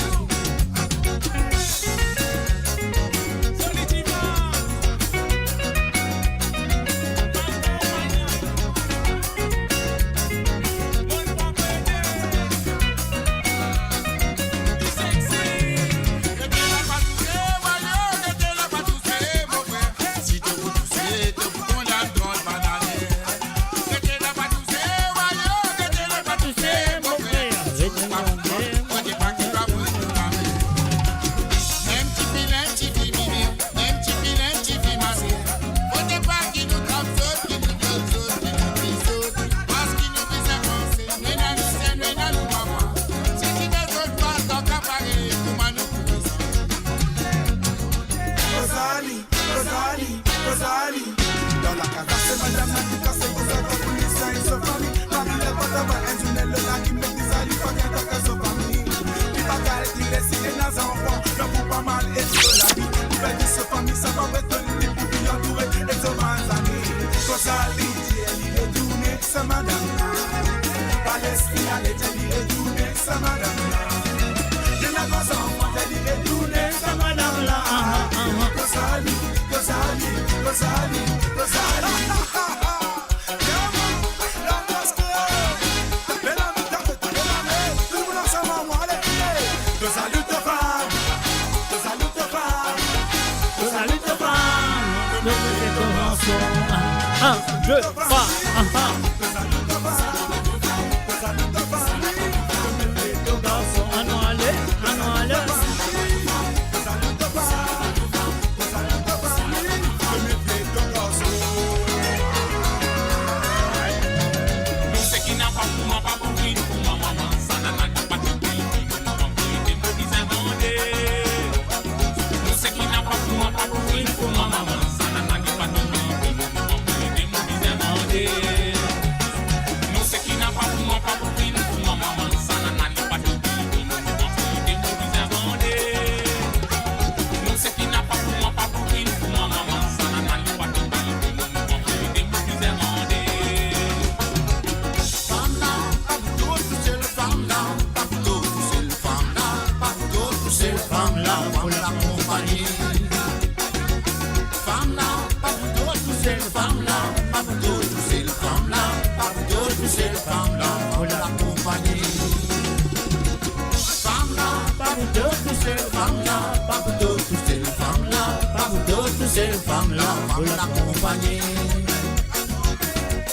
c'est le femme là, femme l'accompagner.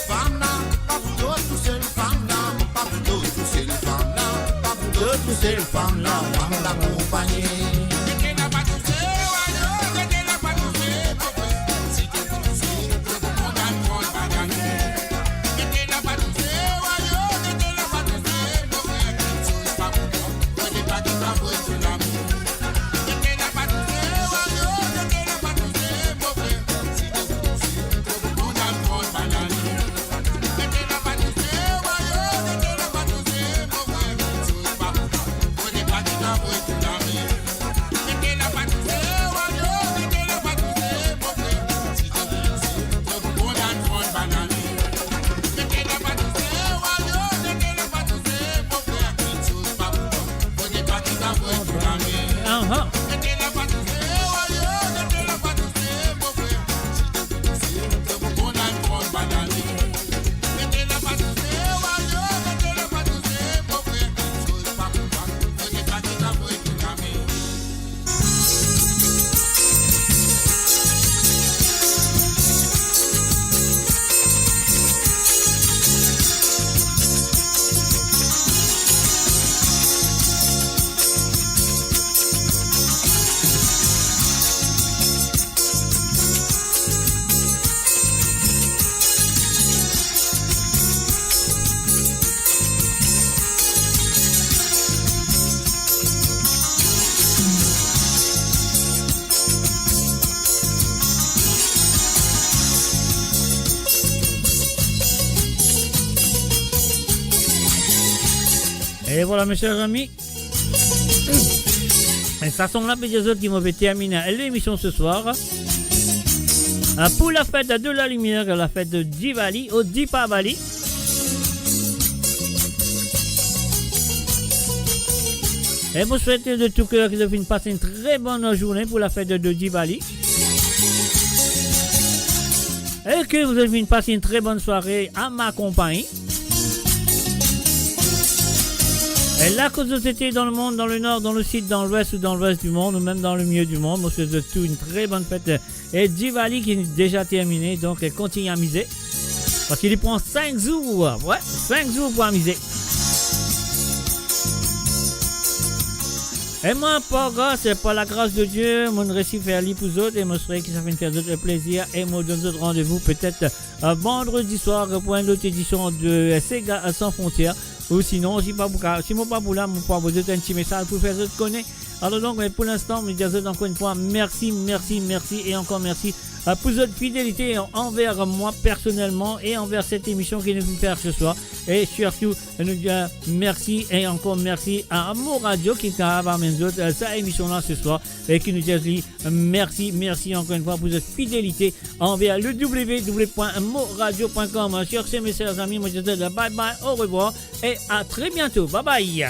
Femme là, pas pour d'autres, c'est le femme là, pas pour d'autres, c'est le femme là, pas pour d'autres, c'est le femme là, femme l'accompagner. Et voilà, mes chers amis. Et ça sont là les autres qui m'ont terminé l'émission ce soir. Pour la fête de la lumière, la fête de Diwali au Deepavali. Et vous souhaitez de tout cœur que vous finissez passer une très bonne journée pour la fête de Diwali. Et que vous finissez passer une très bonne soirée à ma compagnie. Et là que vous étiez dans le monde, dans le nord, dans le sud, dans l'ouest ou dans l'ouest du monde, ou même dans le milieu du monde, moi je vous souhaite une très bonne fête. Et Diwali qui est déjà terminé, donc elle continue à miser. Parce qu'il prend 5 jours, ouais, 5 jours pour amuser. Et moi, par grâce, par la grâce de Dieu, mon récit fait aller pour autres et moi serai qui ça fait faire d'autres plaisir et moi donne d'autres rendez-vous peut-être vendredi soir pour une autre édition de Sega sans frontières. Ou sinon, si moi pas pour là, moi vous donner un petit message pour faire autres connaître. Alors donc, mais pour l'instant, je dis encore une fois, merci et encore merci pour votre fidélité envers moi personnellement et envers cette émission qui nous fait faire ce soir. Et surtout, nous disons merci et encore merci à Amour Radio qui a amené cette émission-là ce soir et qui nous dit merci encore une fois pour votre fidélité envers le www.moradio.com. Sur ces messieurs amis, moi je dis bye bye, au revoir et à très bientôt. Bye bye.